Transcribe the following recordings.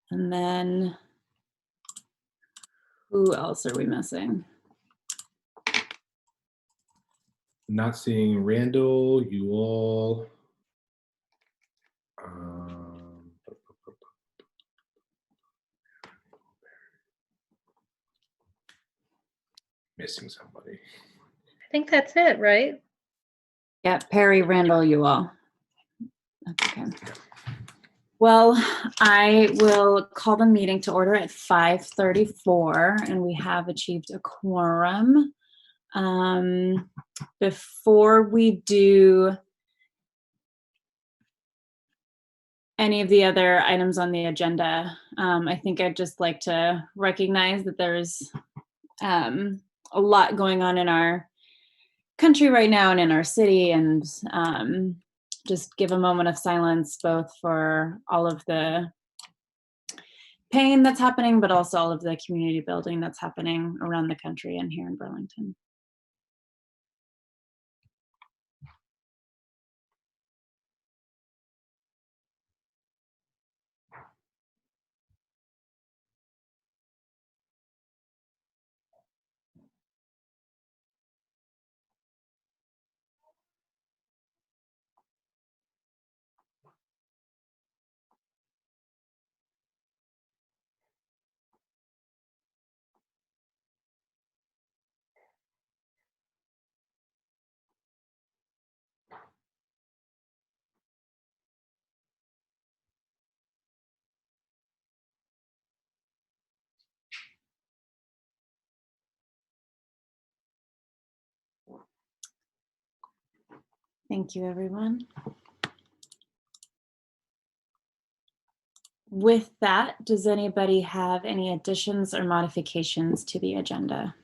And then who else are we missing? Not seeing Randall, you all. Missing somebody. I think that's it, right? Yeah, Perry, Randall, you all. That's okay. Well, I will call the meeting to order at 5:34, and we have achieved a quorum. Before we do any of the other items on the agenda, I think I'd just like to recognize that there's a lot going on in our country right now and in our city, and just give a moment of silence both for all of the pain that's happening, but also all of the community building that's happening around the country and here in Burlington. Thank you, everyone. With that, does anybody have any additions or modifications to the agenda?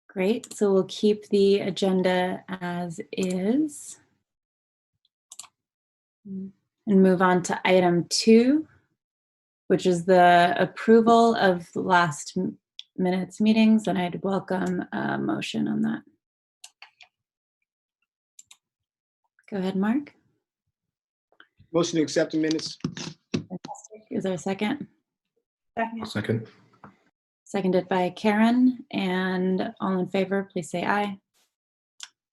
Great, so we'll keep the agenda as is and move on to item 2, which is the approval of last minute's meetings, and I'd welcome a motion on that. Go ahead, Mark. Motion to accept the minutes. Fantastic. Is there a second? Second. Seconded by Karen, and all in favor, please say aye.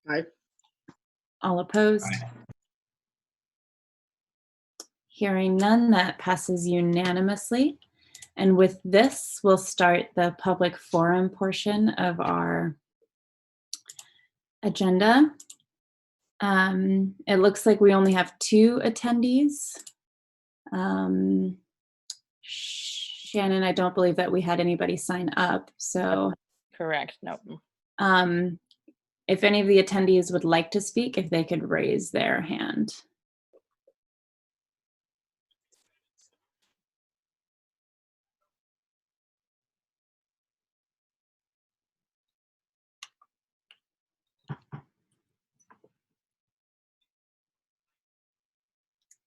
Aye. All opposed? Aye. Hearing none, that passes unanimously. And with this, we'll start the public forum portion of our agenda. It looks like we only have 2 attendees. Shannon, I don't believe that we had anybody sign up, so. Correct, nope. If any of the attendees would like to speak, if they could raise their hand.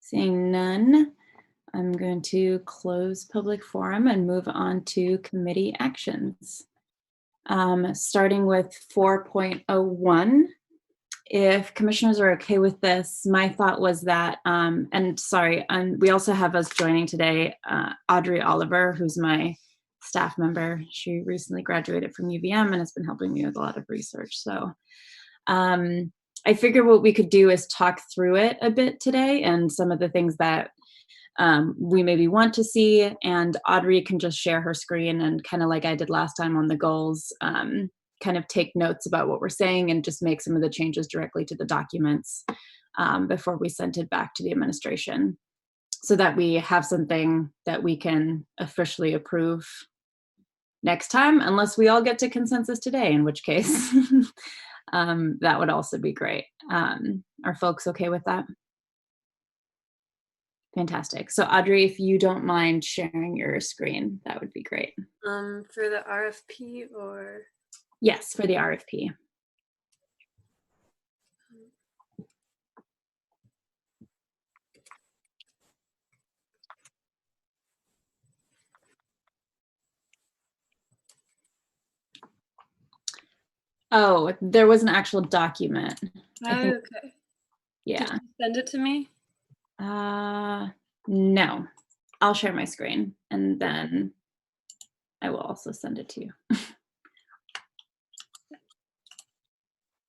Seeing none, I'm going to close public forum and move on to committee actions. Starting with 4.01, if commissioners are okay with this, my thought was that, and sorry, we also have us joining today, Audrey Oliver, who's my staff member. She recently graduated from UVM and has been helping me with a lot of research. So I figured what we could do is talk through it a bit today and some of the things that we maybe want to see, and Audrey can just share her screen and kind of like I did last time on the goals, kind of take notes about what we're saying and just make some of the changes directly to the documents before we send it back to the administration, so that we have something that we can officially approve next time, unless we all get to consensus today, in which case that would also be great. Are folks okay with that? Fantastic. So Audrey, if you don't mind sharing your screen, that would be great. For the RFP or? Yes, for the RFP. Oh, there was an actual document. I Oh, think- okay. Yeah. Did you send it to me? No. I'll share my screen and then I will also send it to you.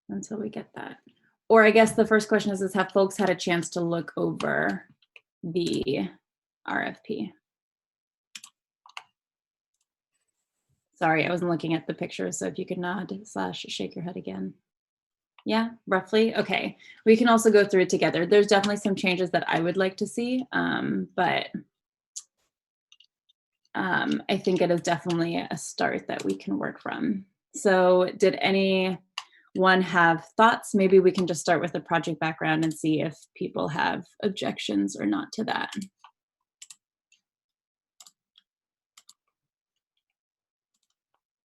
Until we get that. Or I guess the first question is have folks had a chance to look over the RFP? Sorry, I wasn't looking at the picture, so if you could nod / shake your head again. Yeah, roughly. Okay. We can also go through it together. There's definitely some changes that I would like to see, but I think it is definitely a start that we can work from. So did anyone have thoughts? Maybe we can just start with the project background and see if people have objections or not to that.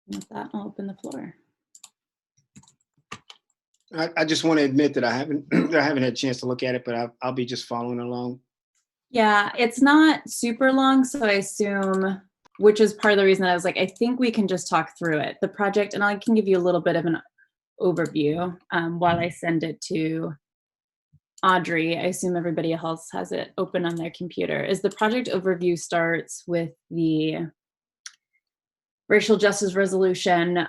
With that, I'll open the floor. I just want to admit that I haven't had a chance to look at it, but I'll be just following along. Yeah, it's not super long, so I assume, which is part of the reason that I was like, I think we can just talk through it. The project, and I can give you a little bit of an overview while I send it to Audrey. I assume everybody else has it open on their computer. Is the project overview starts with the racial justice resolution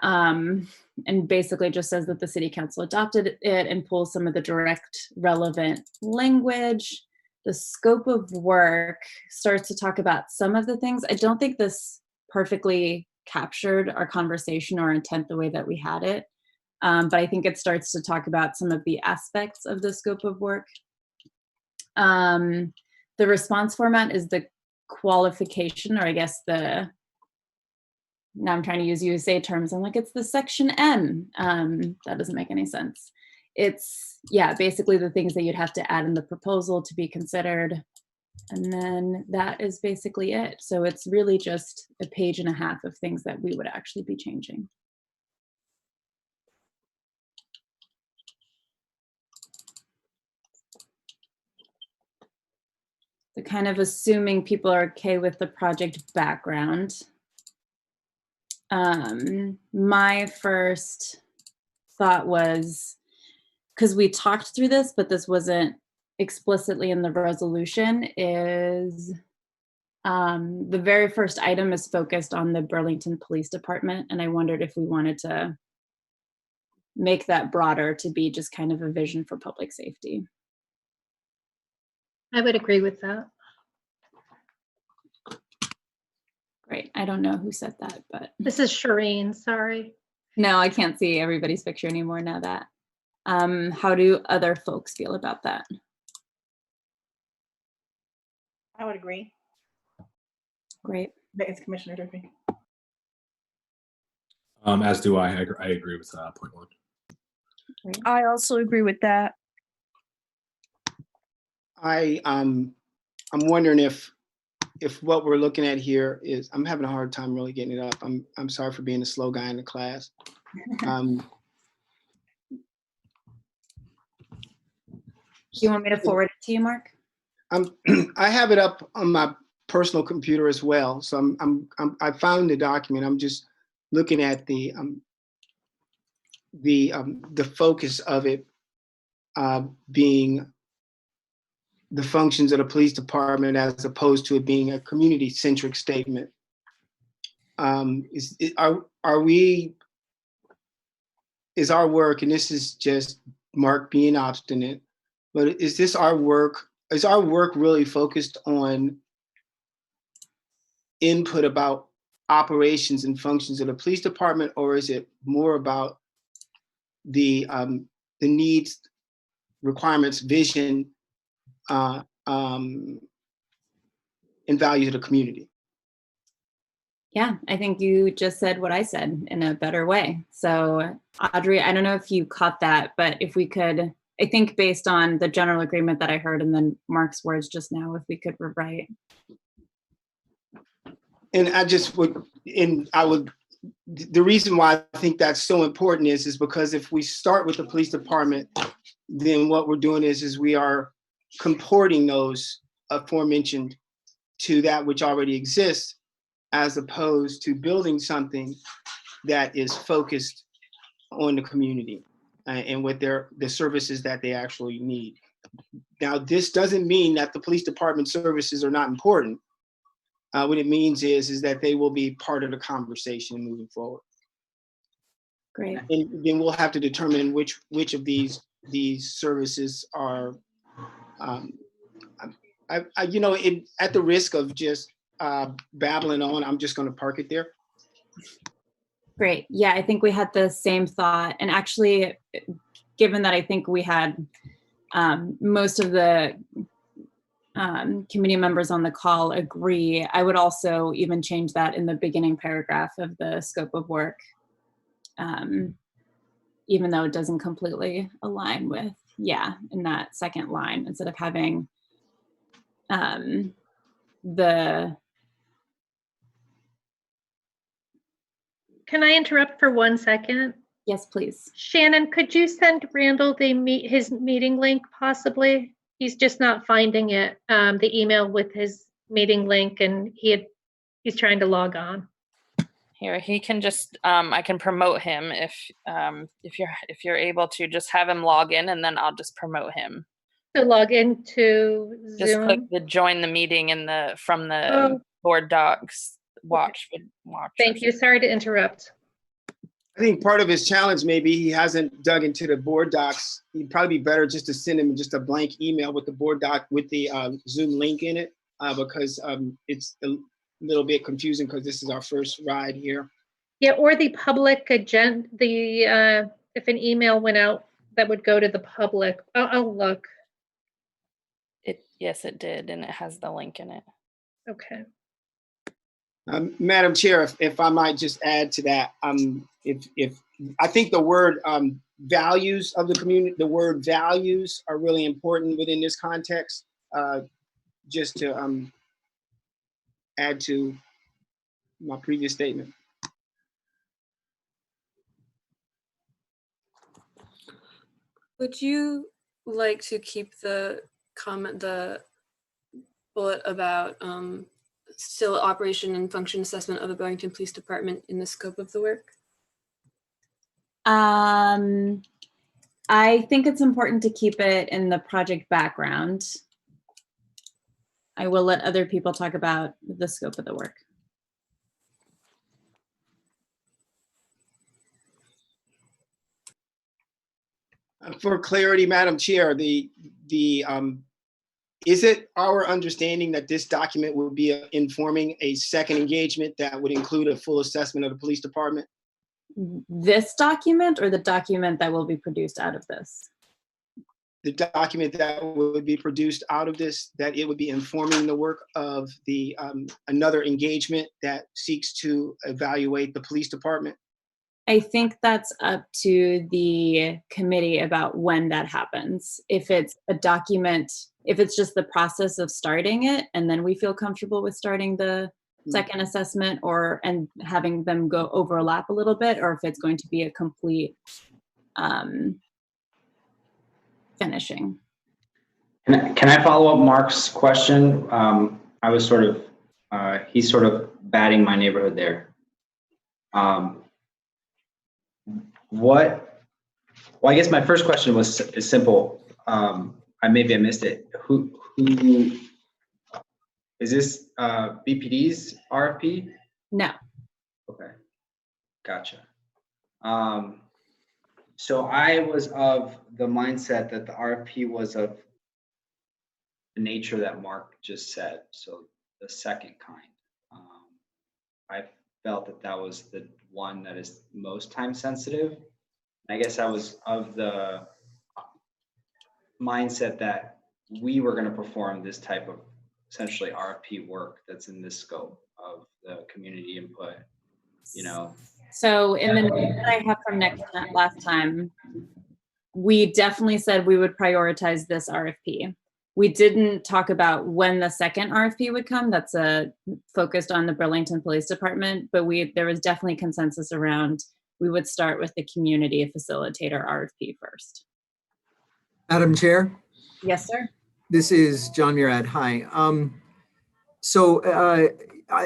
and basically just says that the city council adopted it and pulls some of the direct relevant language. The scope of work starts to talk about some of the things. I don't think this perfectly captured our conversation or intent the way that we had it. But I think it starts to talk about some of the aspects of the scope of work. The response format is the qualification, or I guess now I'm trying to use USA terms. I'm like, it's the section N. That doesn't make any sense. It's, yeah, basically the things that you'd have to add in the proposal to be considered. And then that is basically it. So it's really just a page and a half of things that we would actually be changing. So kind of assuming people are okay with the project background. My first thought was, because we talked through this, but this wasn't explicitly in the resolution, is the very first item is focused on the Burlington Police Department. And I wondered if we wanted to make that broader to be just kind of a vision for public safety. I would agree with that. Great. I don't know who said that, but This is Shireen, sorry. no, I can't see everybody's picture anymore now that. How do other folks feel about that? I would agree. Great. That is Commissioner Durfee. As do I. I agree with point one. Great. I also agree with that. I'm wondering if what we're looking at here is, I'm having a hard time really getting it up. I'm sorry for being a slow guy in the class. Do you want me to forward it to you, Mark? I have it up on my personal computer as well. So I found the document. I'm just looking at the focus of it being the functions of the police department as opposed to it being a community-centric statement. Is our work, and this is just Mark being obstinate, but is our work really focused on input about operations and functions of the police department, or is it more about the needs, requirements, vision, and values of the community? Yeah, I think you just said what I said in a better way. So Audrey, I don't know if you caught that, but if we could, I think based on the general agreement that I heard and then Mark's words just now, if we could rewrite. And the reason why I think that's so important is because if we start with the police department, then what we're doing is we are comporting those aforementioned to that which already exists, as opposed to building something that is focused on the community and with the services that they actually need. Now, this doesn't mean that the police department services are not important. What it means is that they will be part of the conversation moving forward. Great. And then we'll have to determine which of these services are, at the risk of just babbling on, I'm just going to park it there. Great. Yeah, I think we had the same thought. And actually, given that I think we had most of the committee members on the call agree, I would also even change that in the beginning paragraph of the scope of work, even though it doesn't completely align with, in that second line, instead of having the. Can I interrupt for 1 second? Yes, please. Shannon, could you send Randall his meeting link possibly? He's just not finding it, the email with his meeting link, and he's trying to log on. Here, he can just, I can promote him if you're able to just have him log in, and then I'll just promote him. So log into Zoom. Just click the join the meeting from the board docs watch. Thank you. Sorry to interrupt. I think part of his challenge, maybe he hasn't dug into the board docs. It'd probably be better just to send him just a blank email with the board doc with the Zoom link in it, because it's a little bit confusing because this is our first ride here. Yeah, or the public agenda, if an email went out that would go to the public. I'll look. Yes, it did, and it has the link in it. Okay. Madam Chair, if I might just add to that, if I think the word values of the community, the word values are really important within this context. Just to add to my previous statement. Would you like to keep the bullet about still operation and function assessment of the Burlington Police Department in the scope of the work? I think it's important to keep it in the project background. I will let other people talk about the scope of the work. For clarity, Madam Chair, is it our understanding that this document will be informing a second engagement that would include a full assessment of the police department? This document or the document that will be produced out of this? The document that would be produced out of this, that it would be informing the work of the another engagement that seeks to evaluate the police department? I think that's up to the committee about when that happens. If it's a document, if it's just the process of starting it, and then we feel comfortable with starting the second assessment and having them go overlap a little bit, or if it's going to be a complete finishing. Can I follow up Mark's question? I was he's sort of batting my neighborhood there. Well, I guess my first question is simple. Maybe I missed it. Who is this? BPD's RFP? No. Okay, gotcha. So I was of the mindset that the RFP was of the nature that Mark just said. So the second kind. I felt that was the one that is most time sensitive. I guess I was of the mindset that we were going to perform this type of essentially RFP work that's in this scope of the community input, So in the note that I have from last time, we definitely said we would prioritize this RFP. We didn't talk about when the second RFP would come. That's focused on the Burlington Police Department, but there was definitely consensus around we would start with the community facilitator RFP first. Madam Chair? Yes, sir. This is John Murad. Hi. So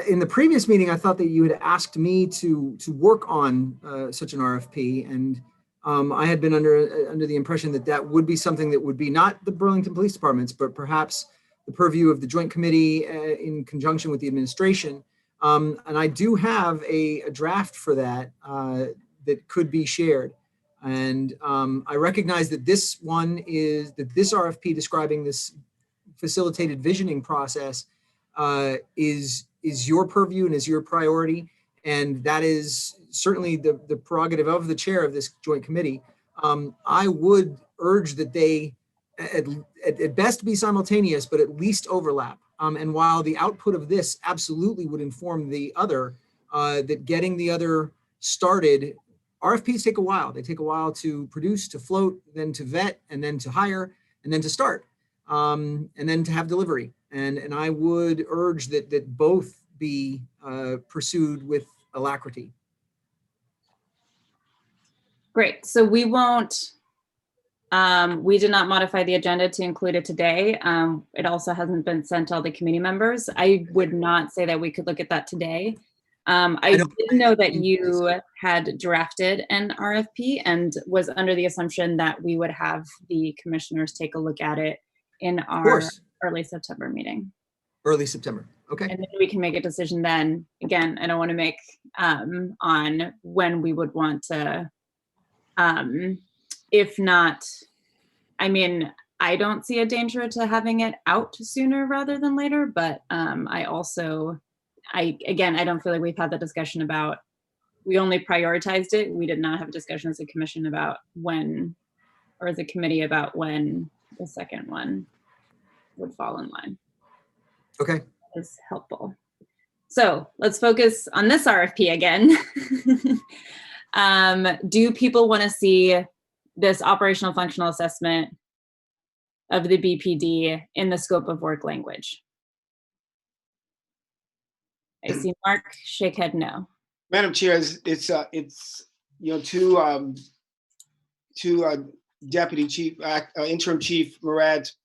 in the previous meeting, I thought that you had asked me to work on such an RFP, and I had been under the impression that that would be something that would be not the Burlington Police Departments, but perhaps the purview of the Joint Committee in conjunction with the administration. And I do have a draft for that that could be shared. And I recognize that this RFP describing this facilitated visioning process is your purview and is your priority. And that is certainly the prerogative of the chair of this joint committee. I would urge that they at best be simultaneous, but at least overlap. And while the output of this absolutely would inform the other, that getting the other started, RFPs take a while. They take a while to produce, to float, then to vet, and then to hire, and then to start, and then to have delivery. And I would urge that both be pursued with alacrity. Great. So we won't, we did not modify the agenda to include it today. It also hasn't been sent to all the committee members. I would not say that we could look at that today. I did know that you had drafted an RFP and was under the assumption that we would have the commissioners take a look at it in our early September meeting. Early September. Okay. And then we can make a decision then. Again, I don't want to make on when we would want to, if not, I mean, I don't see a danger to having it out sooner rather than later, but I don't feel like we've had the discussion about, we only prioritized it. We did not have a discussion as a commission about when, or as a committee about when the second one would fall in line. Okay. Is helpful. So let's focus on this RFP again. Do people want to see this operational functional assessment of the BPD in the scope of work language? I see Mark shake head no. Madam Chair, it's you know, to Deputy Chief, Interim Chief Murad's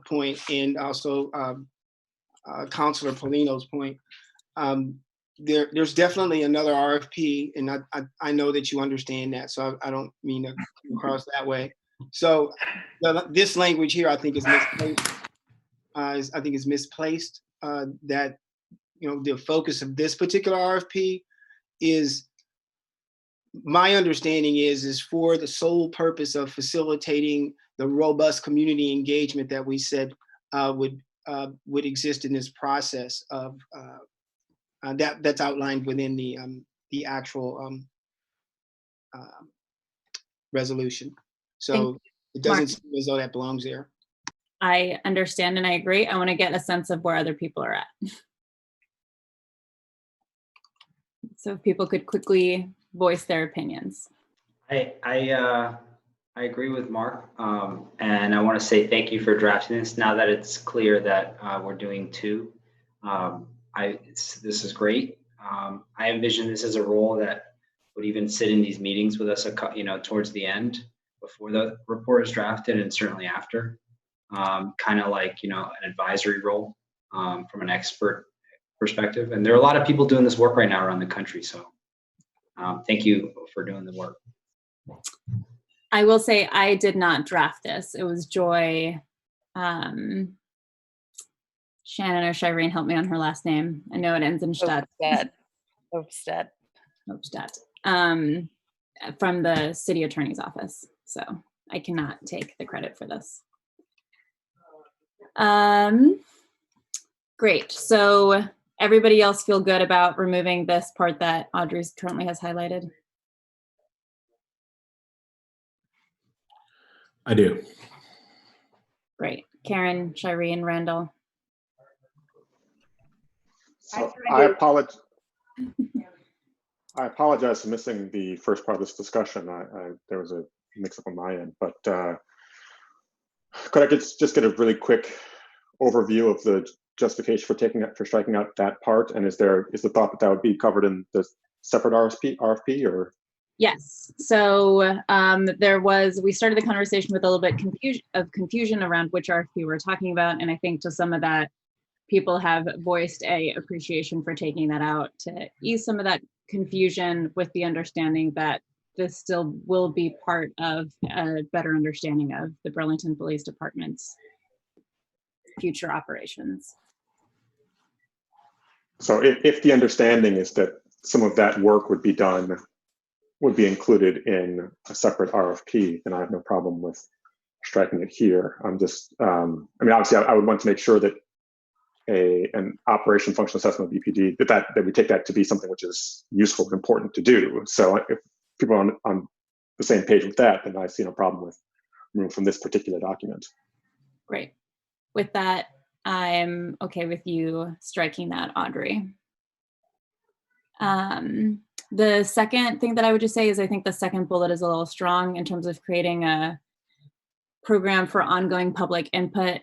point, and also Councilor Polino's point. There's definitely another RFP, and I know that you understand that, so I don't mean to come across that way. So this language here, I think, is misplaced. That, you know, the focus of this particular RFP is, my understanding is for the sole purpose of facilitating the robust community engagement that we said would exist in this process of that's outlined within the actual resolution. So it doesn't seem as though that belongs there. I understand and I agree. I want to get a sense of where other people are at. So if people could quickly voice their opinions. I agree with Mark, and I want to say thank you for drafting this. Now that it's clear that we're doing two, this is great. I envision this as a role that would even sit in these meetings with us, towards the end, before the report is drafted, and certainly after, kind of like, an advisory role from an expert perspective. And there are a lot of people doing this work right now around the country. So thank you for doing the work. I will say I did not draft this. It was Joy, Shannon or Shireen, help me on her last name. I know it ends in Stadt. Hofstad. From the city attorney's office. So I cannot take the credit for this. Great. So everybody else feel good about removing this part that Audrey currently has highlighted? I do. Great. Karen, Shireen, Randall. So I apologize for missing the first part of this discussion. There was a mix-up on my end, but could I just get a really quick overview of the justification for striking out that part? And is the thought that would be covered in the separate RFP or? Yes. So we started the conversation with a little bit of confusion around which RFP we were talking about. And I think to some of that, people have voiced a appreciation for taking that out to ease some of that confusion, with the understanding that this still will be part of a better understanding of the Burlington Police Department's future operations. So if the understanding is that some of that work would be included in a separate RFP, then I have no problem with striking it here. I'm just, I mean, obviously I would want to make sure that an operation functional assessment of BPD, that we take that to be something which is useful and important to do. So if people are on the same page with that, then I see no problem with removing from this particular document. Great. With that, I'm okay with you striking that, Audrey. The second thing that I would just say is I think the second bullet is a little strong in terms of creating a program for ongoing public input.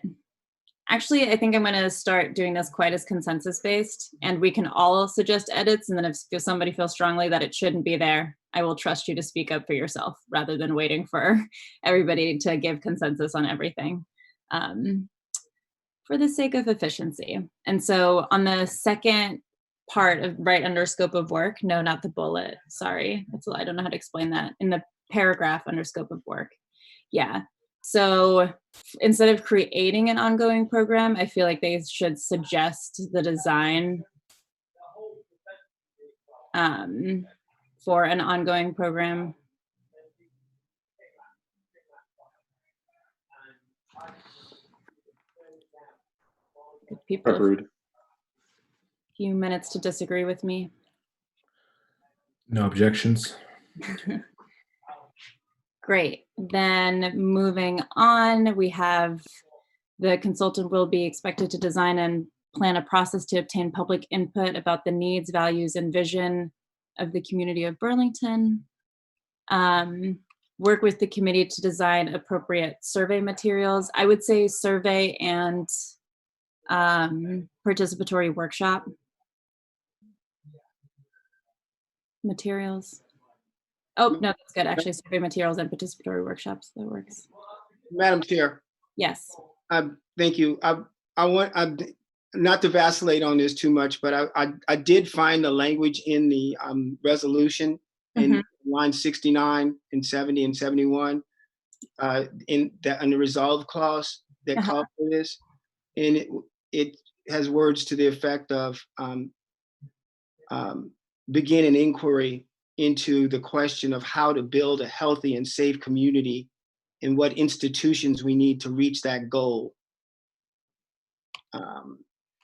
Actually, I think I'm going to start doing this quite as consensus based, and we can all suggest edits. And then if somebody feels strongly that it shouldn't be there, I will trust you to speak up for yourself rather than waiting for everybody to give consensus on everything. For the sake of efficiency. And so on the second part of right under scope of work, no, not the bullet, sorry. I don't know how to explain that. In the paragraph under scope of work. Yeah. So instead of creating an ongoing program, I feel like they should suggest the design for an ongoing program. People Agreed. a few minutes to disagree with me. No objections. Great. Then moving on, we have the consultant will be expected to design and plan a process to obtain public input about the needs, values, and vision of the community of Burlington. Work with the committee to design appropriate survey materials. I would say survey and participatory workshop materials. Oh, no, that's good. Actually, survey materials and participatory workshops, that works. Madam Chair. Yes. Thank you. I want not to vacillate on this too much, but I did find the language in the resolution in line 69 and 70 and 71 in the resolve clause that called for this, and it has words to the effect of begin an inquiry into the question of how to build a healthy and safe community and what institutions we need to reach that goal.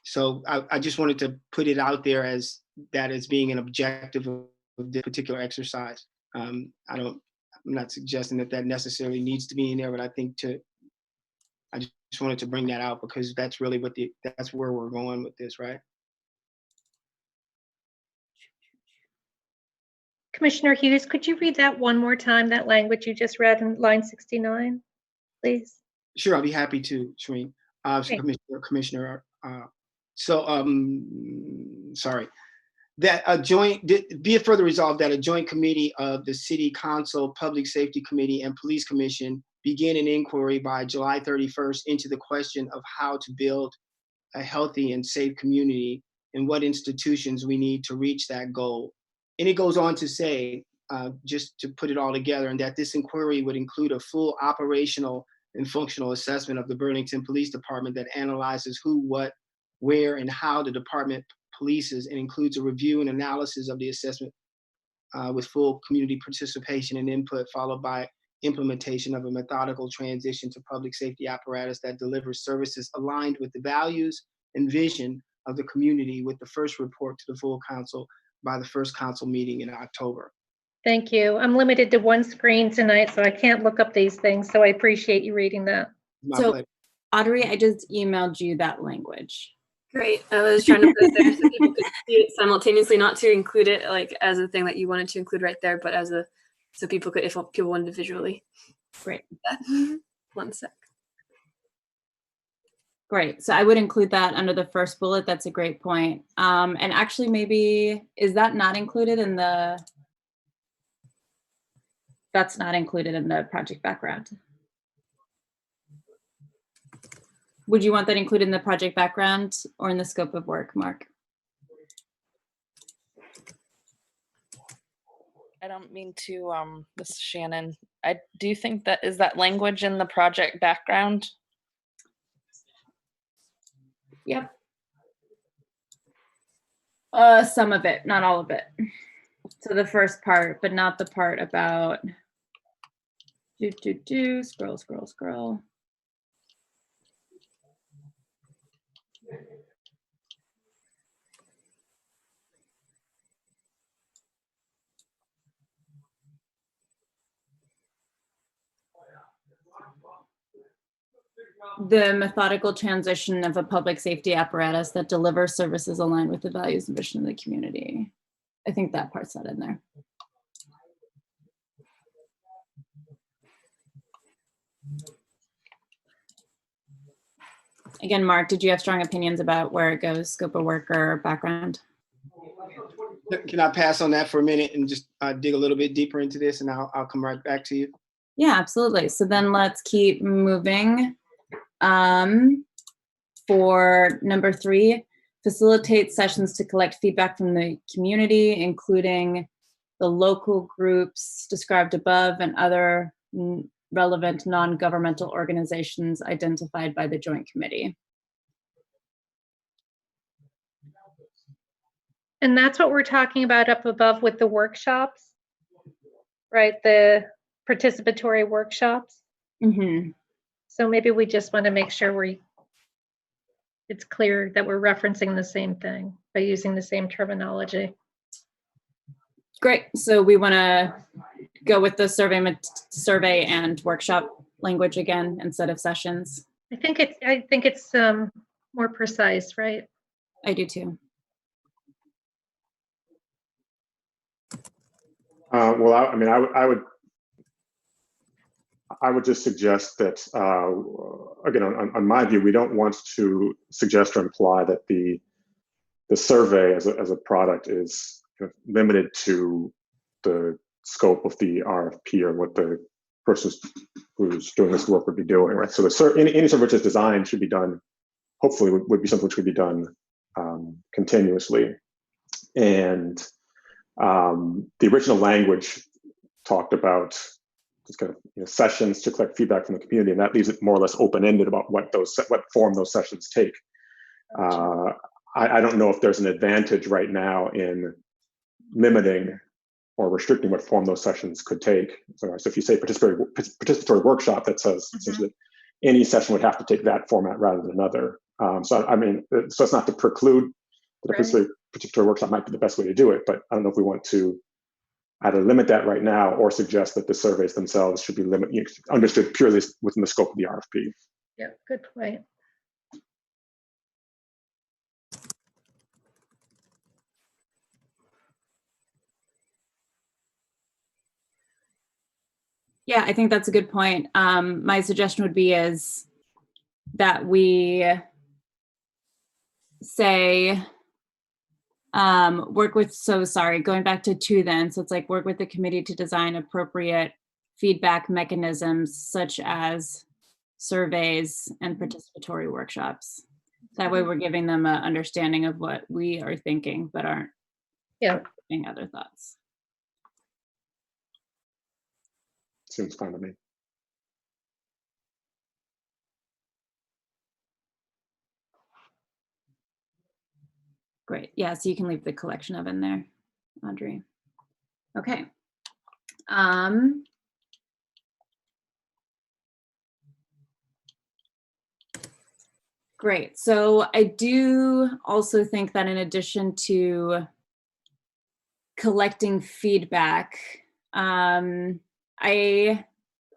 So I just wanted to put it out there as that as being an objective of this particular exercise. I'm not suggesting that necessarily needs to be in there, but I think I just wanted to bring that out because that's really that's where we're going with this, right? Commissioner Hughes, could you read that one more time, that language you just read in line 69, please? Sure, I'll be happy to, Shereen. Commissioner. Sorry. That be it further resolved that a joint committee of the City Council, Public Safety Committee, and Police Commission begin an inquiry by July 31st into the question of how to build a healthy and safe community and what institutions we need to reach that goal. And it goes on to say, just to put it all together, and that this inquiry would include a full operational and functional assessment of the Burlington Police Department that analyzes who, what, where, and how the department polices, and includes a review and analysis of the assessment with full community participation and input, followed by implementation of a methodical transition to public safety apparatus that delivers services aligned with the values and vision of the community, with the first report to the full council by the first council meeting in October. Thank you. I'm limited to one screen tonight, so I can't look up these things, so I appreciate you reading that. My pleasure. Audrey, I just emailed you that language. Great. I was trying to put it there so people could see it simultaneously, not to include it like as a thing that you wanted to include right there, but as a so people could, if people wanted individually. Great. One sec. Great. So I would include that under the first bullet. That's a great point. And actually, maybe is that not included in the? That's not included in the project background. Would you want that included in the project background or in the scope of work, Mark? I don't mean to, this is Shannon. I do think that, is that language in the project background? Yep. Some of it, not all of it. So the first part, but not the part about scroll. The methodical transition of a public safety apparatus that delivers services aligned with the values and mission of the community. I think that part's not in there. Again, Mark, did you have strong opinions about where it goes, scope of work or background? Can I pass on that for a minute and just dig a little bit deeper into this, and I'll come right back to you? Yeah, absolutely. So then let's keep moving. For number 3, facilitate sessions to collect feedback from the community, including the local groups described above and other relevant non-governmental organizations identified by the Joint Committee. And that's what we're talking about up above with the workshops, right? The participatory workshops. Mm-hmm. So maybe we just want to make sure it's clear that we're referencing the same thing by using the same terminology. Great. So we want to go with the survey and workshop language again instead of sessions. I think it's more precise, right? I do too. Well, I would just suggest that, again, on my view, we don't want to suggest or imply that the survey as a product is kind of limited to the scope of the RFP or what the person who's doing this work would be doing, right? So any survey which is designed should be done, hopefully would be something which would be done continuously. And the original language talked about just kind of sessions to collect feedback from the community, and that leaves it more or less open-ended about what form those sessions take. I don't know if there's an advantage right now in limiting or restricting what form those sessions could take. So if you say participatory workshop, that says essentially that any session would have to take that format rather than another. So it's not to preclude that a participatory workshop might be the best way to do it, but I don't know if we want to either limit that right now or suggest that the surveys themselves should be understood purely within the scope of the RFP. Yeah, good point. Yeah, I think that's a good point. My suggestion would be is that we say going back to 2 then. So it's like work with the committee to design appropriate feedback mechanisms such as surveys and participatory workshops. That way we're giving them an understanding of what we are thinking, but aren't giving other thoughts. Seems fine to me. Great. Yeah, so you can leave the collection of in there, Audrey. Okay. Great. So I do also think that in addition to collecting feedback, I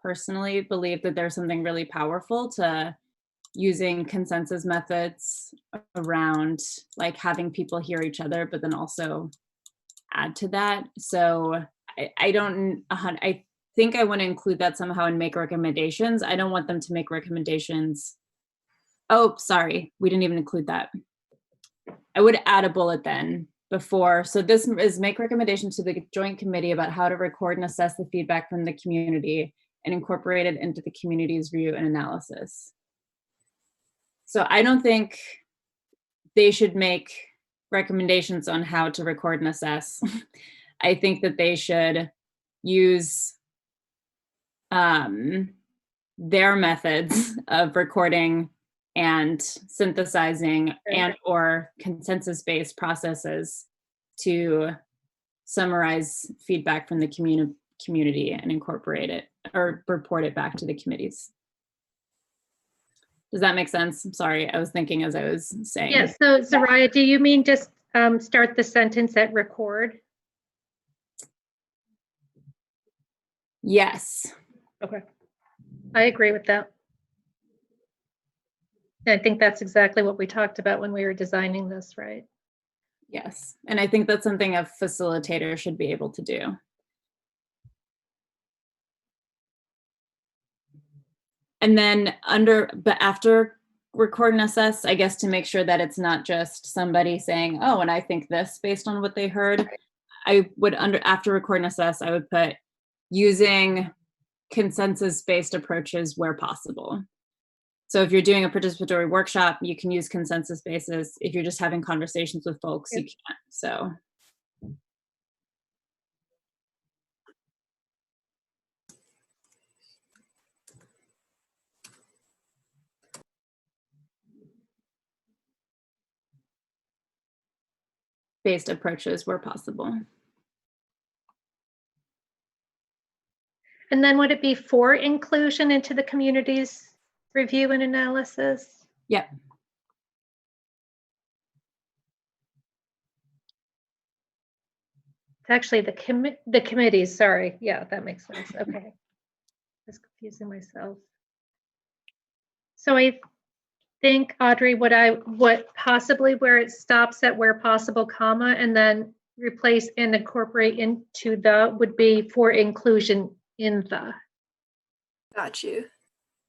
personally believe that there's something really powerful to using consensus methods around like having people hear each other, but then also add to that. So I think I want to include that somehow and make recommendations. I don't want them to make recommendations. Oh, sorry, we didn't even include that. I would add a bullet then before. So this is make recommendations to the Joint Committee about how to record and assess the feedback from the community and incorporate it into the community's review and analysis. So I don't think they should make recommendations on how to record and assess. I think that they should use their methods of recording and synthesizing and or consensus-based processes to summarize feedback from the community and incorporate it or report it back to the committees. Does that make sense? I'm sorry, I was thinking as I was saying. Yes, so Zaraya, do you mean just start the sentence at record? Yes. Okay. I agree with that. I think that's exactly what we talked about when we were designing this, right? Yes. And I think that's something a facilitator should be able to do. And then but after record and assess, I guess to make sure that it's not just somebody saying, oh, and I think this based on what they heard, I would after record and assess, I would put using consensus-based approaches where possible. So if you're doing a participatory workshop, you can use consensus basis. If you're just having conversations with folks, you can't. So. Based approaches where possible. And then would it be for inclusion into the community's review and analysis? Yep. It's actually the committees, sorry. Yeah, that makes sense. Okay. Just confusing myself. So I think, Audrey, what possibly where it stops at where possible, comma, and then replace and incorporate into the would be for inclusion in the. Got you.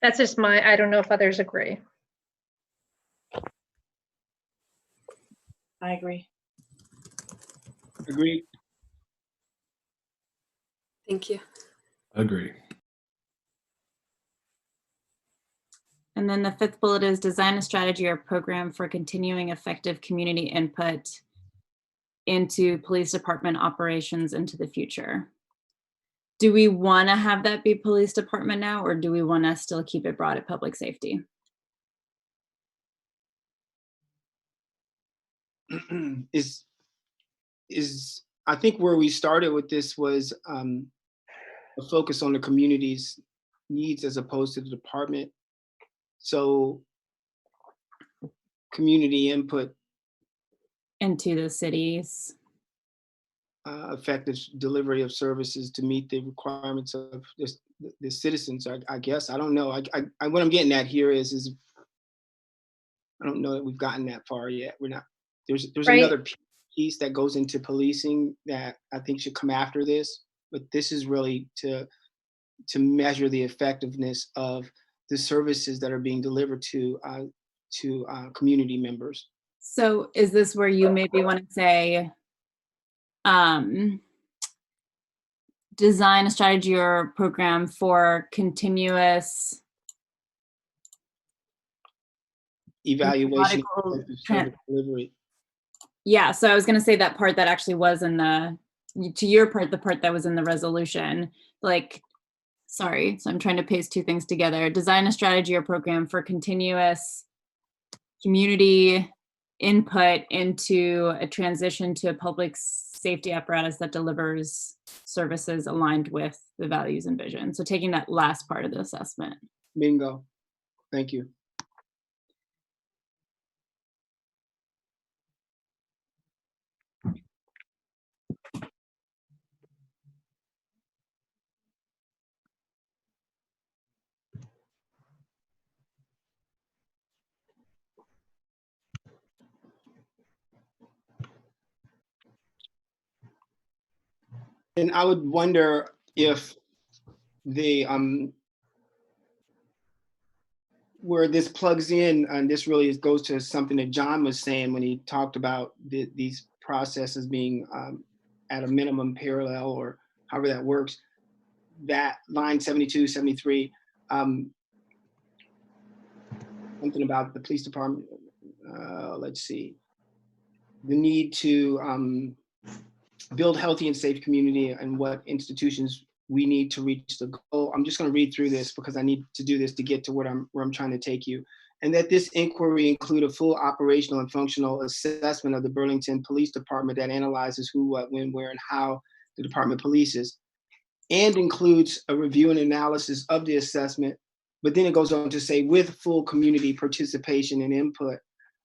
That's just I don't know if others agree. I agree. Agree. Thank you. Agree. And then the fifth bullet is design a strategy or program for continuing effective community input into police department operations into the future. Do we want to have that be police department now, or do we want to still keep it broad at public safety? is I think where we started with this was a focus on the community's needs as opposed to the department. So community input into the cities. Effective delivery of services to meet the requirements of the citizens. I guess, I don't know. What I'm getting at here is I don't know that we've gotten that far yet. We're not, there's right. Another piece that goes into policing that I think should come after this, but this is really to measure the effectiveness of the services that are being delivered to community members. So is this where you maybe want to say, design a strategy or program for continuous evaluation of service delivery? Yeah, so I was going to say that part that actually was in to your part, the part that was in the resolution, like, sorry, so I'm trying to paste two things together. Design a strategy or program for continuous community input into a transition to a public safety apparatus that delivers services aligned with the values and vision. So taking that last part of the assessment. Bingo. Thank you. And I would wonder if where this plugs in, and this really goes to something that John was saying when he talked about these processes being at a minimum parallel, or however that works, that line 72, 73, something about the police department, let's see, the need to build healthy and safe community and what institutions we need to reach the goal. I'm just going to read through this because I need to do this to get to where I'm trying to take you. And that this inquiry include a full operational and functional assessment of the Burlington Police Department that analyzes who, what, when, where, and how the department polices, and includes a review and analysis of the assessment. But then it goes on to say with full community participation and input.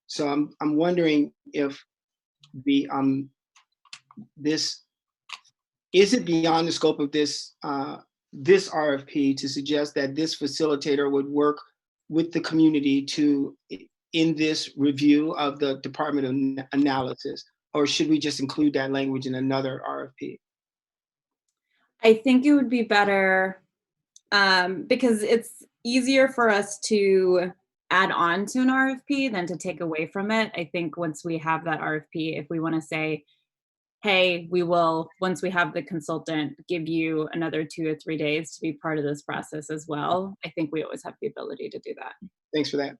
So I'm wondering if the this is it beyond the scope of this this RFP to suggest that this facilitator would work with the community to in this review of the Department of Analysis, or should we just include that language in another RFP? I think it would be better because it's easier for us to add on to an RFP than to take away from it. I think once we have that RFP, if we want to say, hey, we will, once we have the consultant, give you another 2 or 3 days to be part of this process as well. I think we always have the ability to do that. Thanks for that.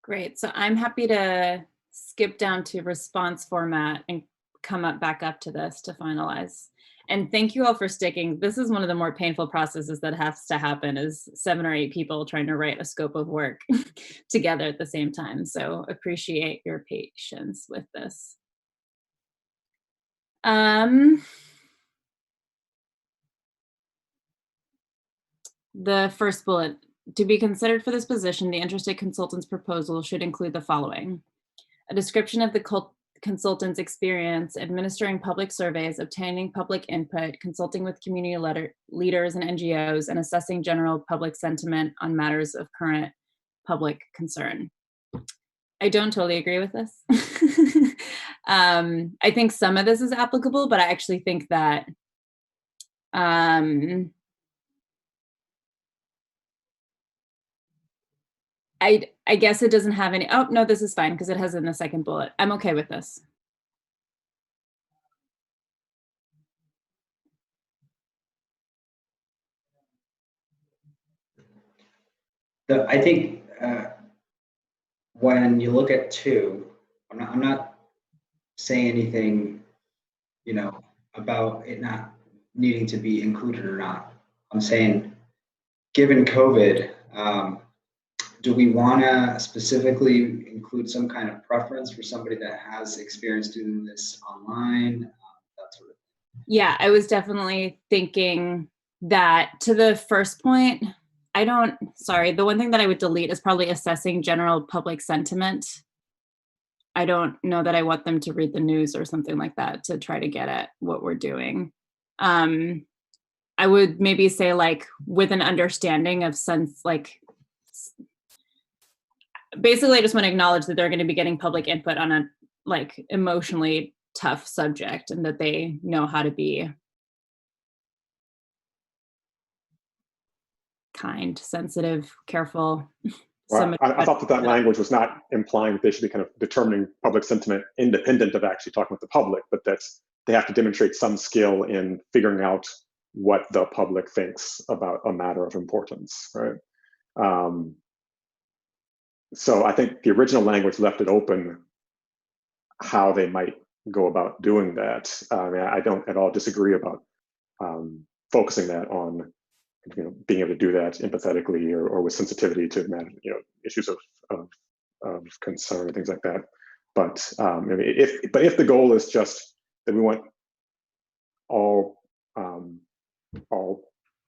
Great. So I'm happy to skip down to response format and come back up to this to finalize. And thank you all for sticking. This is one of the more painful processes that has to happen, is 7 or 8 people trying to write a scope of work together at the same time. So appreciate your patience with this. The first bullet, to be considered for this position, the interested consultant's proposal should include the following: a description of the consultant's experience administering public surveys, obtaining public input, consulting with community leaders and NGOs, and assessing general public sentiment on matters of current public concern. I don't totally agree with this. I think some of this is applicable, but I actually think that I guess it doesn't have any, oh, no, this is fine because it has it in the second bullet. I'm okay with this. I think when you look at 2, I'm not saying anything, you know, about it not needing to be included or not. I'm saying, given COVID, do we want to specifically include some kind of preference for somebody that has experience doing this online, that sort of thing? Yeah, I was definitely thinking that. To the first point, the one thing that I would delete is probably assessing general public sentiment. I don't know that I want them to read the news or something like that to try to get at what we're doing. I would maybe say, like, with an understanding of sense, like, basically I just want to acknowledge that they're going to be getting public input on a, like, emotionally tough subject, and that they know how to be kind, sensitive, careful. Well, I thought that language was not implying that they should be kind of determining public sentiment independent of actually talking with the public, but that they have to demonstrate some skill in figuring out what the public thinks about a matter of importance, right? So I think the original language left it open how they might go about doing that. I mean, I don't at all disagree about focusing that on, you know, being able to do that empathetically or with sensitivity to, you know, issues of concern and things like that. But I mean, if the goal is just that we want all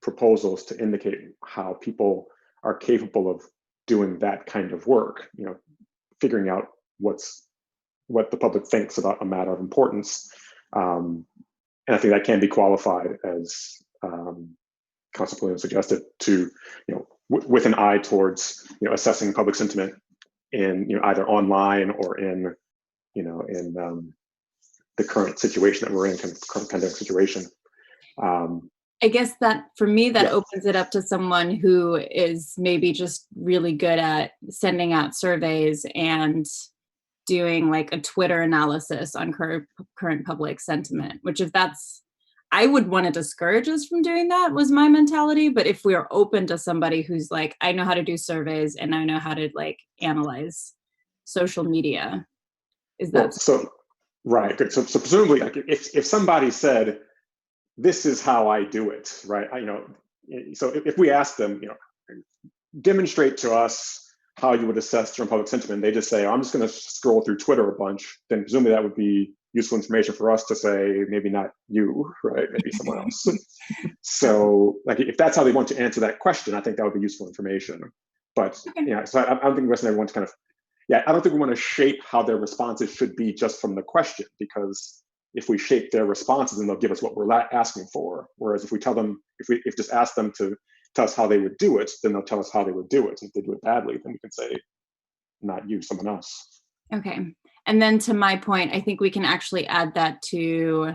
proposals to indicate how people are capable of doing that kind of work, you know, figuring out what the public thinks about a matter of importance, and I think that can be qualified as Council Pulliam suggested, to, you know, with an eye towards, you know, assessing public sentiment in, you know, either online or in, you know, in the current situation that we're in, current pandemic situation. I guess that for me, that opens it up to someone who is maybe just really good at sending out surveys and doing like a Twitter analysis on current public sentiment, which, if that's, I would want to discourage us from doing that, was my mentality. But if we are open to somebody who's like, I know how to do surveys and I know how to like analyze social media, is Well, that so right. Good. So presumably, like if somebody said, "This is how I do it," right? So if we ask them, demonstrate to us how you would assess general public sentiment, they just say, "I'm just going to scroll through Twitter a bunch." Then presumably that would be useful information for us to say, maybe not you, right? Maybe someone else. So, like, if that's how they want to answer that question, I think that would be useful information. But so I don't think Wes and everyone to kind of, I don't think we want to shape how their responses should be just from the question, because if we shape their responses, then they'll give us what we're asking for. Whereas if we tell them, if just ask them to tell us how they would do it, then they'll tell us how they would do it. And if they do it badly, then we can say, not you, someone else. okay? And then to my point, I think we can actually add that to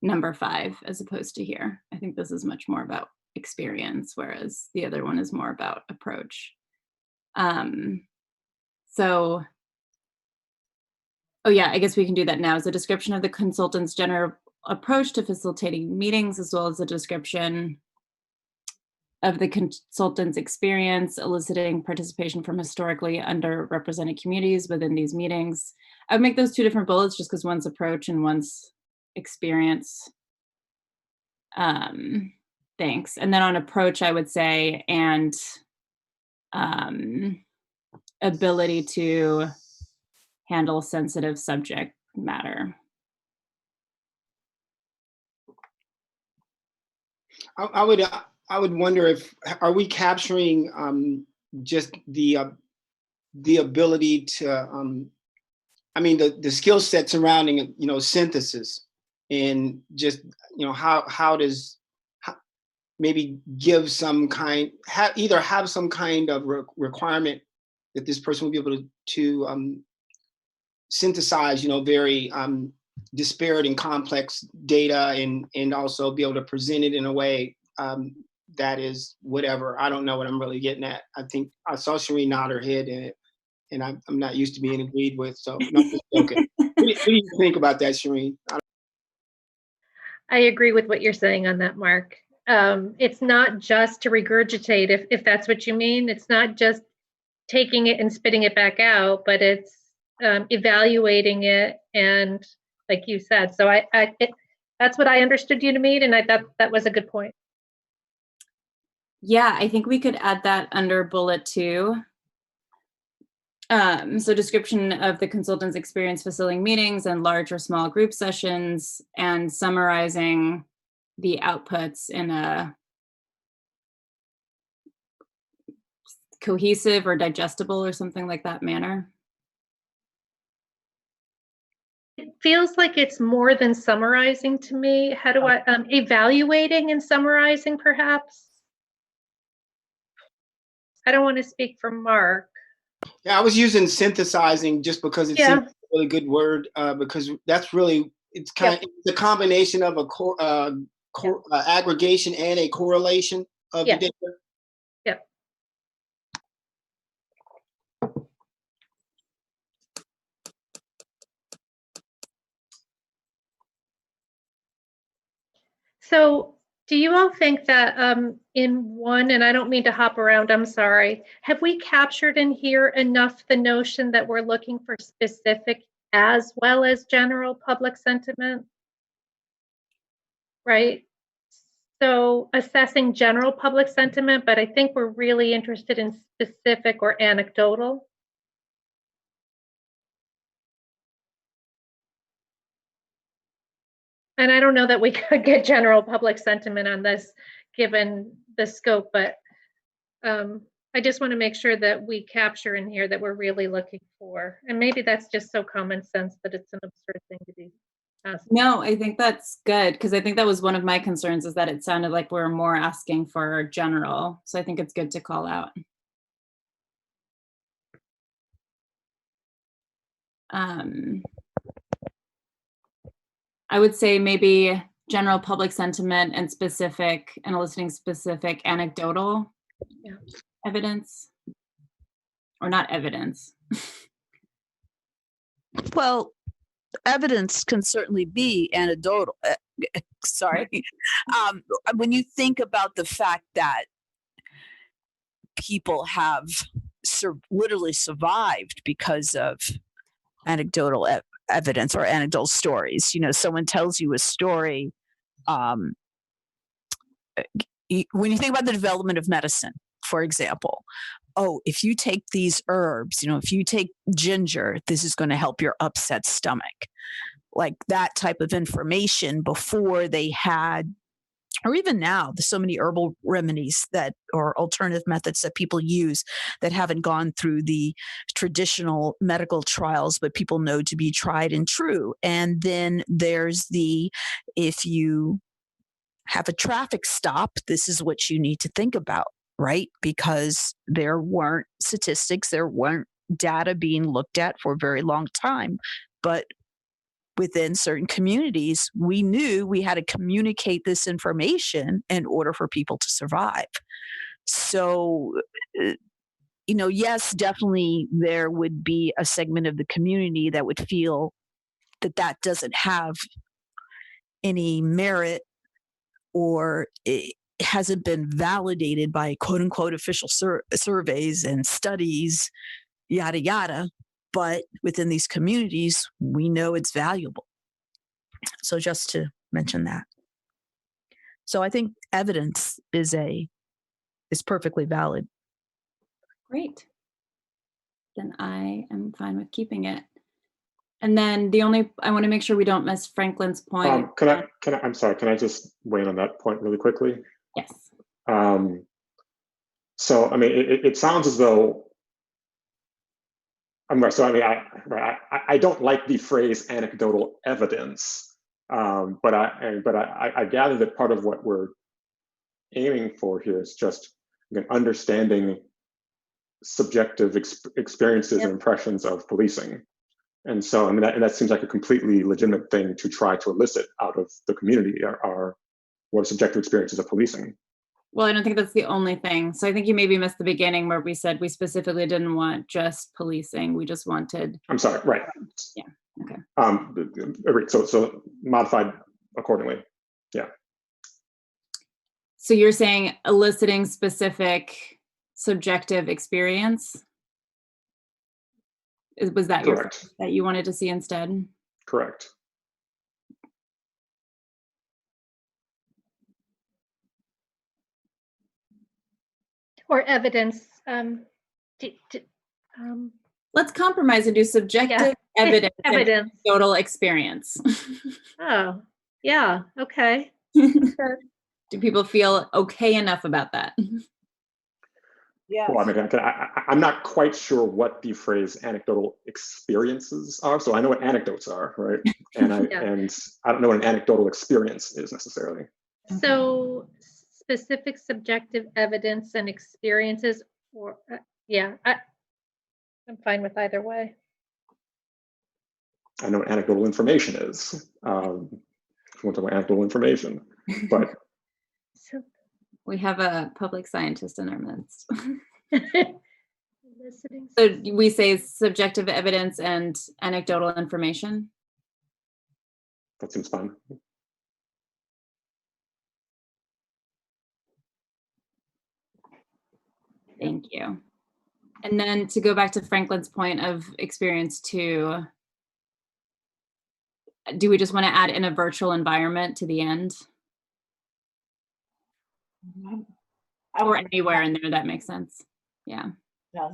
number 5 as opposed to here. I think this is much more about experience, whereas the other one is more about approach. So, oh yeah, I guess we can do that now. As a description of the consultant's general approach to facilitating meetings, as well as a description of the consultant's experience eliciting participation from historically underrepresented communities within these meetings. I would make those 2 different bullets just because one's approach and one's experience. Thanks. And then on approach, I would say, and ability to handle sensitive subject matter. I would wonder if, are we capturing just the ability to, the skill set surrounding, synthesis, and just, how does, maybe give some kind, either have some kind of requirement that this person will be able to synthesize, very disparate and complex data, and also be able to present it in a way that is whatever. I don't know what I'm really getting at. I think I saw Shireen nod her head, and I'm not used to being agreed with. So no, just joking. What do you think about that, Shireen? I agree with what you're saying on that, Mark. It's not just to regurgitate, if that's what you mean. It's not just taking it and spitting it back out, but it's evaluating it, and like you said. So that's what I understood you to mean, and I thought that was a good point. Yeah, I think we could add that under bullet 2. So description of the consultant's experience facilitating meetings and large or small group sessions, and summarizing the outputs in a cohesive or digestible or something like that manner. It feels like it's more than summarizing to me. How do I, evaluating and summarizing perhaps? I don't want to speak for Mark. Yeah, I was using synthesizing just because it seems a really good word, because that's really, it's kind of it's a combination of a aggregation and a correlation of the data. Yep. So do you all think that in one, and I don't mean to hop around, I'm sorry, have we captured in here enough the notion that we're looking for specific as well as general public sentiment? Right? So assessing general public sentiment, but I think we're really interested in specific or anecdotal. And I don't know that we could get general public sentiment on this, given the scope, but I just want to make sure that we capture in here that we're really looking for. And maybe that's just so common sense that it's an absurd thing to be asking. No, I think that's good, because I think that was one of my concerns, is that it sounded like we're more asking for general. So I think it's good to call out. I would say maybe general public sentiment and specific, and eliciting specific anecdotal evidence, or not evidence. Well, evidence can certainly be anecdotal. sorry. When you think about the fact that people have literally survived because of anecdotal evidence or anecdotal stories, someone tells you a story. When you think about the development of medicine, for example, oh, if you take these herbs, if you take ginger, this is going to help your upset stomach. Like that type of information before they had, or even now, there's so many herbal remedies or alternative methods that people use that haven't gone through the traditional medical trials, but people know to be tried and true. And then there's if you have a traffic stop, this is what you need to think about, right? Because there weren't statistics, there weren't data being looked at for a very long time. But within certain communities, we knew we had to communicate this information in order for people to survive. So, yes, definitely there would be a segment of the community that would feel that doesn't have any merit, or it hasn't been validated by quote unquote official surveys and studies, yada, yada. But within these communities, we know it's valuable. So just to mention that. So I think evidence is perfectly valid. Great. Then I am fine with keeping it. And then I want to make sure we don't miss Franklin's point. I'm sorry, can I just weigh in on that point really quickly? Yes. So, I mean, it sounds as though, I don't like the phrase anecdotal evidence, but I gather that part of what we're aiming for here is just understanding subjective experiences and impressions of policing. And so, I mean, that seems like a completely legitimate thing to try to elicit out of the community are what are subjective experiences of policing. Well, I don't think that's the only thing. So I think you maybe missed the beginning where we said we specifically didn't want just policing. We just wanted. I'm sorry, right. Yeah, okay. Agreed. So modified accordingly, yeah. So you're saying eliciting specific subjective experience? Was that correct? That you wanted to see instead? Correct. Or evidence. Let's compromise and do subjective evidence. Evidence. Total experience. Oh, yeah. Okay. Do people feel okay enough about that? Yeah. Well, I mean, I'm not quite sure what the phrase anecdotal experiences are. So I know what anecdotes are, right? And I don't know what an anecdotal experience is necessarily. So specific subjective evidence and experiences, or I'm fine with either way. I know what anecdotal information is. If you want to talk about anecdotal information, but so we have a public scientist in our midst. So we say subjective evidence and anecdotal information. That seems fine. Thank you. And then to go back to Franklin's point of experience 2, do we just want to add in a virtual environment to the end? Or anywhere in there, that makes sense. Yeah. Yeah.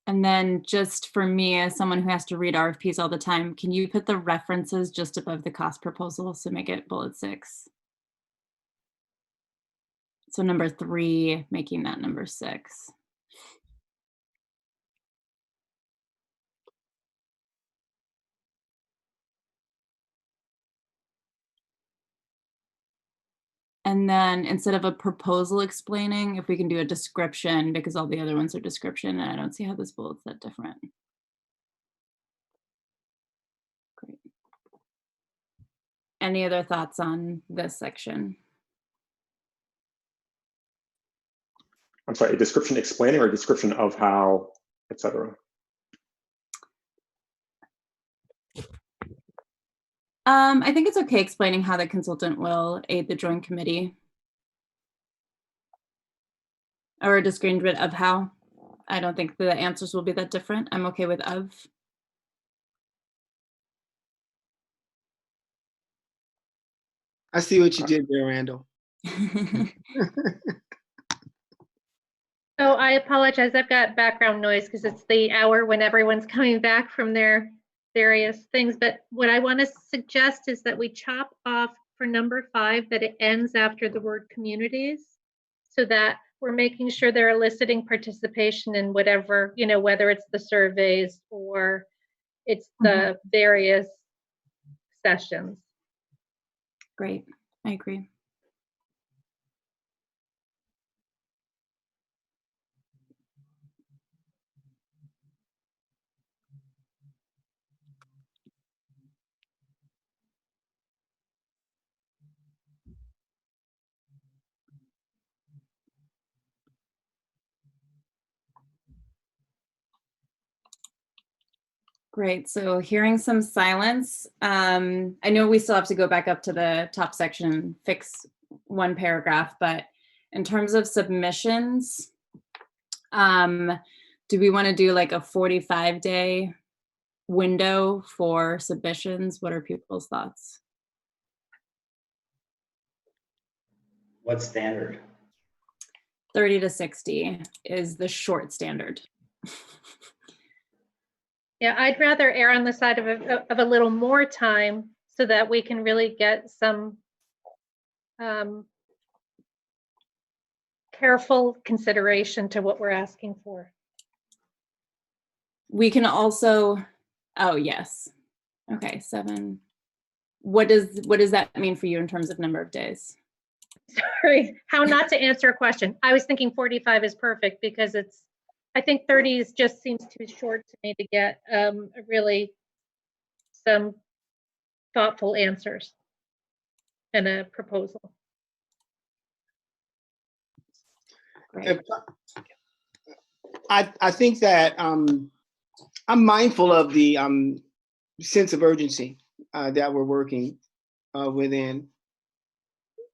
And then just for me, as someone who has to read RFPs all the time, can you put the references just above the cost proposal? So make it bullet 6. So number 3, making that number 6. And then instead of a proposal explaining, if we can do a description, because all the other ones are description, and I don't see how this bullet's that different. Great. Any other thoughts on this section? I'm sorry, a description explaining or a description of how, et cetera? I think it's okay explaining how the consultant will aid the joint committee. Or a disagreement of how. I don't think the answers will be that different. I'm okay with of. I see what you did there, Randall. Oh, I apologize. I've got background noise because it's the hour when everyone's coming back from their various things. But what I want to suggest is that we chop off for number 5 that it ends after the word communities, so that we're making sure they're eliciting participation in whatever, whether it's the surveys or it's the various sessions. Great, I agree. Great, so hearing some silence. I know we still have to go back up to the top section and fix one paragraph, but in terms of submissions, do we want to do like a 45-day window for submissions? What are people's thoughts? What standard? 30 to 60 is the short standard. Yeah, I'd rather err on the side of a little more time so that we can really get some careful consideration to what we're asking for. We can also, oh yes. Okay, 7. What does that mean for you in terms of number of days? Sorry, how not to answer a question. I was thinking 45 is perfect because I think 30 just seems too short to me to get really some thoughtful answers and a proposal. Great. I think that I'm mindful of the sense of urgency that we're working within.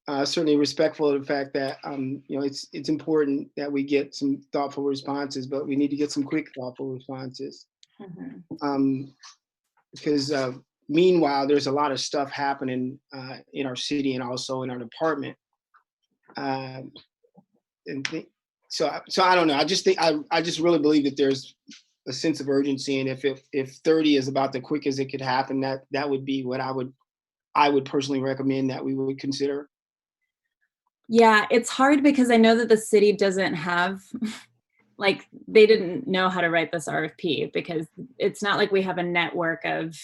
Certainly respectful of the fact that it's important that we get some thoughtful responses, but we need to get some quick thoughtful responses. Because meanwhile, there's a lot of stuff happening in our city and also in our department. So I don't know. I just think I just really believe that there's a sense of urgency, and if 30 is about the quickest it could happen, that would be what I would personally recommend that we would consider. Yeah, it's hard because I know that the city doesn't have, like, they didn't know how to write this RFP because it's not like we have a network of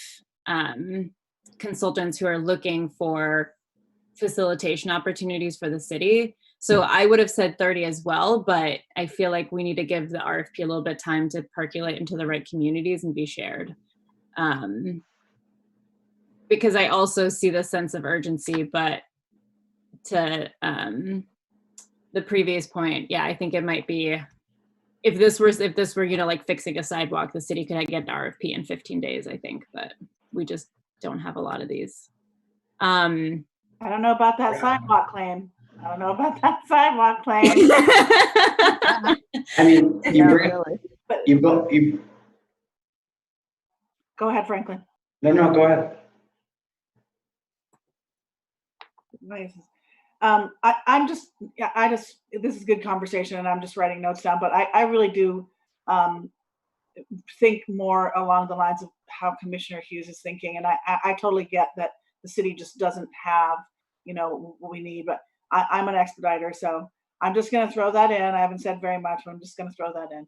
consultants who are looking for facilitation opportunities for the city. So I would have said 30 as well, but I feel like we need to give the RFP a little bit of time to percolate into the right communities and be shared. Because I also see the sense of urgency, but to the previous point, yeah, I think it might be, if this were like fixing a sidewalk, the city could get an RFP in 15 days, I think, but we just don't have a lot of these. I don't know about that sidewalk claim. I don't know about that sidewalk claim. I mean, Go ahead, Franklin. No, go ahead. This is good conversation and I'm just writing notes down, but I really do think more along the lines of how Commissioner Hughes is thinking. And I totally get that the city just doesn't have, what we need, but I'm an expediter. So I'm just going to throw that in. I haven't said very much, but I'm just going to throw that in.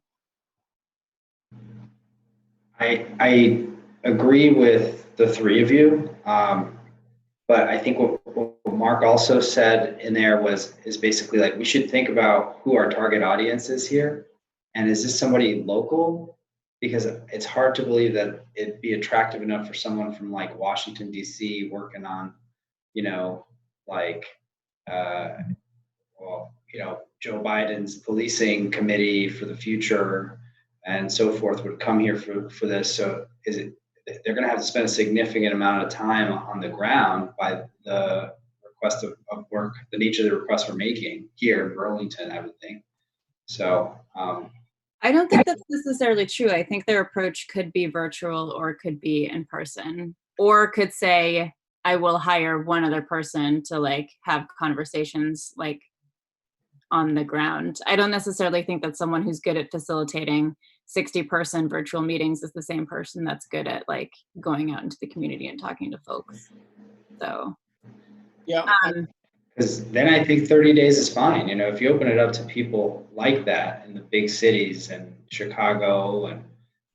I agree with the three of you. But I think what Mark also said in there is basically like, we should think about who our target audience is here. And is this somebody local? Because it's hard to believe that it'd be attractive enough for someone from like Washington, DC working on, Joe Biden's policing committee for the future and so forth would come here for this. So is it if they're going to have to spend a significant amount of time on the ground by the request of work, the nature of the request we're making here in Burlington, I would think. So I don't think that's necessarily true. I think their approach could be virtual or could be in person, or could say, I will hire one other person to like have conversations like on the ground. I don't necessarily think that someone who's good at facilitating 60-person virtual meetings is the same person that's good at like going out into the community and talking to folks. So Yeah. because then I think 30 days is fine. You know, if you open it up to people like that in the big cities and Chicago and,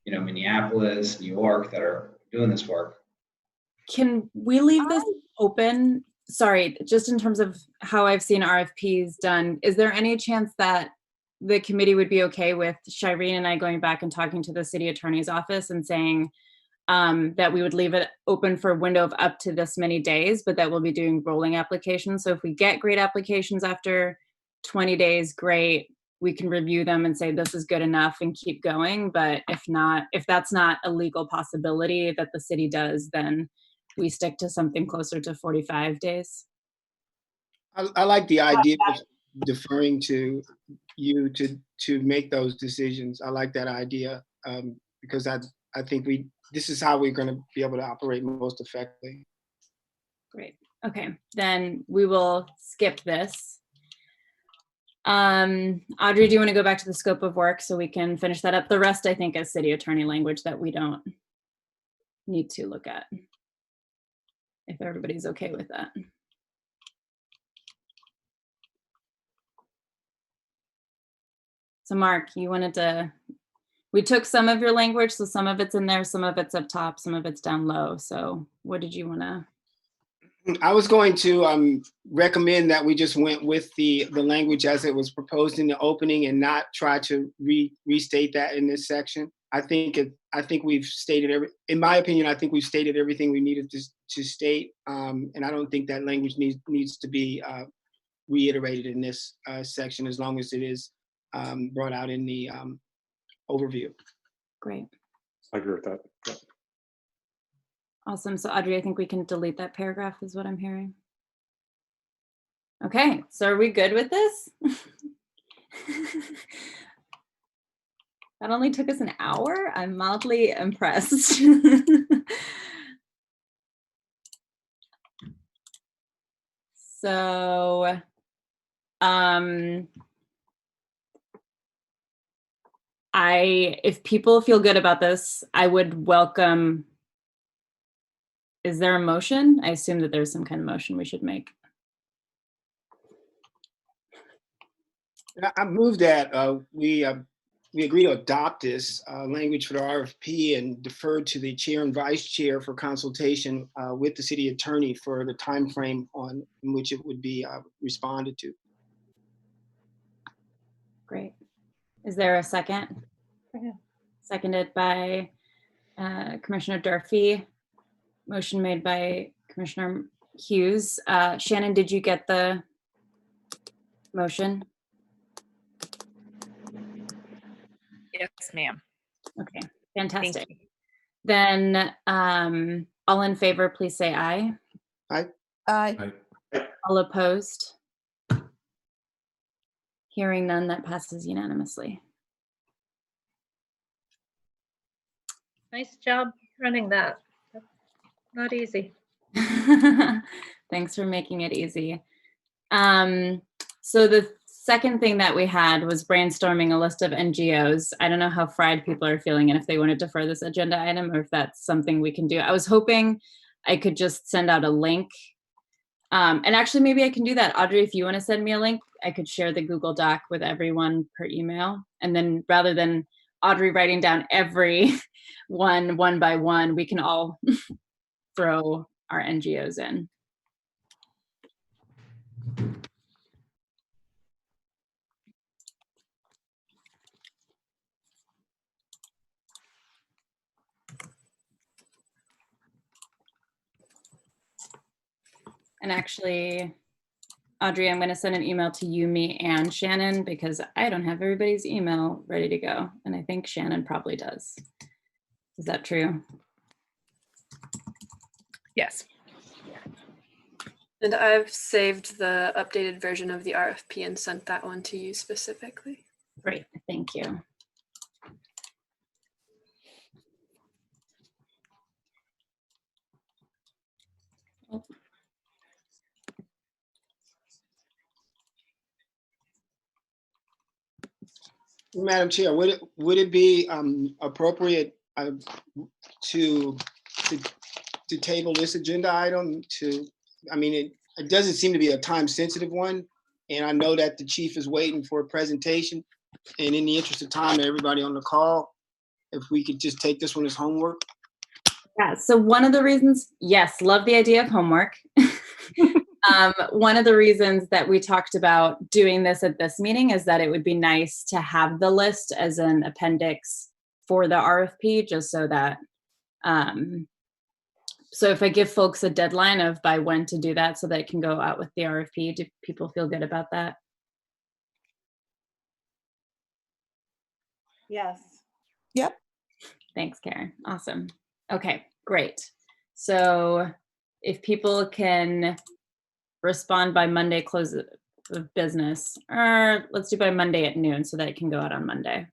you know, Minneapolis, New York that are doing this work. can we leave this open? Sorry, just in terms of how I've seen RFPs done, is there any chance that the committee would be okay with Shireen and I going back and talking to the city attorney's office and saying that we would leave it open for a window of up to this many days, but that we'll be doing rolling applications. So if we get great applications after 20 days, great, we can review them and say this is good enough and keep going. But if not, if that's not a legal possibility that the city does, then we stick to something closer to 45 days. I like the idea of deferring to you to make those decisions. I like that idea because I think this is how we're going to be able to operate most effectively. Great. Okay, then we will skip this. Audrey, do you want to go back to the scope of work so we can finish that up? The rest, I think, is city attorney language that we don't need to look at, if everybody's okay with that. So Mark, you wanted to, we took some of your language, so some of it's in there, some of it's up top, some of it's down low. So what did you want to? I was going to recommend that we just went with the language as it was proposed in the opening and not try to restate that in this section. I think we've stated in my opinion, I think we've stated everything we needed to state. And I don't think that language needs to be reiterated in this section as long as it is brought out in the overview. Great. I agree with that. Yeah. Awesome. So Audrey, I think we can delete that paragraph is what I'm hearing. Okay, so are we good with this? That only took us an hour. I'm mildly impressed. So, if people feel good about this, I would welcome. Is there a motion? I assume that there's some kind of motion we should make. I move that we agree to adopt this language for the RFP and defer to the chair and vice chair for consultation with the city attorney for the time frame in which it would be responded to. Great. Is there a second? Yeah. Seconded by Commissioner Durfee. Motion made by Commissioner Hughes. Shannon, did you get the motion? Yes, ma'am. Okay, fantastic. you. Then all in favor, please say aye. Aye. Aye. All opposed? Hearing none, that passes unanimously. Nice job running that. That's not easy. Thanks for making it easy. So the second thing that we had was brainstorming a list of NGOs. I don't know how fried people are feeling and if they want to defer this agenda item or if that's something we can do. I was hoping I could just send out a link. And actually, maybe I can do that. Audrey, if you want to send me a link, I could share the Google Doc with everyone per email. And then rather than Audrey writing down every one by one, we can all throw our NGOs in. And actually, Audrey, I'm going to send an email to you, me, and Shannon because I don't have everybody's email ready to go. And I think Shannon probably does. Is that true? Yes. And I've saved the updated version of the RFP and sent that one to you specifically. Great, thank you. Madam Chair, would it be appropriate to table this agenda item to, I mean, it doesn't seem to be a time sensitive one. And I know that the chief is waiting for a presentation. And in the interest of time, everybody on the call, if we could just take this one as homework. Yeah, so one of the reasons, yes, love the idea of homework. One of the reasons that we talked about doing this at this meeting is that it would be nice to have the list as an appendix for the RFP, just so that, so if I give folks a deadline of by when to do that so that it can go out with the RFP, do people feel good about that? Yes. Yep. Thanks, Karen. Awesome. Okay, great. So if people can respond by Monday close of business, or let's do by Monday at noon so that it can go out on Monday.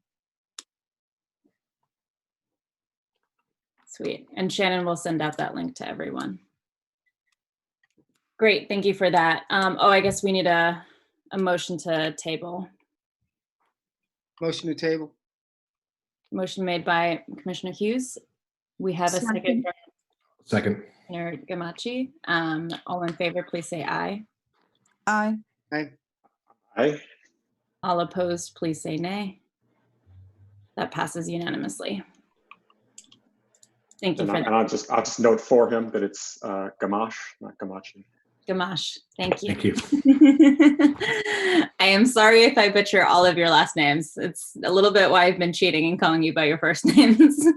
Sweet. And Shannon will send out that link to everyone. Great, thank you for that. Oh, I guess we need a motion to table. Motion to table. Motion made by Commissioner Hughes. We have a second from Second. Commissioner Gamache. All in favor, please say aye. Aye. Aye. Aye. All opposed, please say nay. That passes unanimously. Thank you for that. And I'll just note for him that it's Gamache, not Gamache. Gamache, thank you. Thank you. I am sorry if I butcher all of your last names. It's a little bit why I've been cheating and calling you by your first names.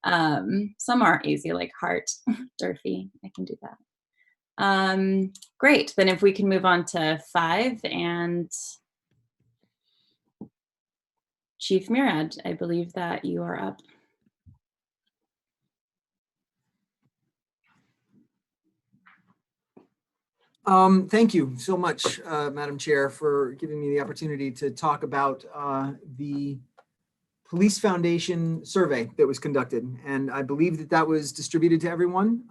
Some are easy, like Hart, Durfee. I can do that. Great. Then if we can move on to 5 and Chief Murad, I believe that you are up. Thank you so much, Madam Chair, for giving me the opportunity to talk about the Police Foundation survey that was conducted. And I believe that that was distributed to everyone.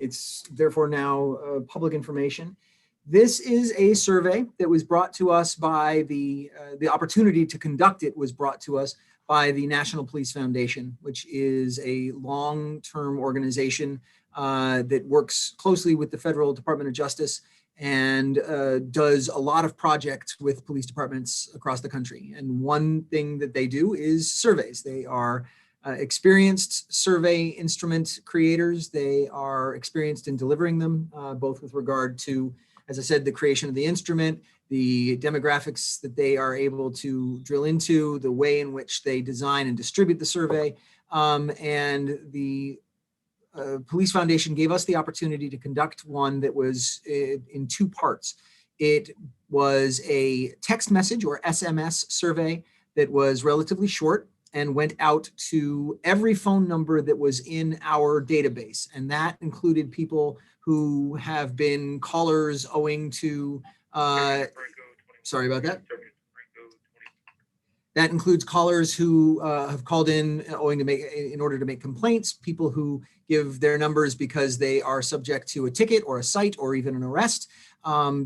It's therefore now public information. This is a survey that was brought to us by the opportunity to conduct it was brought to us by the National Police Foundation, which is a long-term organization that works closely with the Federal Department of Justice and does a lot of projects with police departments across the country. And one thing that they do is surveys. They are experienced survey instrument creators. They are experienced in delivering them, both with regard to, as I said, the creation of the instrument, the demographics that they are able to drill into, the way in which they design and distribute the survey, and the Police Foundation gave us the opportunity to conduct one that was in 2 parts. It was a text message or SMS survey that was relatively short and went out to every phone number that was in our database. And that included people who have been callers owing to, sorry about that. That includes callers who have called in in order to make complaints, people who give their numbers because they are subject to a ticket or a cite or even an arrest,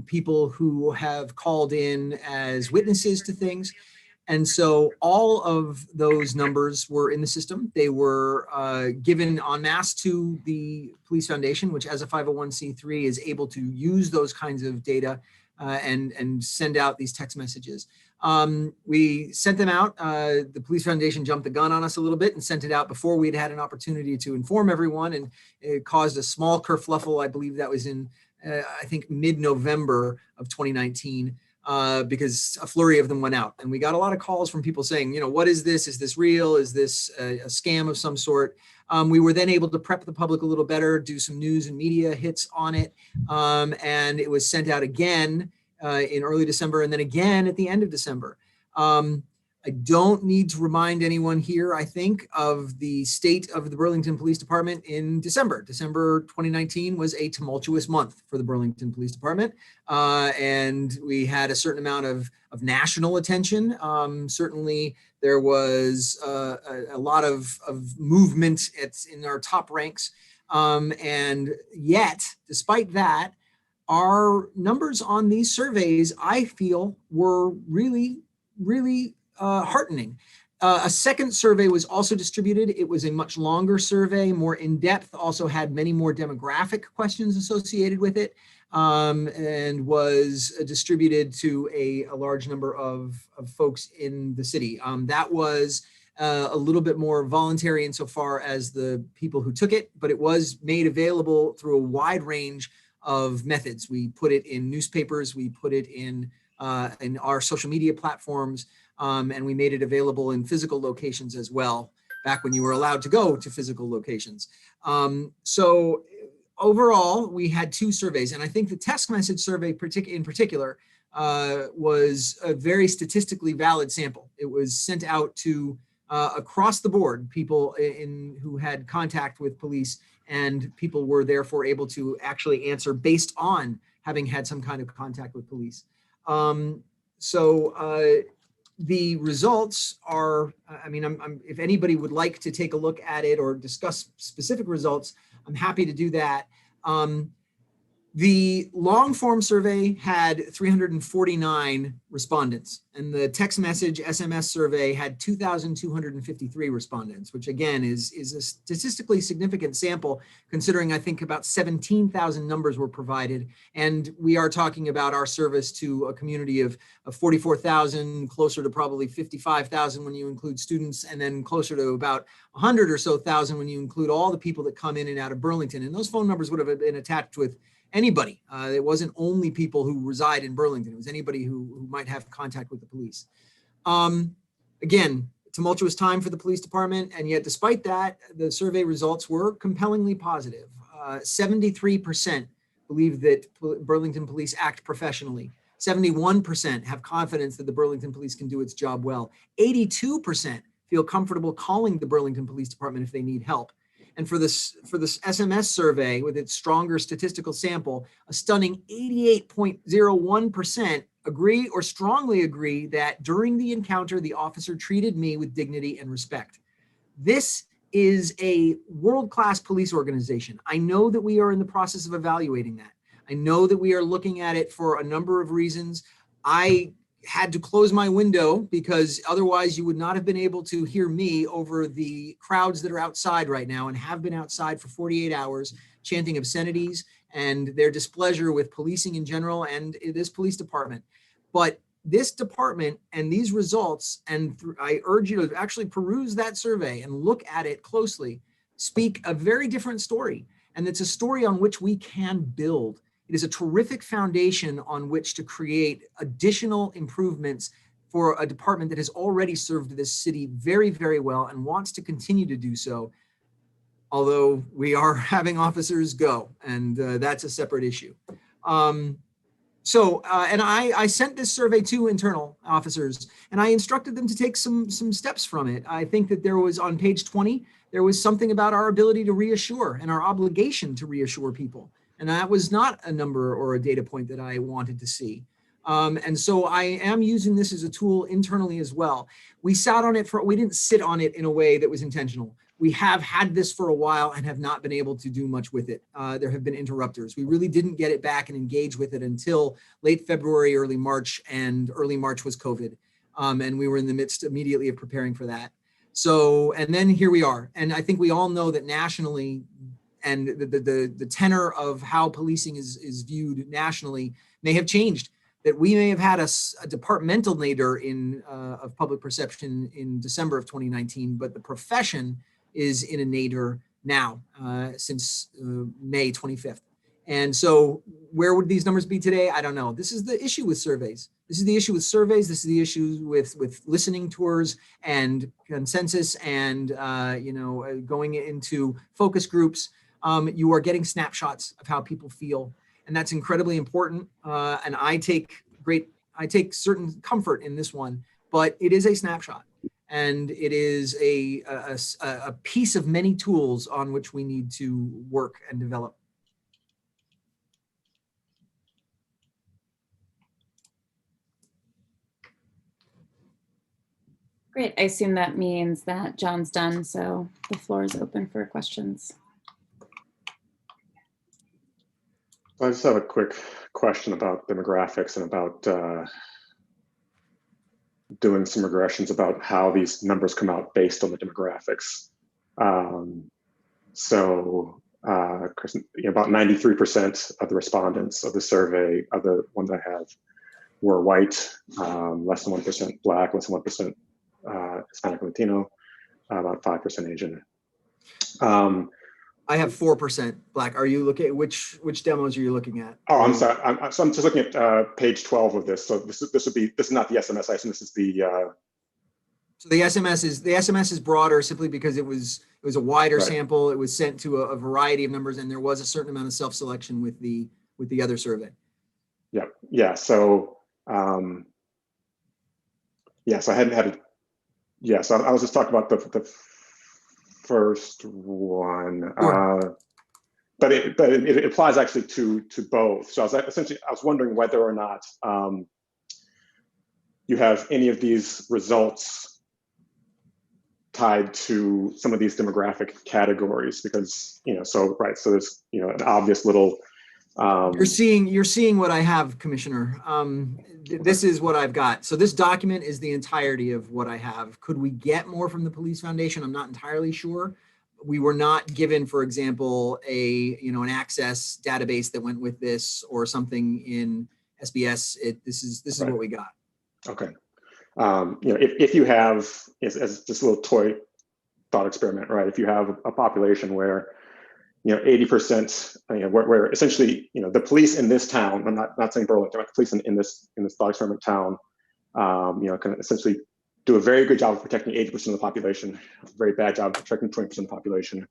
people who have called in as witnesses to things. And so all of those numbers were in the system. They were given en masse to the Police Foundation, which as a 501c3 is able to use those kinds of data and send out these text messages. We sent them out. The Police Foundation jumped the gun on us a little bit and sent it out before we'd had an opportunity to inform everyone. And it caused a small kerfluffle. I believe that was in, I think, mid-November of 2019. Because a flurry of them went out. And we got a lot of calls from people saying, what is this? Is this real? Is this a scam of some sort? We were then able to prep the public a little better, do some news and media hits on it. And it was sent out again in early December and then again at the end of December. I don't need to remind anyone here, I think, of the state of the Burlington Police Department in December. December 2019 was a tumultuous month for the Burlington Police Department. And we had a certain amount of national attention. Certainly, there was a lot of movement in our top ranks. And yet, despite that, our numbers on these surveys, I feel, were really, really heartening. A second survey was also distributed. It was a much longer survey, more in-depth, also had many more demographic questions associated with it, and was distributed to a large number of folks in the city. That was a little bit more voluntary insofar as the people who took it, but it was made available through a wide range of methods. We put it in newspapers, we put it in our social media platforms, and we made it available in physical locations as well, back when you were allowed to go to physical locations. So overall, we had 2 surveys, and I think the text message survey in particular was a very statistically valid sample. It was sent out to across the board, people who had contact with police, and people were therefore able to actually answer based on having had some kind of contact with police. The results are, I mean, if anybody would like to take a look at it or discuss specific results, I'm happy to do that. The long form survey had 349 respondents, and the text message SMS survey had 2,253 respondents, which again is a statistically significant sample, considering I think about 17,000 numbers were provided. And we are talking about our service to a community of 44,000, closer to probably 55,000 when you include students, and then closer to about 100 or so thousand when you include all the people that come in and out of Burlington. And those phone numbers would have been attached with anybody. It wasn't only people who reside in Burlington. It was anybody who might have contact with the police. Again, tumultuous time for the police department. And yet, despite that, the survey results were compellingly positive. 73% believe that Burlington police act professionally. 71% have confidence that the Burlington police can do its job well. 82% feel comfortable calling the Burlington Police Department if they need help. And for this SMS survey, with its stronger statistical sample, a stunning 88.01% agree or strongly agree that during the encounter, the officer treated me with dignity and respect. This is a world-class police organization. I know that we are in the process of evaluating that. I know that we are looking at it for a number of reasons. I had to close my window because otherwise you would not have been able to hear me over the crowds that are outside right now and have been outside for 48 hours chanting obscenities and their displeasure with policing in general and this police department. But this department and these results, and I urge you to actually peruse that survey and look at it closely, speak a very different story. And it's a story on which we can build. It is a terrific foundation on which to create additional improvements for a department that has already served this city very, very well and wants to continue to do so, although we are having officers go, and that's a separate issue. And I sent this survey to internal officers, and I instructed them to take some steps from it. I think that there was, on page 20, there was something about our ability to reassure and our obligation to reassure people. And that was not a number or a data point that I wanted to see. And so I am using this as a tool internally as well. We didn't sit on it in a way that was intentional. We have had this for a while and have not been able to do much with it. There have been interrupters. We really didn't get it back and engage with it until late February, early March, and early March was COVID. And we were in the midst immediately of preparing for that. So, and then here we are. And I think we all know that nationally, and the tenor of how policing is viewed nationally may have changed. That we may have had a departmental nadir of public perception in December of 2019, but the profession is in a nadir now since May 25th. And so where would these numbers be today? I don't know. This is the issue with surveys. This is the issue with surveys. This is the issue with listening tours and consensus and going into focus groups. You are getting snapshots of how people feel, and that's incredibly important. And I take certain comfort in this one, but it is a snapshot, and it is a piece of many tools on which we need to work and develop. Great. I assume that means that John's done, so the floor is open for questions. I just have a quick question about demographics and about doing some regressions about how these numbers come out based on the demographics. About 93% of the respondents of the survey, of the ones I have, were white, less than 1% Black, less than 1% Hispanic and Latino, about 5% Asian. I have 4% Black. Are you looking at which demos are you looking at? Oh, I'm sorry. So I'm just looking at page 12 of this. So this is not the SMS. I assume this is the. So the SMS is broader simply because it was a wider Right. sample. It was sent to a variety of numbers, and there was a certain amount of self-selection with the other survey. Yeah. Yeah. So yes, I hadn't had it. Yes, I was just talking about the first one. Sure. But it applies actually to both. So I was wondering whether or not you have any of these results tied to some of these demographic categories, because so there's an obvious little. You're seeing what I have, Commissioner. This is what I've got. So this document is the entirety of what I have. Could we get more from the Police Foundation? I'm not entirely sure. We were not given, for example, an access database that went with this or something in SBS. This is Right. what we got. Okay. If you have, as this little toy thought experiment, right? If you have a population where 80%, where essentially, the police in this town, I'm not saying Burlington, but the police in this thought experiment town, can essentially do a very good job of protecting 80% of the population, a very bad job of protecting 20% of the population.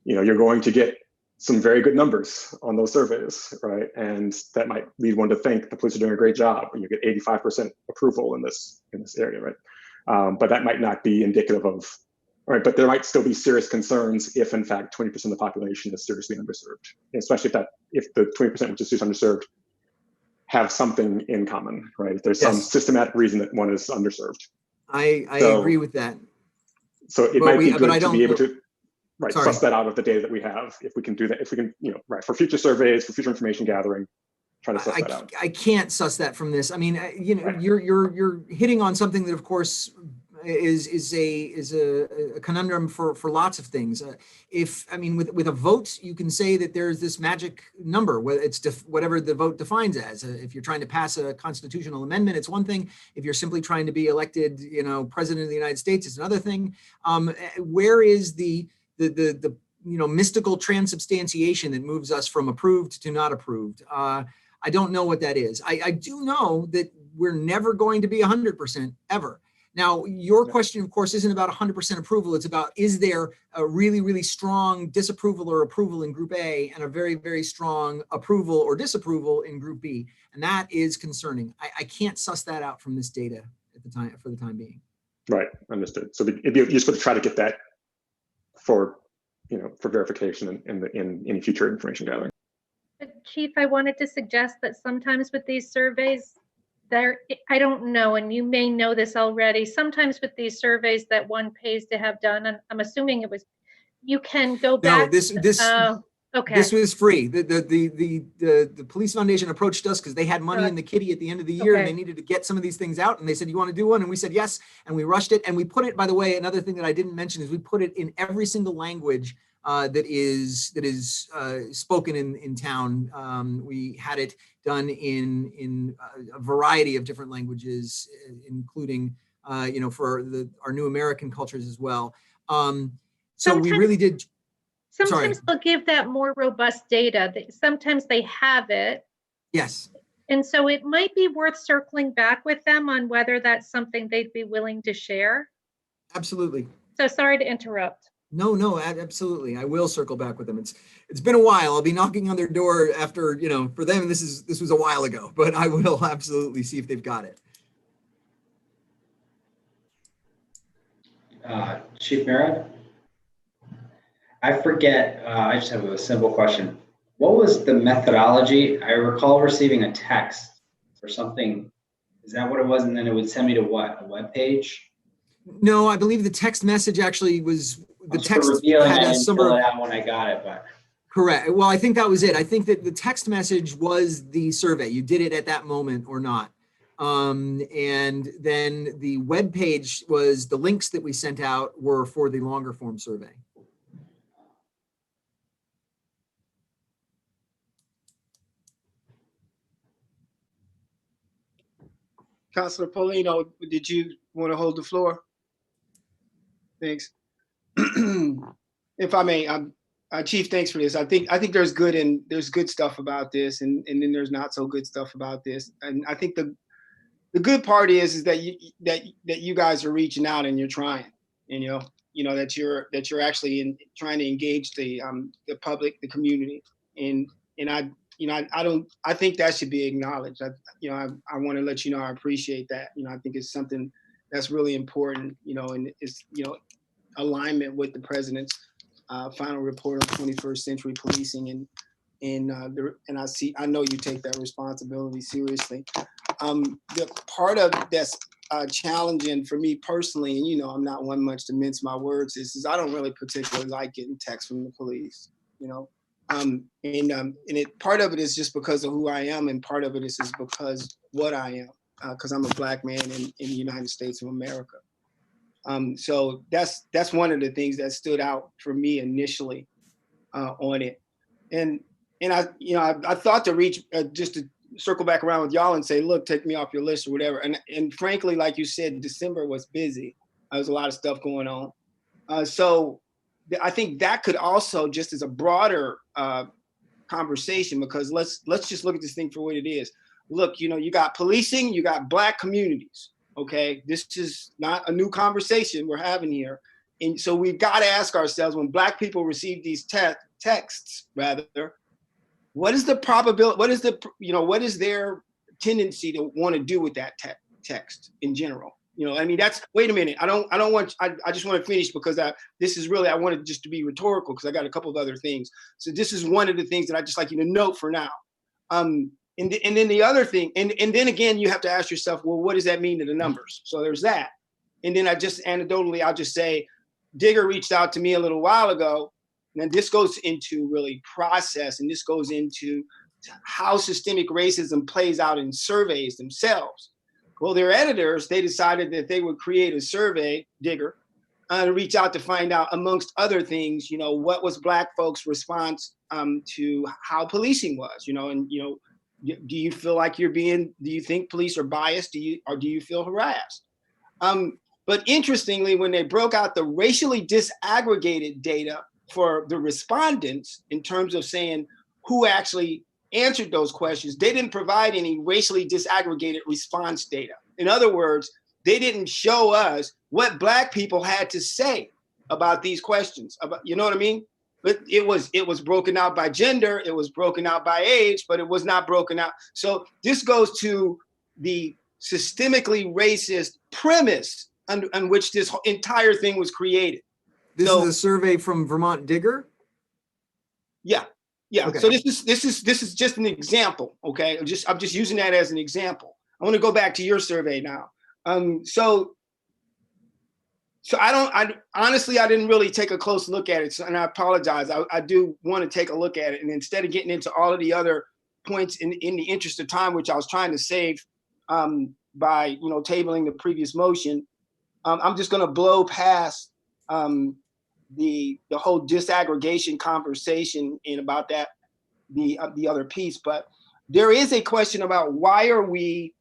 You're going to get some very good numbers on those surveys, right? And that might lead one to think the police are doing a great job when you get 85% approval in this area, right? But that might not be indicative of. Right, but there might still be serious concerns if, in fact, 20% of the population is seriously underserved, especially if the 20% which is seriously underserved have something in common, right? If there's some systematic reason that one is underserved. I agree with that. So it might be good to be able to suss that out of the data that we have. If we can do that, if we can, for future surveys, for future information gathering, try to suss that out. I can't suss that from this. I mean, you're hitting on something that, of course, is a conundrum for lots of things. With a vote, you can say that there's this magic number, whether it's whatever the vote defines as. If you're trying to pass a constitutional amendment, it's one thing. If you're simply trying to be elected, president of the United States, it's another thing. Where is the mystical transubstantiation that moves us from approved to not approved? I don't know what that is. I do know that we're never going to be 100% ever. Now, your question, of course, isn't about 100% approval. It's about, is there a really, really strong disapproval or approval in Group A and a very, very strong approval or disapproval in Group B? And that is concerning. I can't suss that out from this data for the time being. Right, understood. So it'd be useful to try to get that for verification in any future information gathering. Chief, I wanted to suggest that sometimes with these surveys, I don't know, and you may know this already, sometimes with these surveys that one pays to have done, and I'm assuming you can go back. No, okay. This was free. The Police Foundation approached us because they had money in the kitty at the end of the year, and they needed to get some of these things out, and they said, you want to do one? And we said yes, and we rushed it, and we put it, by the way, another thing that I didn't mention is we put it in every single language that is spoken in town. We had it done in a variety of different languages, including for our new American cultures as well. We really did. Sometimes they'll give that more robust data. Sometimes they have it. Yes. And so it might be worth circling back with them on whether that's something they'd be willing to share. Absolutely. So sorry to interrupt. No, absolutely. I will circle back with them. It's been a while. I'll be knocking on their door after, for them, this was a while ago, but I will absolutely see if they've got it. Chief Merritt, I forget, I just have a simple question. What was the methodology? I recall receiving a text or something. Is that what it was? And then it would send me to what, a web page? No, I believe the text message actually was, the For text revealing, had I a didn't fill it out when I got it, but. correct. Well, I think that was it. I think that the text message was the survey. You did it at that moment or not. And then the web page was, the links that we sent out were for the longer form survey. Councilor Polino, did you want to hold the floor? Thanks. If I may, Chief, thanks for this. I think there's good stuff about this, and then there's not so good stuff about this. And I think the good part is that you guys are reaching out and you're trying, and that you're actually trying to engage the public, the community, and I think that should be acknowledged. I want to let you know I appreciate that. I think it's something that's really important. And it's alignment with the president's final report on 21st century policing, and I know you take that responsibility seriously. The part of that's challenging for me personally, and I'm not one much to mince my words, is I don't really particularly like getting texts from the police. Part of it is just because of who I am, and part of it is because what I am, because I'm a Black man in the United States of America. So that's one of the things that stood out for me initially on it, and I thought to reach just to circle back around with y'all and say, look, take me off your list or whatever. And frankly, like you said, December was busy. There was a lot of stuff going on. So I think that could also, just as a broader conversation, because let's just look at this thing for what it is. Look, you got policing, you got Black communities. Okay, this is not a new conversation we're having here. And so we've got to ask ourselves, when Black people receive these texts, rather, what is the probability? What is their tendency to want to do with that text in general? That's, wait a minute. I just want to finish, because this is really, I wanted just to be rhetorical, because I got a couple of other things. So this is one of the things that I just like you to note for now. And then the other thing, and then again, you have to ask yourself, well, what does that mean to the numbers? So there's that. And then anecdotally, I'll just say, Digger reached out to me a little while ago. And this goes into really process, and this goes into how systemic racism plays out in surveys themselves. Well, their editors, they decided that they would create a survey, Digger, to reach out to find out, amongst other things, what was Black folks' response to how policing was, do you feel like do you think police are biased? Do you feel harassed? But interestingly, when they broke out the racially disaggregated data for the respondents, in terms of saying who actually answered those questions, they didn't provide any racially disaggregated response data. In other words, they didn't show us what Black people had to say about these questions. You know what I mean? But it was broken out by gender, it was broken out by age, but it was not broken out. So this goes to the systemically racist premise on which this entire thing was created. This is a survey from Vermont Digger? Yeah. Okay. So this is just an example, okay? I'm just using that as an example. I want to go back to your survey now. So I honestly, I didn't really take a close look at it, and I apologize. I do want to take a look at it, and instead of getting into all of the other points in the interest of time, which I was trying to save by tabling the previous motion, I'm just going to blow past the whole disaggregation conversation and about that the other piece. But there is a question about why are we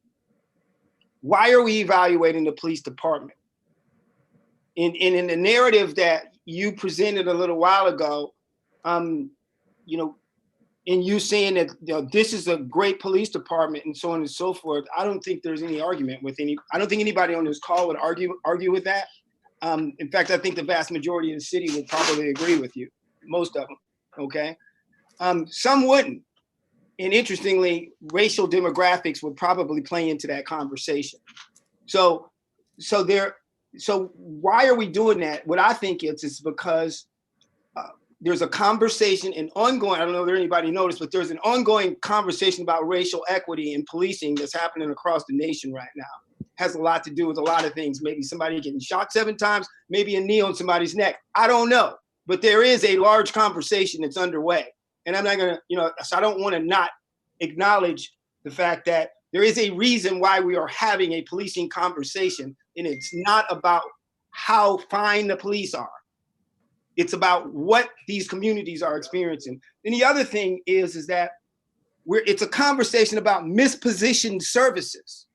evaluating the police department? In the narrative that you presented a little while ago, in you saying that this is a great police department and so on and so forth, I don't think there's any argument with I don't think anybody on this call would argue with that. In fact, I think the vast majority of the city would probably agree with you, most of them, okay? Some wouldn't. And interestingly, racial demographics would probably play into that conversation. So So why are we doing that? What I think it's because there's a conversation, an ongoing, I don't know if anybody noticed, but there's an ongoing conversation about racial equity in policing that's happening across the nation right now. Has a lot to do with a lot of things. Maybe somebody getting shot 7 times, maybe a knee on somebody's neck. I don't know, but there is a large conversation that's underway. And I'm not gonna, so I don't wanna not acknowledge the fact that there is a reason why we are having a policing conversation, and it's not about how fine the police are. It's about what these communities are experiencing. And the other thing is that it's a conversation about mispositioned services.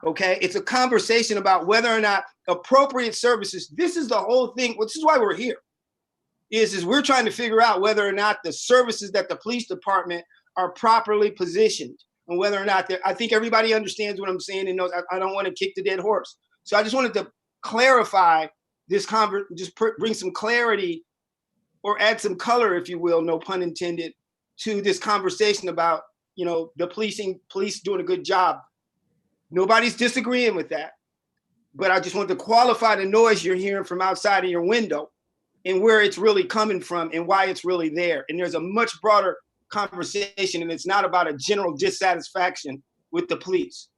Okay, it's a conversation about whether or not appropriate services. This is the whole thing. This is why we're here. Is we're trying to figure out whether or not the services that the police department are properly positioned, and whether or not I think everybody understands what I'm saying and knows I don't want to kick the dead horse. So I just wanted to clarify this bring some clarity or add some color, if you will, no pun intended, to this conversation about, the police doing a good job. Nobody's disagreeing with that, but I just want to qualify the noise you're hearing from outside of your window and where it's really coming from and why it's really there. And there's a much broader conversation, and it's not about a general dissatisfaction with the police,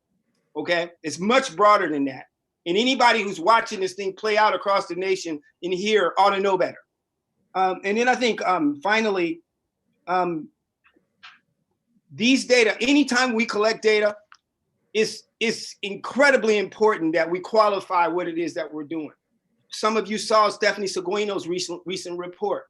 okay? It's much broader than that. And anybody who's watching this thing play out across the nation and here ought to know better. And then I think finally, these data, anytime we collect data, it's incredibly important that we qualify what it is that we're doing. Some of you saw Stephanie Seguino's recent report.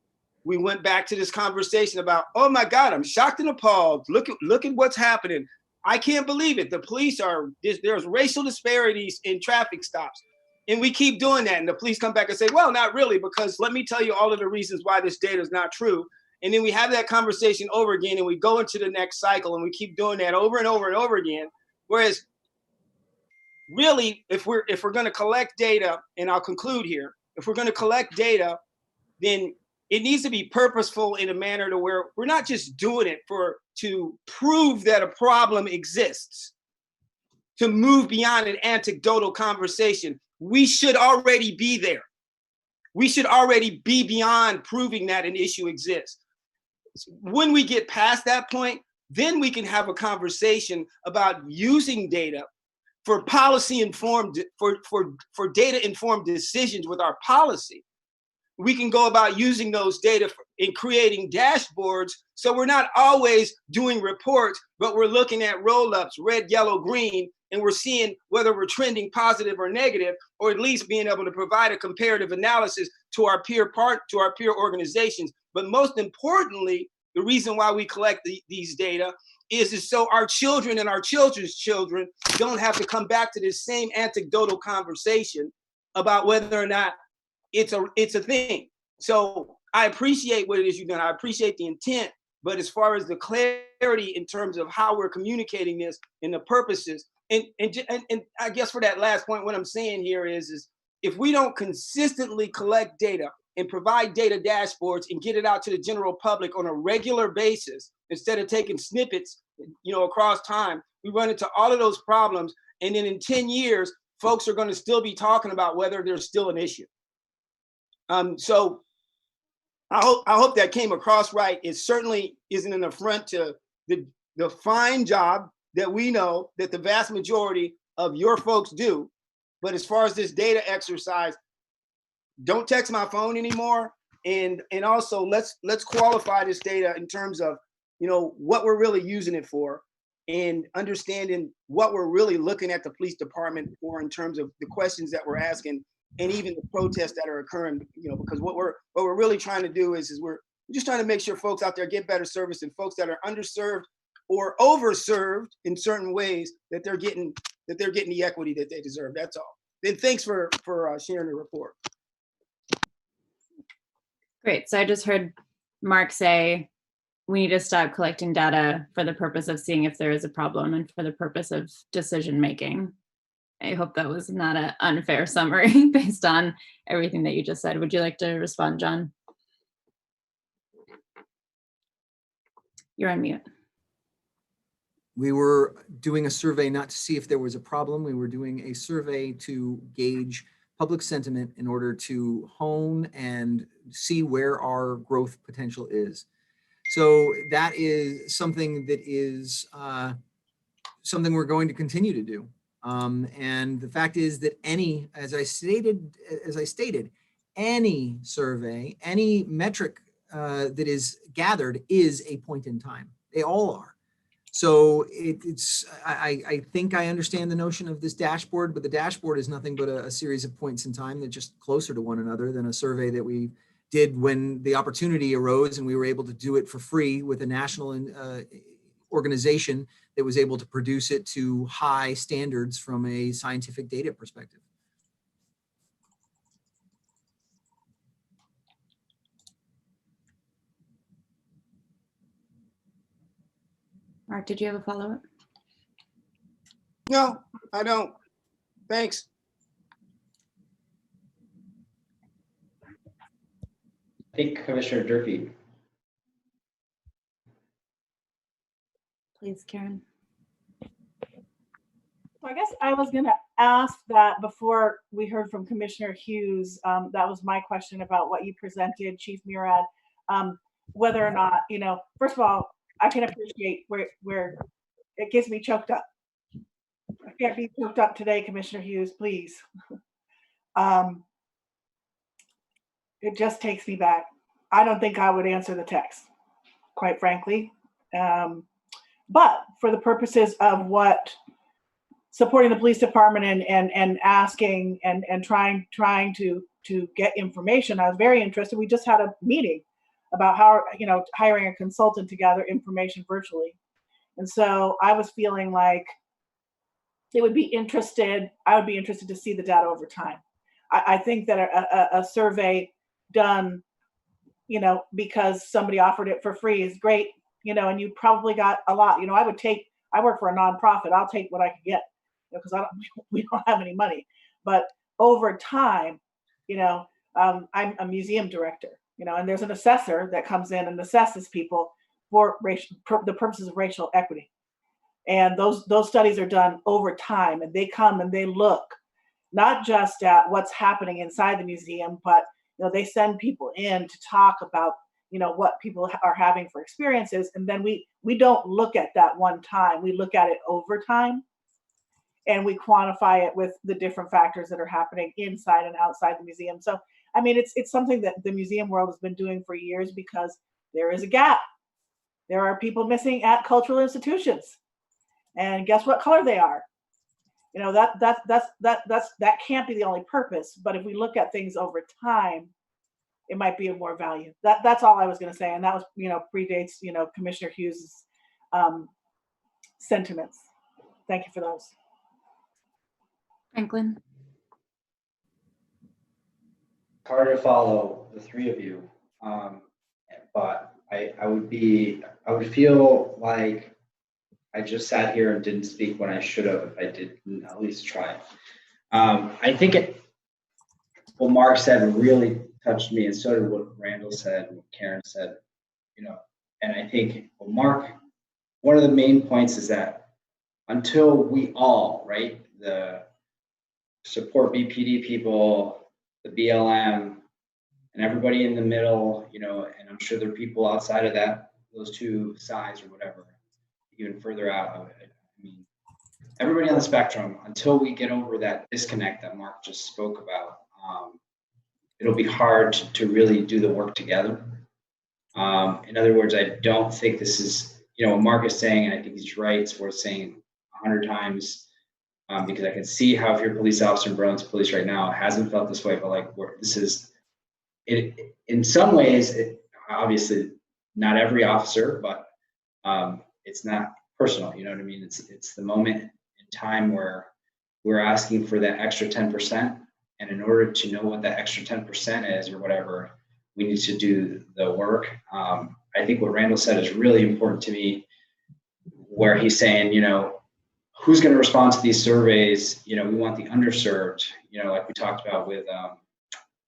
We went back to this conversation about, oh my God, I'm shocked and appalled. Look at what's happening. I can't believe it. The police there's racial disparities in traffic stops. And we keep doing that. And the police come back and say, well, not really, because let me tell you all of the reasons why this data is not true. And then we have that conversation over again, and we go into the next cycle, and we keep doing that over and over and over again. Whereas really, if we're going to collect data, and I'll conclude here, if we're going to collect data, then it needs to be purposeful in a manner to where we're not just doing it to prove that a problem exists, to move beyond an anecdotal conversation. We should already be there. We should already be beyond proving that an issue exists. When we get past that point, then we can have a conversation about using data for policy-informed, for data-informed decisions with our policy. We can go about using those data in creating dashboards, so we're not always doing reports, but we're looking at roll-ups, red, yellow, green, and we're seeing whether we're trending positive or negative, or at least being able to provide a comparative analysis to our peer organizations. But most importantly, the reason why we collect these data is so our children and our children's children don't have to come back to this same anecdotal conversation about whether or not it's a thing. So I appreciate what it is you've done. I appreciate the intent, but as far as the clarity in terms of how we're communicating this and the purposes, and I guess for that last point, what I'm saying here is if we don't consistently collect data and provide data dashboards and get it out to the general public on a regular basis, instead of taking snippets, across time, we run into all of those problems. And then in 10 years, folks are going to still be talking about whether there's still an issue. So I hope that came across right. It certainly isn't an affront to the fine job that we know that the vast majority of your folks do. But as far as this data exercise, don't text my phone anymore. And also let's qualify this data in terms of, what we're really using it for, and understanding what we're really looking at the police department for in terms of the questions that we're asking, and even the protests that are occurring, because what we're really trying to do is we're just trying to make sure folks out there get better service, and folks that are underserved or overserved in certain ways, that they're getting the equity that they deserve. That's all. Then thanks for sharing the report. Great. So I just heard Mark say we need to stop collecting data for the purpose of seeing if there is a problem and for the purpose of decision making. I hope that was not an unfair summary based on everything that you just said. Would you like to respond, John? You're on mute. We were doing a survey not to see if there was a problem. We were doing a survey to gauge public sentiment in order to hone and see where our growth potential is. So that is something that is something we're going to continue to do. And the fact is that as I stated, any survey, any metric that is gathered is a point in time. They all are. So I think I understand the notion of this dashboard, but the dashboard is nothing but a series of points in time that are just closer to one another than a survey that we did when the opportunity arose and we were able to do it for free with a national organization that was able to produce it to high standards from a scientific data perspective. Mark, did you have a follow-up? No, I don't. Thanks. I think Commissioner Durfee. Please, Karen. So I guess I was going to ask that before we heard from Commissioner Hughes. That was my question about what you presented, Chief Murad. Whether or not, first of all, I can appreciate where it gets me choked up. I can't be choked up today, Commissioner Hughes, please. It just takes me back. I don't think I would answer the text, quite frankly. But for the purposes of what supporting the police department and asking and trying to get information, I was very interested. We just had a meeting about how, hiring a consultant to gather information virtually. And so I was feeling like I would be interested to see the data over time. I think that a survey done, because somebody offered it for free is great, and you probably got a lot. I work for a nonprofit. I'll take what I can get, because we don't have any money. But over time, I'm a museum director, and there's an assessor that comes in and assesses people for the purposes of racial equity. And those studies are done over time, and they come and they look not just at what's happening inside the museum, but they send people in to talk about what people are having for experiences. And then we don't look at that one time. We look at it over time, and we quantify it with the different factors that are happening inside and outside the museum. So I mean, it's something that the museum world has been doing for years, because there is a gap. There are people missing at cultural institutions, and guess what color they are? That can't be the only purpose. But if we look at things over time, it might be of more value. That's all I was going to say, and that was predates Commissioner Hughes' sentiments. Thank you for those. Franklin. Hard to follow the three of you, but I would feel like I just sat here and didn't speak when I should have if I did at least try. I think what Mark said really touched me, and so did what Randall said, what Karen said, and I think, well, Mark, one of the main points is that until we all, right, the support BPD people, the BLM, and everybody in the middle, and I'm sure there are people outside of those two sides or whatever, even further out of it. I mean, everybody on the spectrum, until we get over that disconnect that Mark just spoke about, it'll be hard to really do the work together. In other words, I don't think this is, what Mark is saying, and I think he's right, it's worth saying 100 times, because I can see how if you're a police officer in Burlington Police right now, it hasn't felt this way, but this is, in some ways, obviously not every officer, but it's not personal, you know what I mean? It's the moment in time where we're asking for that extra 10%. And in order to know what that extra 10% is or whatever, we need to do the work. I think what Randall said is really important to me, where he's saying, who's going to respond to these surveys? We want the underserved, like we talked about with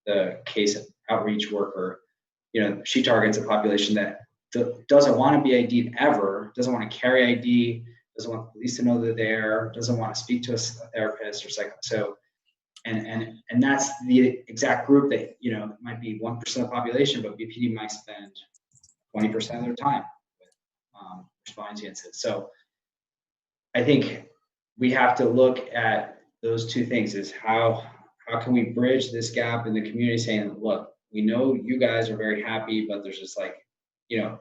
the case outreach worker. She targets a population that doesn't want to be ID'd ever, doesn't want to carry ID, doesn't want the police to know they're there, doesn't want to speak to a therapist or psychologist. So And that's the exact group that, you know, might be 1% of the population, but BPD might spend 20% of their time with responding to incidents. So I think we have to look at those two things: is how can we bridge this gap in the community, saying, look, we know you guys are very happy, but there's just like, you know,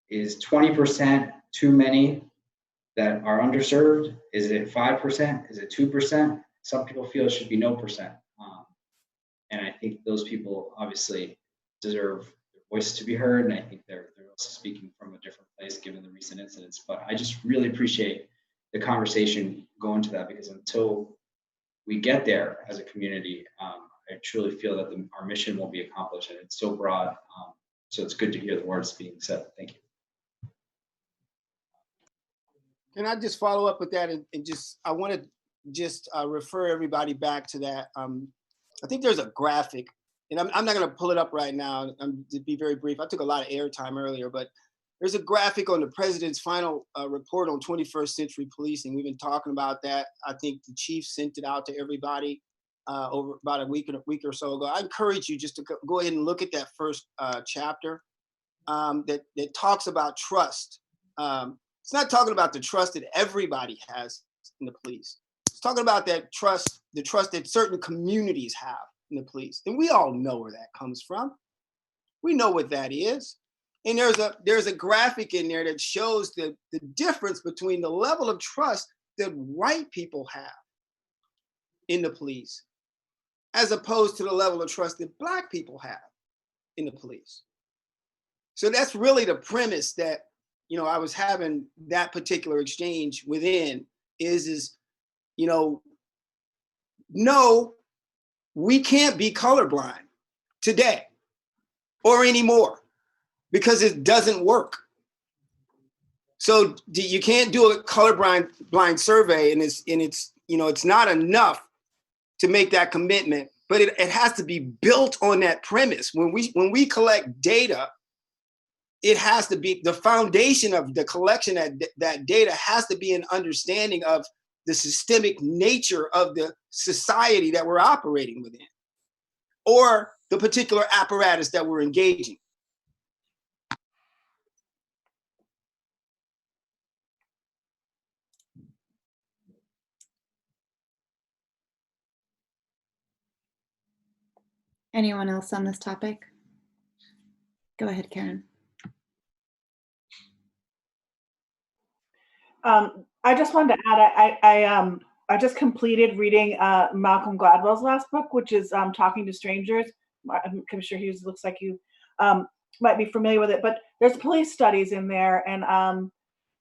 is 20% too many that are underserved? Is it 5%? Is it 2%? Some people feel it should be no percent. And I think those people obviously deserve their voices to be heard. And I think they're also speaking from a different place given the recent incidents. But I just really appreciate the conversation going to that, because until we get there as a community, I truly feel that our mission won't be accomplished, and it's so broad. So it's good to hear the words being said. Thank you. Can I just follow up with that and just, I want to just refer everybody back to that. I think there's a graphic, and I'm not going to pull it up right now. To be very brief, I took a lot of airtime earlier, but there's a graphic on the president's final report on 21st century policing. We've been talking about that. I think the chief sent it out to everybody over about a week or so ago. I encourage you just to go ahead and look at that first chapter that talks about trust. It's not talking about the trust that everybody has in the police. It's talking about that trust, the trust that certain communities have in the police. And we all know where that comes from. We know what that is. And there's a graphic in there that shows the difference between the level of trust that white people have in the police as opposed to the level of trust that Black people have in the police. So that's really the premise that, you know, I was having that particular exchange within is, you know, no, we can't be colorblind today or anymore because it doesn't work. So you can't do a colorblind survey, and it's you know, it's not enough to make that commitment, but it has to be built on that premise. When we collect data, it has to be the foundation of the collection of that data has to be an understanding of the systemic nature of the society that we're operating within, or the particular apparatus that we're engaging. Anyone else on this topic? Go ahead, Karen. I just wanted to add, I just completed reading Malcolm Gladwell's last book, which is Talking to Strangers. Commissioner Hughes, looks like you might be familiar with it, but there's police studies in there, and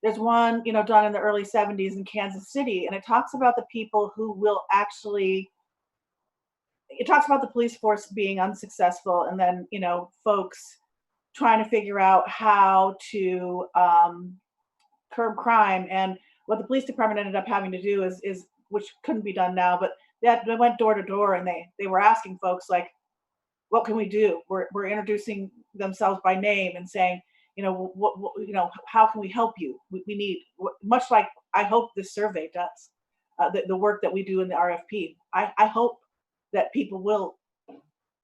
there's one, you know, done in the early 70s in Kansas City, and it talks about the people who will actually, it talks about the police force being unsuccessful, and then, you know, folks trying to figure out how to curb crime. And what the police department ended up having to do is which couldn't be done now, but they went door to door, and they were asking folks like, what can we do? We're introducing themselves by name and saying, you know, what you know, how can we help you? We need, much like I hope this survey does, the work that we do in the RFP. I hope that people will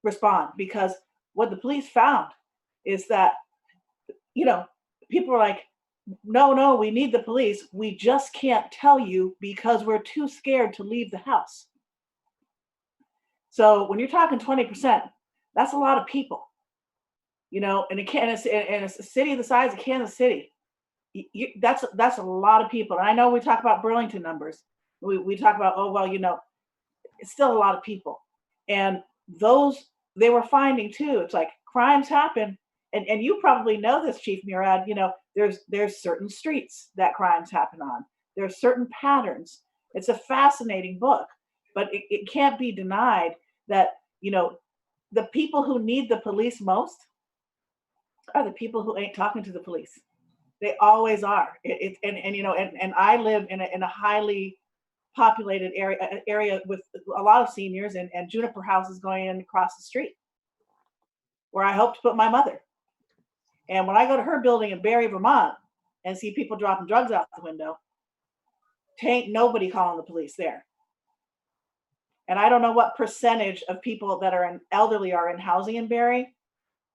respond, because what the police found is that, you know, people are like, no, we need the police. We just can't tell you because we're too scared to leave the house. So when you're talking 20%, that's a lot of people, you know, and in a city the size of Kansas City, that's a lot of people. And I know we talk about Burlington numbers. We talk about, oh, well, you know, it's still a lot of people. And those, they were finding too, it's like crimes happen. And you probably know this, Chief Murad, you know, there's certain streets that crimes happen on. There's certain patterns. It's a fascinating book, but it can't be denied that, you know, the people who need the police most are the people who ain't talking to the police. They always are. And you know, and I live in a highly populated area with a lot of seniors, and Juniper House is going in across the street where I hope to put my mother. And when I go to her building in Barry, Vermont, and see people dropping drugs out the window, ain't nobody calling the police there. And I don't know what percentage of people that are elderly are in housing in Barre,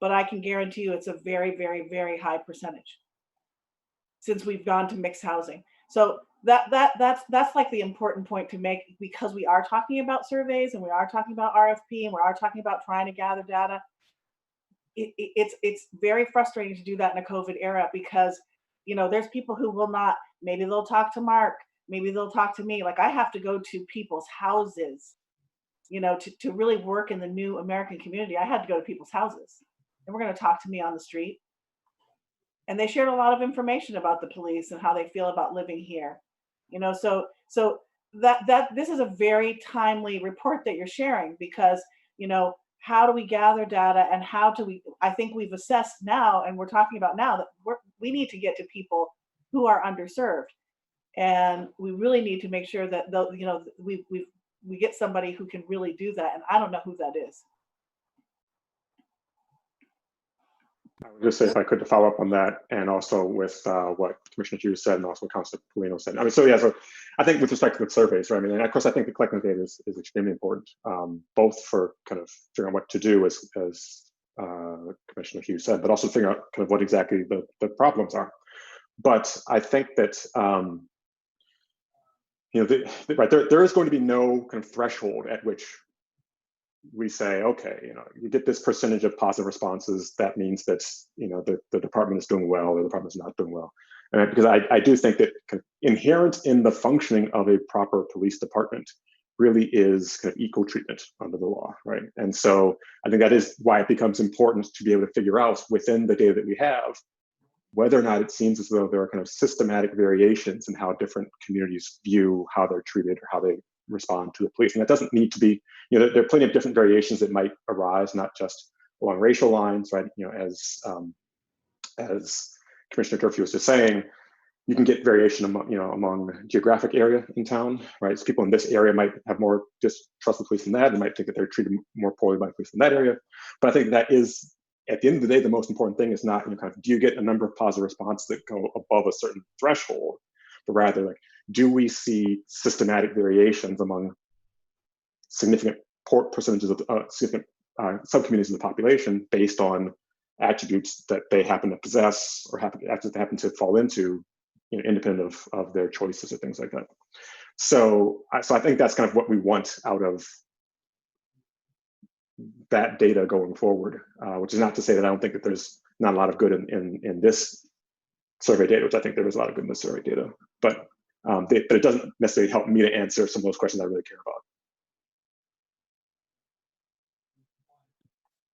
but I can guarantee you it's a very, very, very high percentage since we've gone to mixed housing. So that's like the important point to make, because we are talking about surveys and we are talking about RFP and we are talking about trying to gather data. It's very frustrating to do that in a COVID era, because there's people who will not, maybe they'll talk to Mark, maybe they'll talk to me. Like, I have to go to people's houses, to really work in the new American community. I had to go to people's houses, and we're going to talk to me on the street. And they shared a lot of information about the police and how they feel about living here. So that this is a very timely report that you're sharing, because how do we gather data, and how do we, I think we've assessed now, and we're talking about now, that we need to get to people who are underserved, and we really need to make sure that we get somebody who can really do that, and I don't know who that is. I would just say, if I could, to follow up on that, and also with what Commissioner Hughes said, and also what Councilor Polino said. So I think with respect to the surveys, right? And of course, I think the collecting data is extremely important, both for kind of figuring out what to do, as Commissioner Hughes said, but also figuring out kind of what exactly the problems are. But I think that right, there is going to be no kind of threshold at which we say, okay, you get this percentage of positive responses, that means that the department is doing well, or the department is not doing well. And because I do think that kind of inherent in the functioning of a proper police department really is kind of equal treatment under the law, right? And so I think that is why it becomes important to be able to figure out within the data that we have whether or not it seems as though there are kind of systematic variations in how different communities view how they're treated or how they respond to the police. And that doesn't need to be, there are plenty of different variations that might arise, not just along racial lines, right? As Commissioner Durfee was just saying, you can get variation among geographic area in town, right? So people in this area might have more distrust of police than that. They might think that they're treated more poorly by police in that area. But I think that is, at the end of the day, the most important thing is not, kind of, do you get a number of positive responses that go above a certain threshold, but rather, like, do we see systematic variations among significant percentages of significant subcommunities of the population based on attributes that they happen to possess or happen to fall into, independent of their choices or things like that. So I think that's kind of what we want out of that data going forward, which is not to say that I don't think that there's not a lot of good in this survey data, which I think there is a lot of good in this survey data, but it doesn't necessarily help me to answer some of those questions I really care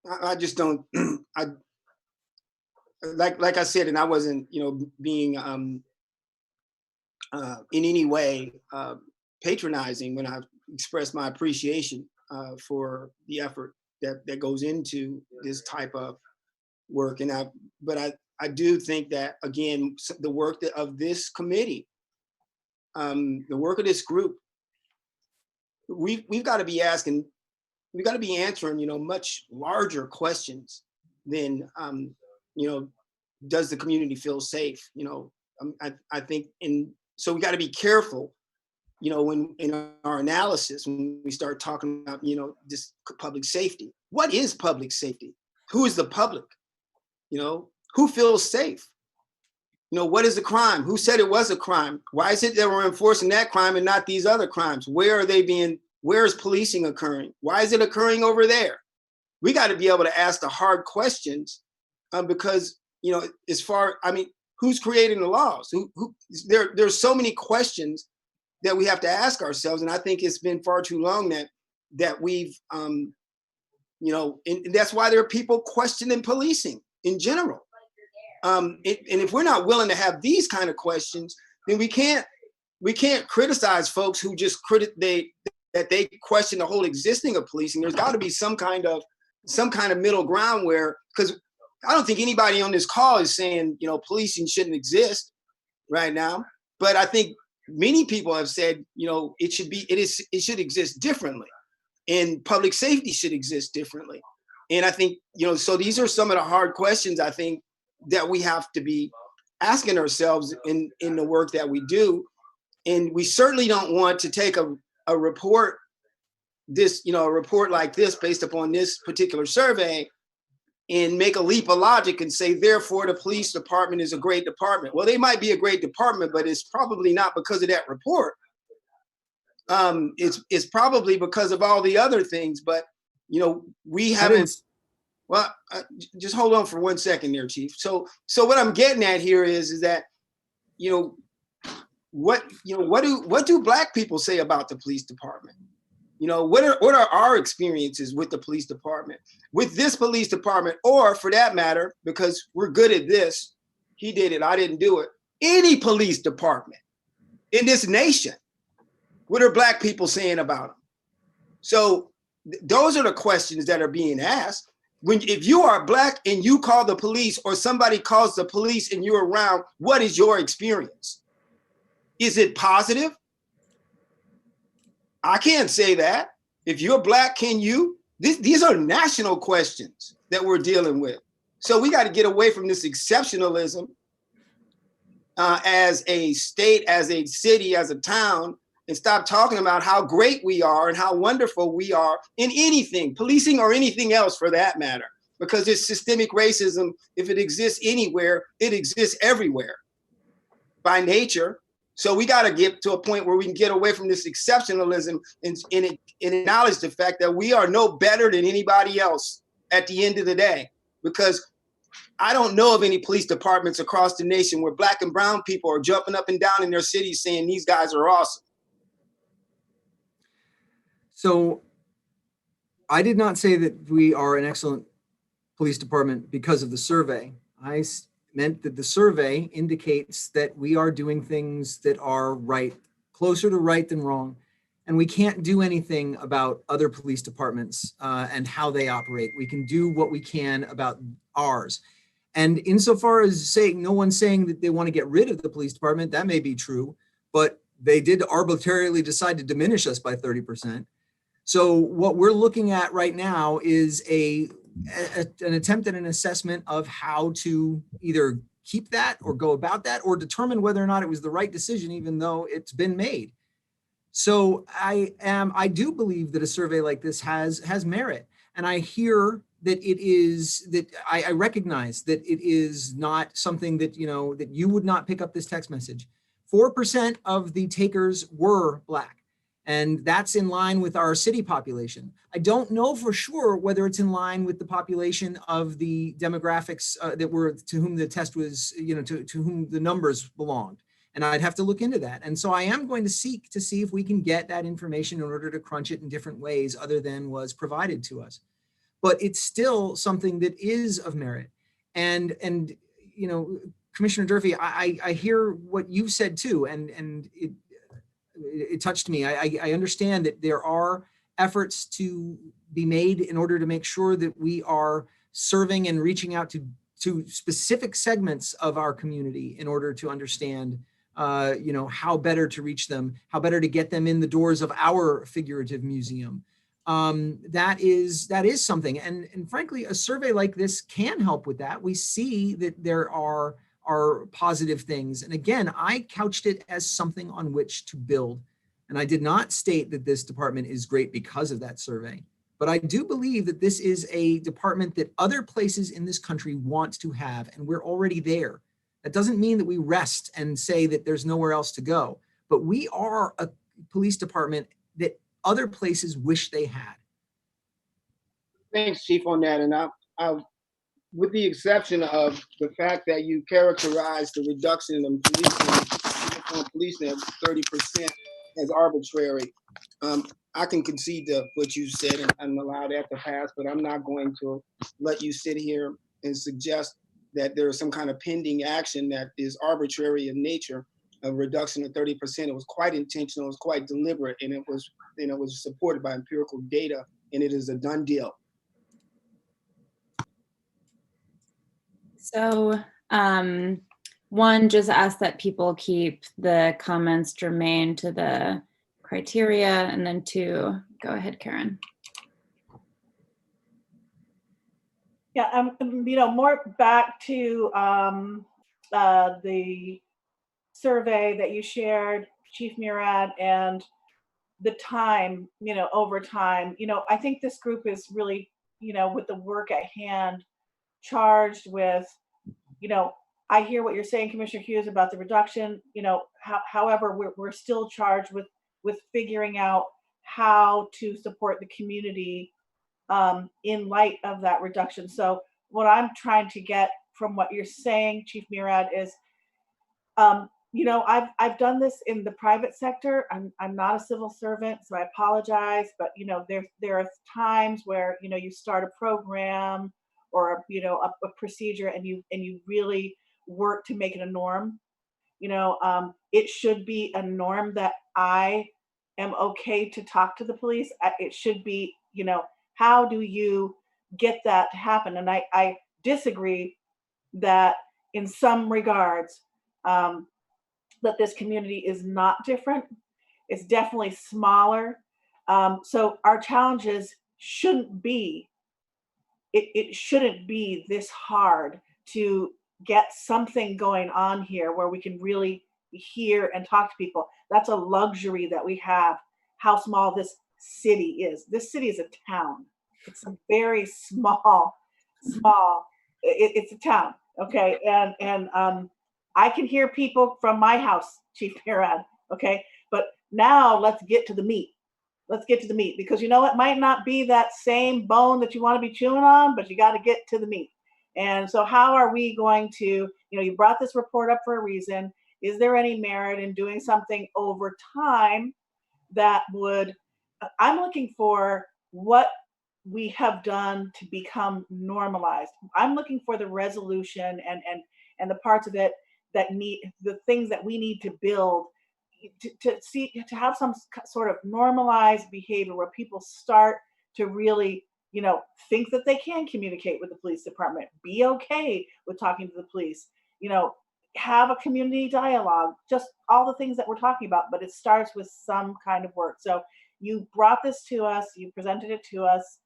about. I just don't, like I said, and I wasn't, being in any way patronizing when I expressed my appreciation for the effort that goes into this type of work. But I do think that, again, the work of this committee, the work of this group, we've got to be asking, we've got to be answering, much larger questions than, does the community feel safe? I think, so we got to be careful, when in our analysis, when we start talking about, this public safety. What is public safety? Who is the public? Who feels safe? What is a crime? Who said it was a crime? Why is it that we're enforcing that crime and not these other crimes? Where is policing occurring? Why is it occurring over there? We got to be able to ask the hard questions because, who's creating the laws? There's so many questions that we have to ask ourselves. And I think it's been far too long that we've, and that's why there are people questioning policing in general. And if we're not willing to have these kind of questions, then we can't criticize folks who just that they question the whole existing of policing. There's got to be some kind of middle ground where, because I don't think anybody on this call is saying, policing shouldn't exist right now. But I think many people have said, it should exist differently, and public safety should exist differently. And I think, so these are some of the hard questions I think that we have to be asking ourselves in the work that we do. And we certainly don't want to take a report this, a report like this based upon this particular survey and make a leap of logic and say, therefore, the police department is a great department. Well, they might be a great department, but it's probably not because of that report. It's probably because of all the other things, but we haven't. Well, just hold on for 1 second there, Chief. So what I'm getting at here is that, what do Black people say about the police department? What are our experiences with the police department, with this police department, or for that matter, because we're good at this, he did it, I didn't do it, any police department in this nation? What are Black people saying about them? So those are the questions that are being asked. If you are Black and you call the police, or somebody calls the police and you're around, what is your experience? Is it positive? I can't say that. If you're Black, can you? These are national questions that we're dealing with. So we got to get away from this exceptionalism as a state, as a city, as a town, and stop talking about how great we are and how wonderful we are in anything, policing or anything else for that matter, because it's systemic racism. If it exists anywhere, it exists everywhere by nature. So we got to get to a point where we can get away from this exceptionalism and acknowledge the fact that we are no better than anybody else at the end of the day, because I don't know of any police departments across the nation where Black and brown people are jumping up and down in their cities saying these guys are awesome. So I did not say that we are an excellent police department because of the survey. I meant that the survey indicates that we are doing things that are right, closer to right than wrong. And we can't do anything about other police departments and how they operate. We can do what we can about ours. And insofar as saying, no one's saying that they want to get rid of the police department, that may be true, but they did arbitrarily decide to diminish us by 30%. So what we're looking at right now is an attempt at an assessment of how to either keep that or go about that or determine whether or not it was the right decision, even though it's been made. So I do believe that a survey like this has merit. And I hear that it is, that I recognize that it is not something that, that you would not pick up this text message. 4% of the takers were Black. And that's in line with our city population. I don't know for sure whether it's in line with the population of the demographics that were, to whom the test was, to whom the numbers belonged. And I'd have to look into that. And so I am going to seek to see if we can get that information in order to crunch it in different ways other than was provided to us. But it's still something that is of merit. And Commissioner Durfee, I hear what you've said too, and it touched me. I understand that there are efforts to be made in order to make sure that we are serving and reaching out to specific segments of our community in order to understand, how better to reach them, how better to get them in the doors of our figurative museum. That is something. And frankly, a survey like this can help with that. We see that there are positive things. And again, I couched it as something on which to build. And I did not state that this department is great because of that survey. But I do believe that this is a department that other places in this country want to have, and we're already there. That doesn't mean that we rest and say that there's nowhere else to go. But we are a police department that other places wish they had. Thanks, Chief, on that. And I with the exception of the fact that you characterize the reduction in policing at 30% as arbitrary, I can concede to what you said and allow that to pass, but I'm not going to let you sit here and suggest that there is some kind of pending action that is arbitrary in nature. A reduction of 30%, it was quite intentional, it was quite deliberate, and it was supported by empirical data, and it is a done deal. So one, just ask that people keep the comments germane to the criteria, and then two, go ahead, Karen. Yeah, more back to the survey that you shared, Chief Murad, and the time, over time, I think this group is really, with the work at hand, charged with, I hear what you're saying, Commissioner Hughes, about the reduction, however, we're still charged with figuring out how to support the community in light of that reduction. So what I'm trying to get from what you're saying, Chief Murad, is, I've done this in the private sector. I'm not a civil servant, so I apologize. But there are times where you start a program or a procedure, and you really work to make it a norm. It should be a norm that I am okay to talk to the police. It should be, how do you get that to happen? And I disagree that in some regards, that this community is not different. It's definitely smaller. So our challenges shouldn't be, it shouldn't be this hard to get something going on here where we can really hear and talk to people. That's a luxury that we have, how small this city is. This city is a town. It's a very small, it's a town, okay? And I can hear people from my house, Chief Murad, okay? But now let's get to the meat. Let's get to the meat, because it might not be that same bone that you want to be chewing on, but you got to get to the meat. And so how are we going to, you brought this report up for a reason. Is there any merit in doing something over time that would, I'm looking for what we have done to become normalized. I'm looking for the resolution and the parts of it that need, the things that we need to build to have some sort of normalized behavior where people start to really think that they can communicate with the police department, be okay with talking to the police, have a community dialogue, just all the things that we're talking about. But it starts with some kind of work. So you brought this to us, you presented it to us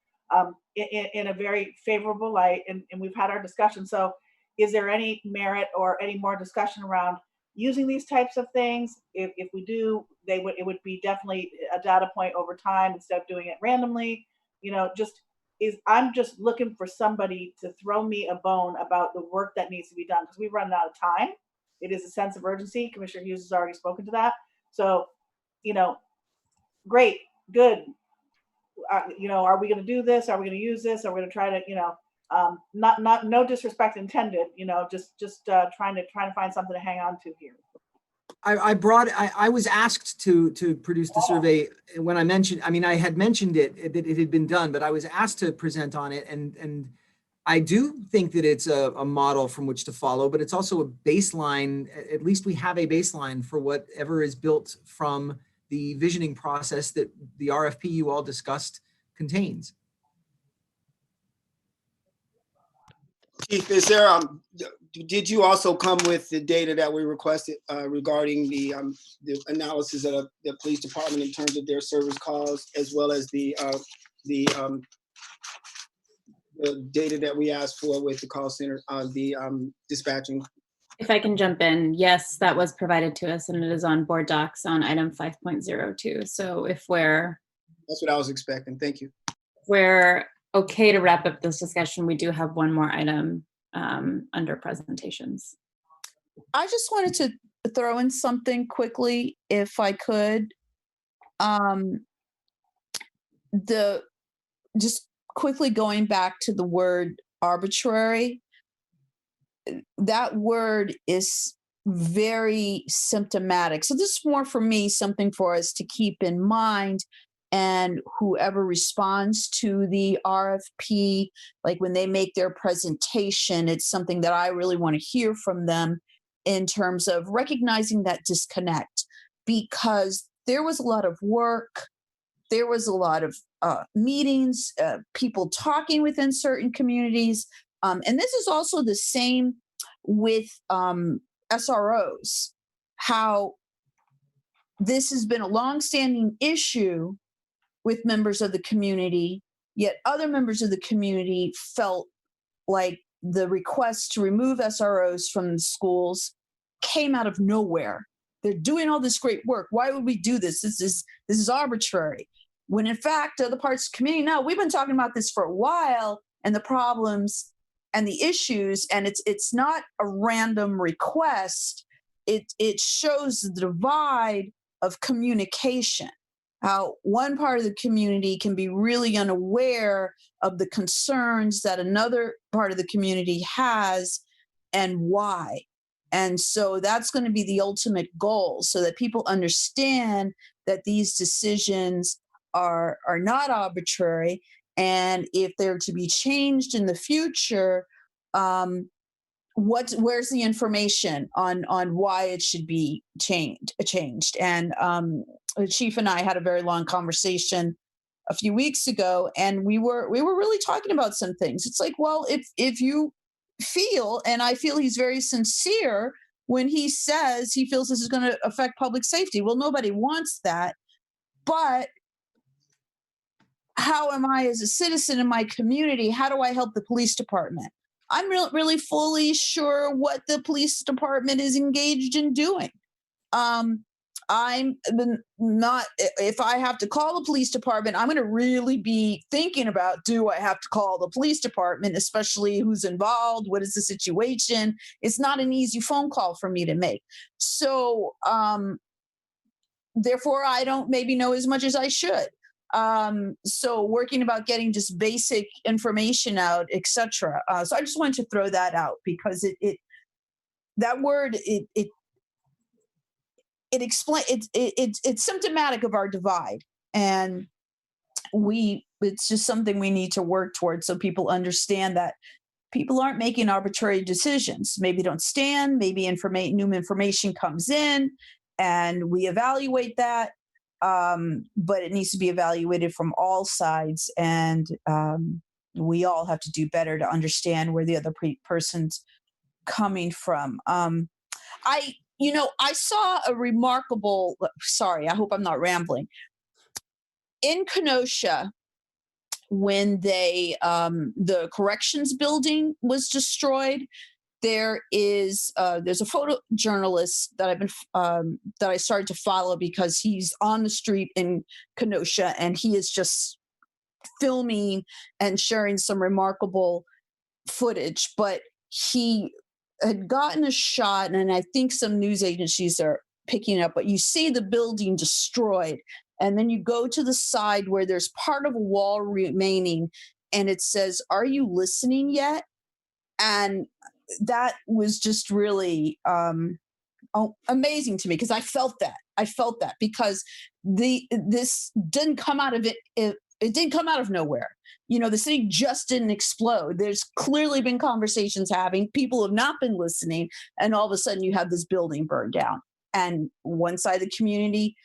in a very favorable light, and we've had our discussion. So is there any merit or any more discussion around using these types of things? If we do, it would be definitely a data point over time instead of doing it randomly. I'm just looking for somebody to throw me a bone about the work that needs to be done, because we've run out of time. It is a sense of urgency. Commissioner Hughes has already spoken to that. So, great, good. Are we going to do this? Are we going to use this? Are we going to try to, not no disrespect intended, just trying to find something to hang on to here. I was asked to produce the survey when I mentioned, I had mentioned that it had been done, but I was asked to present on it. And I do think that it's a model from which to follow, but it's also a baseline. At least we have a baseline for whatever is built from the visioning process that the RFP you all discussed contains. Chief, is there, did you also come with the data that we requested regarding the analysis of the police department in terms of their service calls, as well as the data that we asked for with the call center, the dispatching? If I can jump in, yes, that was provided to us, and it is on board docs on item 5.02. So if that's what I was expecting. Thank you. We're okay to wrap up this discussion, we do have one more item under presentations. I just wanted to throw in something quickly, if I could. Just quickly going back to the word arbitrary, that word is very symptomatic. So this is more for me, something for us to keep in mind. And whoever responds to the RFP, like when they make their presentation, it's something that I really want to hear from them in terms of recognizing that disconnect, because there was a lot of work, there was a lot of meetings, people talking within certain communities. And this is also the same with SROs, how this has been a longstanding issue with members of the community, yet other members of the community felt like the request to remove SROs from the schools came out of nowhere. they're doing all this great work. Why would we do this? This is arbitrary. When in fact, other parts of the community, no, we've been talking about this for a while, and the problems and the issues, and it's not a random request. It shows the divide of communication. How one part of the community can be really unaware of the concerns that another part of the community has and why. And so that's going to be the ultimate goal, so that people understand that these decisions are not arbitrary. And if they're to be changed in the future, where's the information on why it should be changed? And the chief and I had a very long conversation a few weeks ago, and we were really talking about some things. It's like, well, if you feel, and I feel he's very sincere when he says he feels this is going to affect public safety. Well, nobody wants that, but how am I, as a citizen in my community, how do I help the police department? I'm really fully sure what the police department is engaged in doing. I'm not, if I have to call the police department, I'm going to really be thinking about, do I have to call the police department, especially who's involved? What is the situation? It's not an easy phone call for me to make. So, therefore, I don't maybe know as much as I should. So working about getting just basic information out, etc. So I just wanted to throw that out, because that word it's symptomatic of our divide, and it's just something we need to work towards, so people understand that people aren't making arbitrary decisions. Maybe don't stand, maybe new information comes in and we evaluate that. But it needs to be evaluated from all sides, and we all have to do better to understand where the other person's coming from. I saw a remarkable, sorry, I hope I'm not rambling. In Kenosha, when the corrections building was destroyed, there's a photojournalist that I started to follow, because he's on the street in Kenosha, and he is just filming and sharing some remarkable footage. But he had gotten a shot, and I think some news agencies are picking it up, but you see the building destroyed, and then you go to the side where there's part of a wall remaining, and it says, "Are you listening yet?" And that was just really amazing to me, because I felt that because this didn't come out of it didn't come out of nowhere. The city just didn't explode. There's clearly been conversations having, people have not been listening, and all of a sudden you have this building burned down, and one side of the community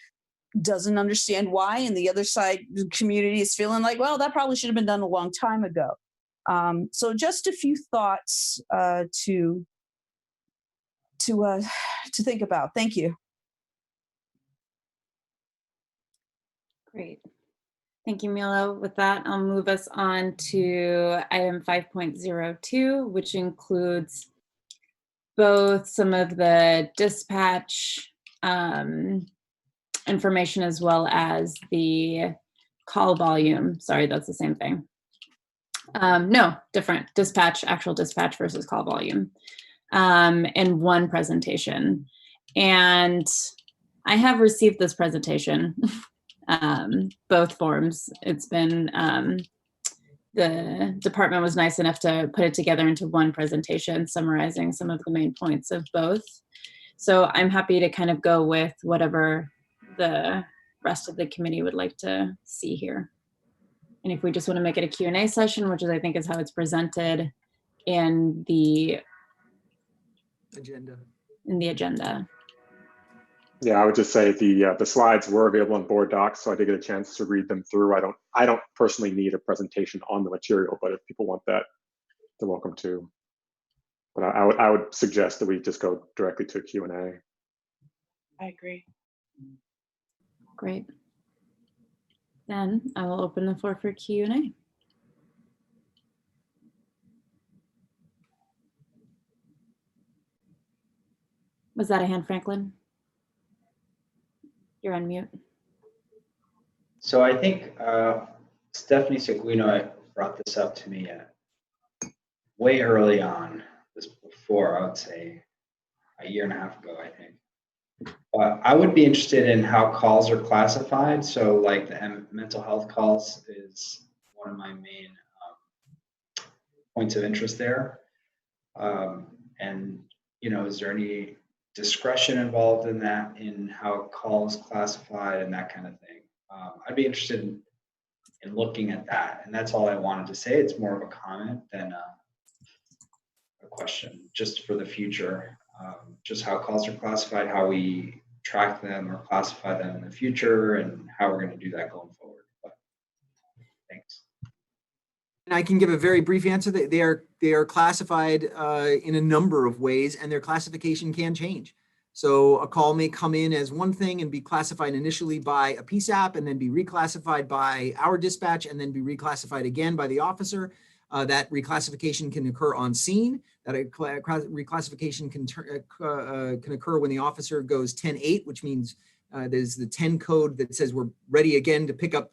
doesn't understand why, and the other side of the community is feeling like, well, that probably should have been done a long time ago. So just a few thoughts to think about. Thank you. Great. Thank you, Milo. With that, I'll move us on to item 5.02, which includes both some of the dispatch information as well as the call volume. Sorry, that's the same thing. No, different. Dispatch, actual dispatch versus call volume in one presentation. And I have received this presentation, both forms. It's been, the department was nice enough to put it together into one presentation, summarizing some of the main points of both. So I'm happy to kind of go with whatever the rest of the committee would like to see here. And if we just want to make it a Q&A session, which I think is how it's presented in the agenda. Yeah, I would just say the slides were available on board docs, so I did get a chance to read them through. I don't personally need a presentation on the material, but if people want that, they're welcome to. But I would suggest that we just go directly to Q&A. I agree. Great. Then I will open the floor for Q&A. Was that a hand, Franklin? You're on mute. So I think Stephanie Seguino brought this up to me way early on, this before, I would say a year and a half ago, I think. But I would be interested in how calls are classified. So like the mental health calls is one of my main points of interest there. And, you know, is there any discretion involved in that, in how a call is classified and that kind of thing? I'd be interested in looking at that. And that's all I wanted to say. It's more of a comment than a question, just for the future. Just how calls are classified, how we track them or classify them in the future, and how we're going to do that going forward. But thanks. And I can give a very brief answer. They are classified in a number of ways, and their classification can change. So a call may come in as one thing and be classified initially by a PSAP, and then be reclassified by our dispatch, and then be reclassified again by the officer. That reclassification can occur on scene. That reclassification can occur when the officer goes 10-8, which means there's the 10 code that says we're ready again to pick up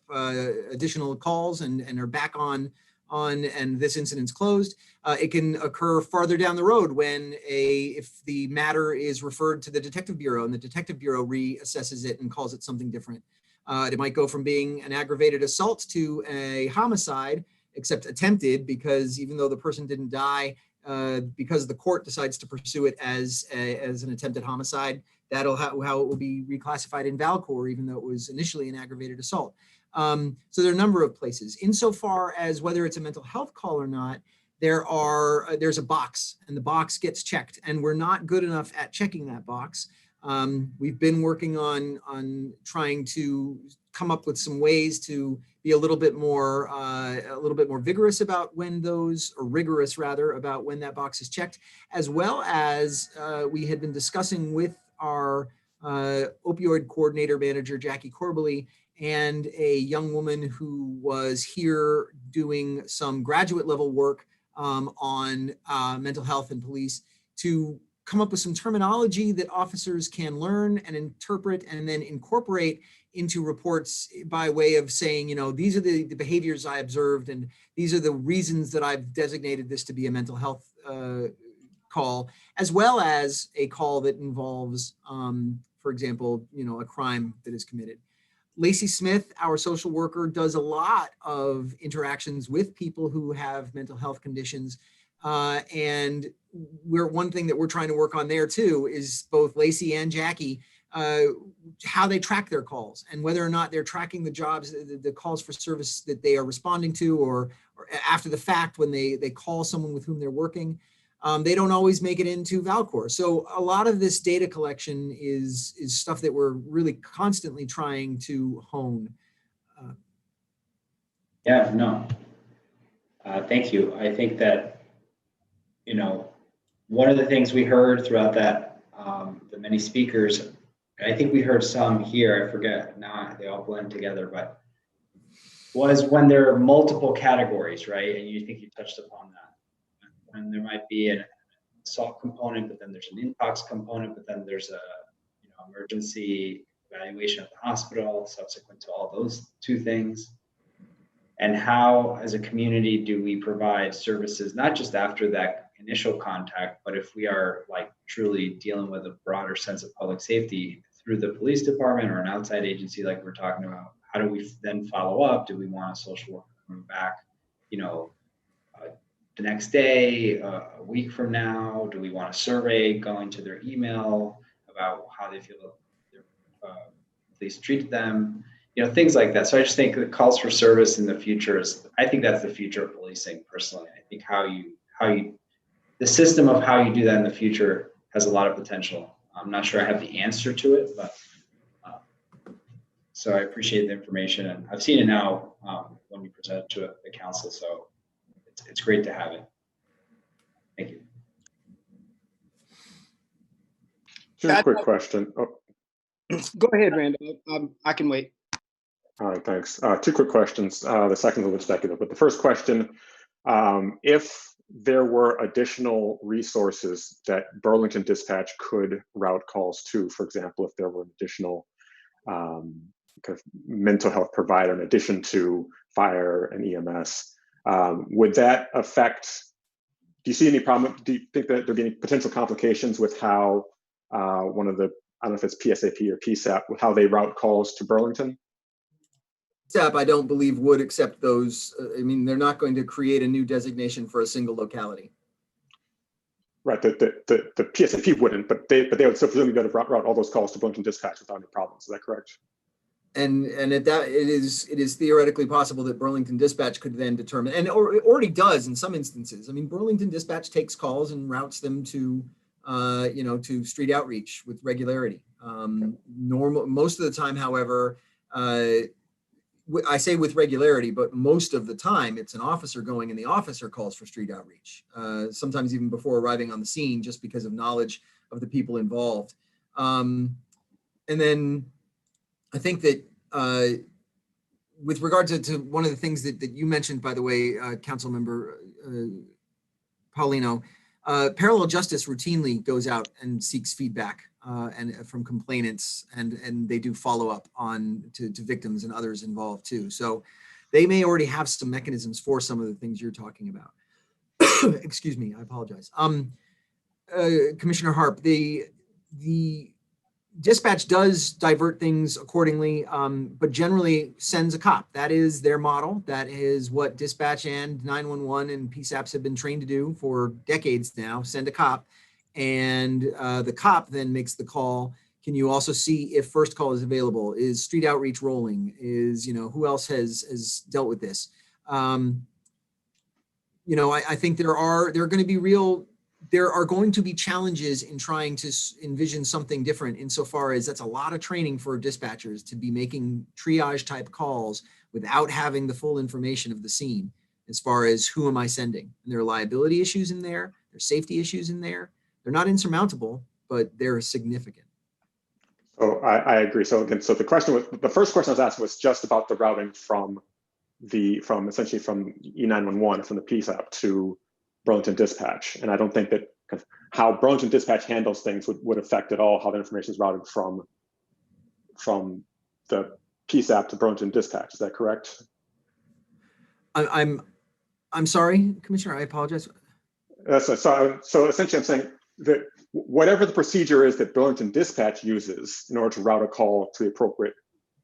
additional calls and are back on and this incident's closed. It can occur farther down the road when if the matter is referred to the detective bureau and the detective bureau reassesses it and calls it something different. It might go from being an aggravated assault to a homicide, except attempted, because even though the person didn't die, because the court decides to pursue it as an attempted homicide, that'll how it will be reclassified in Valcor, even though it was initially an aggravated assault. So there are a number of places. Insofar as whether it's a mental health call or not, there's a box, and the box gets checked, and we're not good enough at checking that box. We've been working on trying to come up with some ways to be a little bit more vigorous about when those, or rigorous rather, about when that box is checked, as well as we had been discussing with our opioid coordinator manager, Jackie Corbally, and a young woman who was here doing some graduate level work on mental health and police, to come up with some terminology that officers can learn and interpret and then incorporate into reports by way of saying, you know, these are the behaviors I observed, and these are the reasons that I've designated this to be a mental health call, as well as a call that involves, for example, you know, a crime that is committed. Lacey Smith, our social worker, does a lot of interactions with people who have mental health conditions. And one thing that we're trying to work on there too is both Lacey and Jackie, how they track their calls and whether or not they're tracking the jobs, the calls for service that they are responding to, or after the fact when they call someone with whom they're working. They don't always make it into Valcor. So a lot of this data collection is stuff that we're really constantly trying to hone. Yeah, no. Thank you. I think that, you know, one of the things we heard throughout that, the many speakers, I think we heard some here, I forget now, they all blend together, but was when there are multiple categories, right? And you think you touched upon that. When there might be an assault component, but then there's an intox component, but then there's a, you know, emergency evaluation at the hospital subsequent to all those two things. And how, as a community, do we provide services, not just after that initial contact, but if we are like truly dealing with a broader sense of public safety through the police department or an outside agency like we're talking about, how do we then follow up? Do we want a social worker coming back, you know, the next day, a week from now? Do we want a survey going to their email about how they feel their police treated them? You know, things like that. So I just think the calls for service in the future is, I think that's the future of policing personally. I think the system of how you do that in the future has a lot of potential. I'm not sure I have the answer to it, but so I appreciate the information, and I've seen it now when we present it to the council. So it's great to have it. Thank you. Just a quick question. Oh. Go ahead, Randall. I can wait. All right, thanks. Two quick questions. The second one was speculative, but the first question, if there were additional resources that Burlington Dispatch could route calls to, for example, if there were additional kind of mental health provider in addition to fire and EMS. Would that affect, do you see any problem, do you think that there'd be any potential complications with how one of the, I don't know if it's PSAP or PSAP, with how they route calls to Burlington? PSAP, I don't believe would accept those. I mean, they're not going to create a new designation for a single locality. Right, the PSAP wouldn't, but they would still presumably be able to route all those calls to Burlington Dispatch without any problems. Is that correct? And at that, it is theoretically possible that Burlington Dispatch could then determine, and it already does in some instances. I mean, Burlington Dispatch takes calls and routes them to, to street outreach with regularity. Most of the time, however, I say with regularity, but most of the time it's an officer going and the officer calls for street outreach, sometimes even before arriving on the scene, just because of knowledge of the people involved. And then I think that with regard to one of the things that you mentioned, by the way, Council Member Paulino, Parallel Justice routinely goes out and seeks feedback and from complainants, and they do follow up on to victims and others involved too. So they may already have some mechanisms for some of the things you're talking about. Excuse me, I apologize. Commissioner Harp, the dispatch does divert things accordingly, but generally sends a cop. That is their model. That is what dispatch and 911 and PSAPs have been trained to do for decades now, send a cop. And the cop then makes the call. Can you also see if first call is available? Is street outreach rolling? Is, who else has dealt with this? I think there are going to be challenges in trying to envision something different insofar as that's a lot of training for dispatchers to be making triage type calls without having the full information of the scene as far as who am I sending? And there are liability issues in there, there's safety issues in there. They're not insurmountable, but they're significant. Oh, I agree. So again, the first question I was asking was just about the routing from essentially from E911, from the PSAP to Burlington Dispatch. And I don't think that kind of how Burlington Dispatch handles things would affect at all how the information is routed from the PSAP to Burlington Dispatch. Is that correct? I'm sorry, Commissioner, I apologize. So essentially I'm saying that whatever the procedure is that Burlington Dispatch uses in order to route a call to the appropriate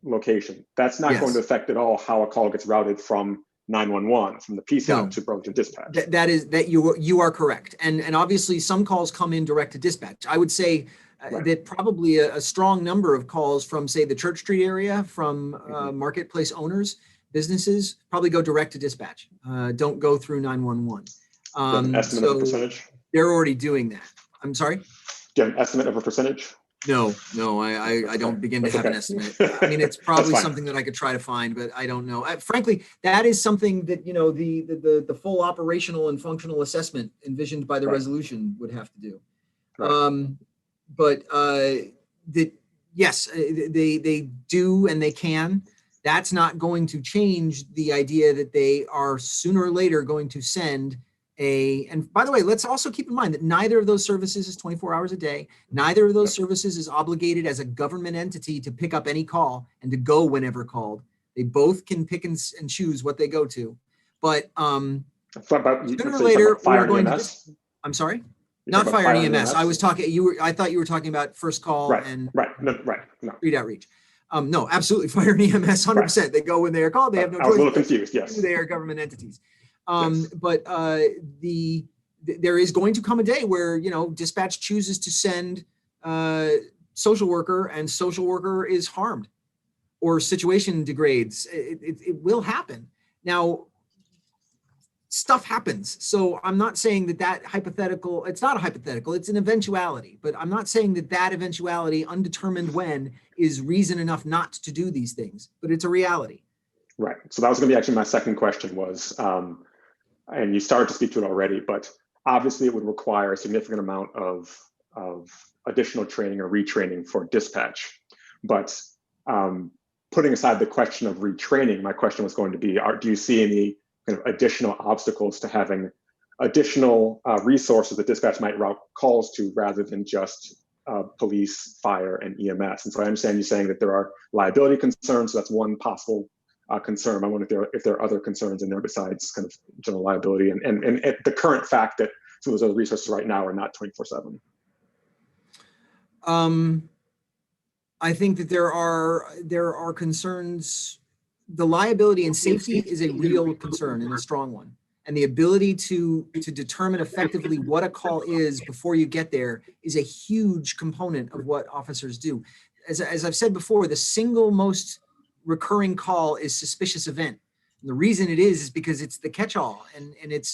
location, that's not going to affect at all how a call gets routed from 911, from the PSAP to Burlington Dispatch. You are correct. And obviously some calls come in direct to dispatch. I would say that probably a strong number of calls from, say, the Church Street area, from marketplace owners, businesses, probably go direct to dispatch. Don't go through 911. Estimate of a percentage? They're already doing that. I'm sorry? Do you have an estimate of a percentage? No, I don't begin to have an estimate. I mean, it's probably something that I could try to find, but I don't know. Frankly, that is something that, the full operational and functional assessment envisioned by the resolution would have to do. Yes, they do and they can. That's not going to change the idea that they are sooner or later going to send and by the way, let's also keep in mind that neither of those services is 24 hours a day. Neither of those services is obligated as a government entity to pick up any call and to go whenever called. They both can pick and choose what they go to. But sooner or later, we're going to. I'm sorry? Not fire and EMS. I was talking. I thought you were talking about first call and street outreach. No, absolutely, fire and EMS, 100%. They go when they are called. They have no choice. I was a little confused. Yes, they are government entities. But there is going to come a day where, dispatch chooses to send social worker and social worker is harmed or situation degrades. It will happen. Now, stuff happens. So I'm not saying that hypothetical, it's not a hypothetical, it's an eventuality, but I'm not saying that eventuality, undetermined when, is reason enough not to do these things, but it's a reality. Right. So that was going to be actually my second question was, and you started to speak to it already, but obviously it would require a significant amount of additional training or retraining for dispatch. But putting aside the question of retraining, my question was going to be, do you see any kind of additional obstacles to having additional resources that dispatch might route calls to rather than just police, fire, and EMS. And so I understand you saying that there are liability concerns. So that's one possible concern. I wonder if there are other concerns in there besides kind of general liability and the current fact that some of those other resources right now are not 24/7. I think that there are concerns. The liability and safety is a real concern and a strong one. And the ability to determine effectively what a call is before you get there is a huge component of what officers do. As I've said before, the single most recurring call is suspicious event. And the reason it is because it's the catch-all, and it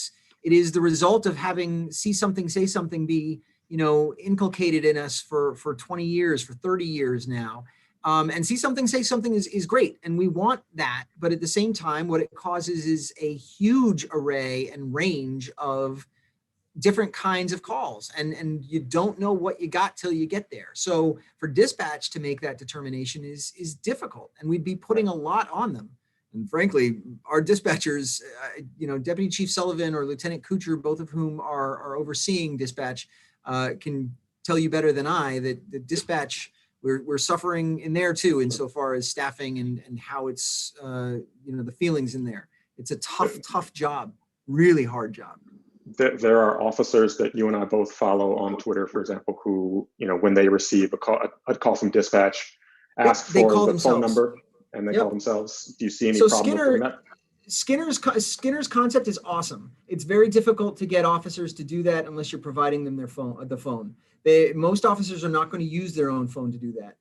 is the result of having see something, say something be inculcated in us for 20 years, for 30 years now. And see something, say something is great. And we want that. But at the same time, what it causes is a huge array and range of different kinds of calls. And you don't know what you got till you get there. So for dispatch to make that determination is difficult. And we'd be putting a lot on them. And frankly, our dispatchers, Deputy Chief Sullivan or Lieutenant Kuchar, both of whom are overseeing dispatch, can tell you better than I that the dispatch, we're suffering in there too, insofar as staffing and how it's, the feelings in there. It's a tough job, really hard job. There are officers that you and I both follow on Twitter, for example, who, when they receive a call from dispatch, ask for the phone number and they call themselves. Do you see any problem with that? Skinner's concept is awesome. It's very difficult to get officers to do that unless you're providing them the phone. Most officers are not going to use their own phone to do that.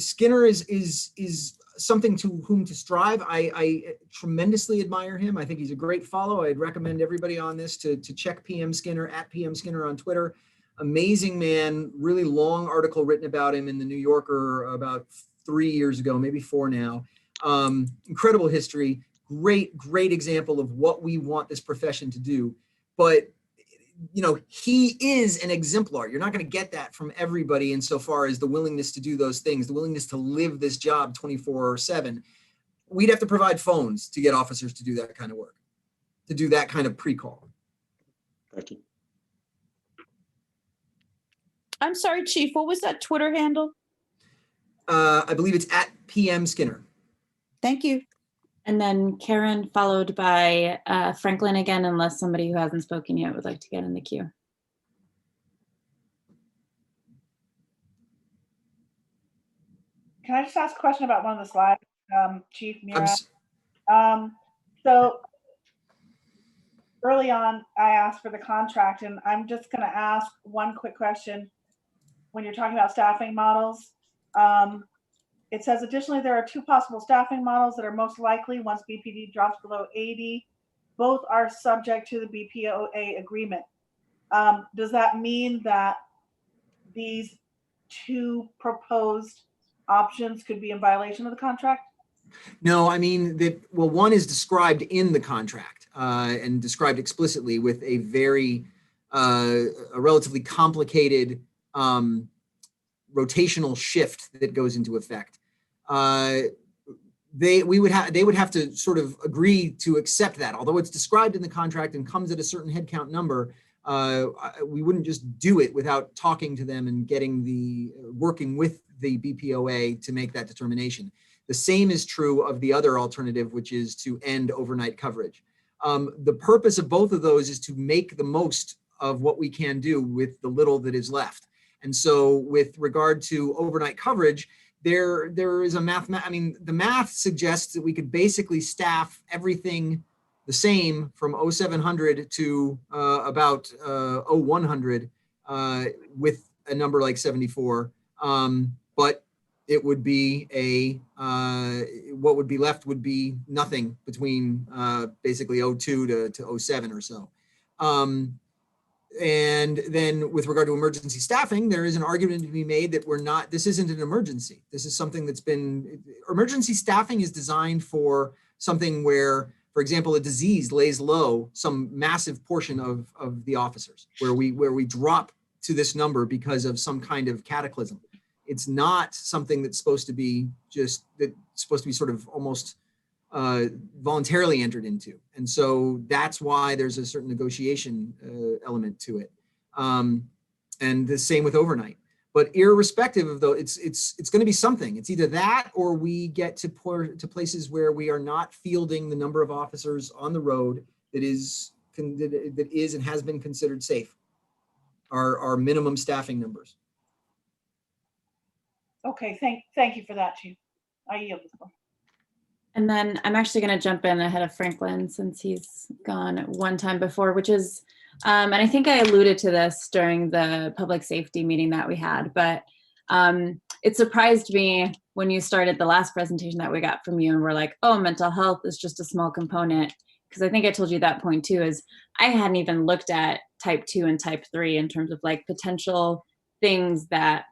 Skinner is something to whom to strive. I tremendously admire him. I think he's a great follow. I'd recommend everybody on this to check PM Skinner at PM Skinner on Twitter. Amazing man, really long article written about him in the New Yorker about 3 years ago, maybe 4 now. Incredible history. Great example of what we want this profession to do. But, he is an exemplar. You're not going to get that from everybody insofar as the willingness to do those things, the willingness to live this job 24/7. We'd have to provide phones to get officers to do that kind of work, to do that kind of pre-call. Thank you. I'm sorry, Chief, what was that Twitter handle? I believe it's at PM Skinner. Thank you. And then Karen, followed by Franklin again, unless somebody who hasn't spoken yet would like to get in the queue. Can I just ask a question about one of the slides, Chief Mira? So early on, I asked for the contract, and I'm just going to ask one quick question. When you're talking about staffing models, it says, additionally, there are 2 possible staffing models that are most likely once BPD drops below 80. Both are subject to the BPOA agreement. Does that mean that these 2 proposed options could be in violation of the contract? No, I mean one is described in the contract and described explicitly with a very a relatively complicated rotational shift that goes into effect. They would have to sort of agree to accept that, although it's described in the contract and comes at a certain headcount number. We wouldn't just do it without talking to them and working with the BPOA to make that determination. The same is true of the other alternative, which is to end overnight coverage. The purpose of both of those is to make the most of what we can do with the little that is left. And so with regard to overnight coverage, there is a the math suggests that we could basically staff everything the same from 0700 to about 0100 with a number like 74. But it would be what would be left would be nothing between basically 02 to 07 or so. And then with regard to emergency staffing, there is an argument to be made that this isn't an emergency. This is something emergency staffing is designed for something where, for example, a disease lays low some massive portion of the officers, where we drop to this number because of some kind of cataclysm. It's not something that's supposed to be sort of almost voluntarily entered into. And so that's why there's a certain negotiation element to it. And the same with overnight. But irrespective of though, it's going to be something. It's either that or we get to places where we are not fielding the number of officers on the road that is and has been considered safe. Our minimum staffing numbers. Okay, thank you for that, Chief. I yield this one. And then I'm actually going to jump in ahead of Franklin since he's gone one time before, which is, and I think I alluded to this during the public safety meeting that we had, but it surprised me when you started the last presentation that we got from you and we're like, oh, mental health is just a small component. Because I think I told you that point too, is I hadn't even looked at type 2 and type 3 in terms of like potential things that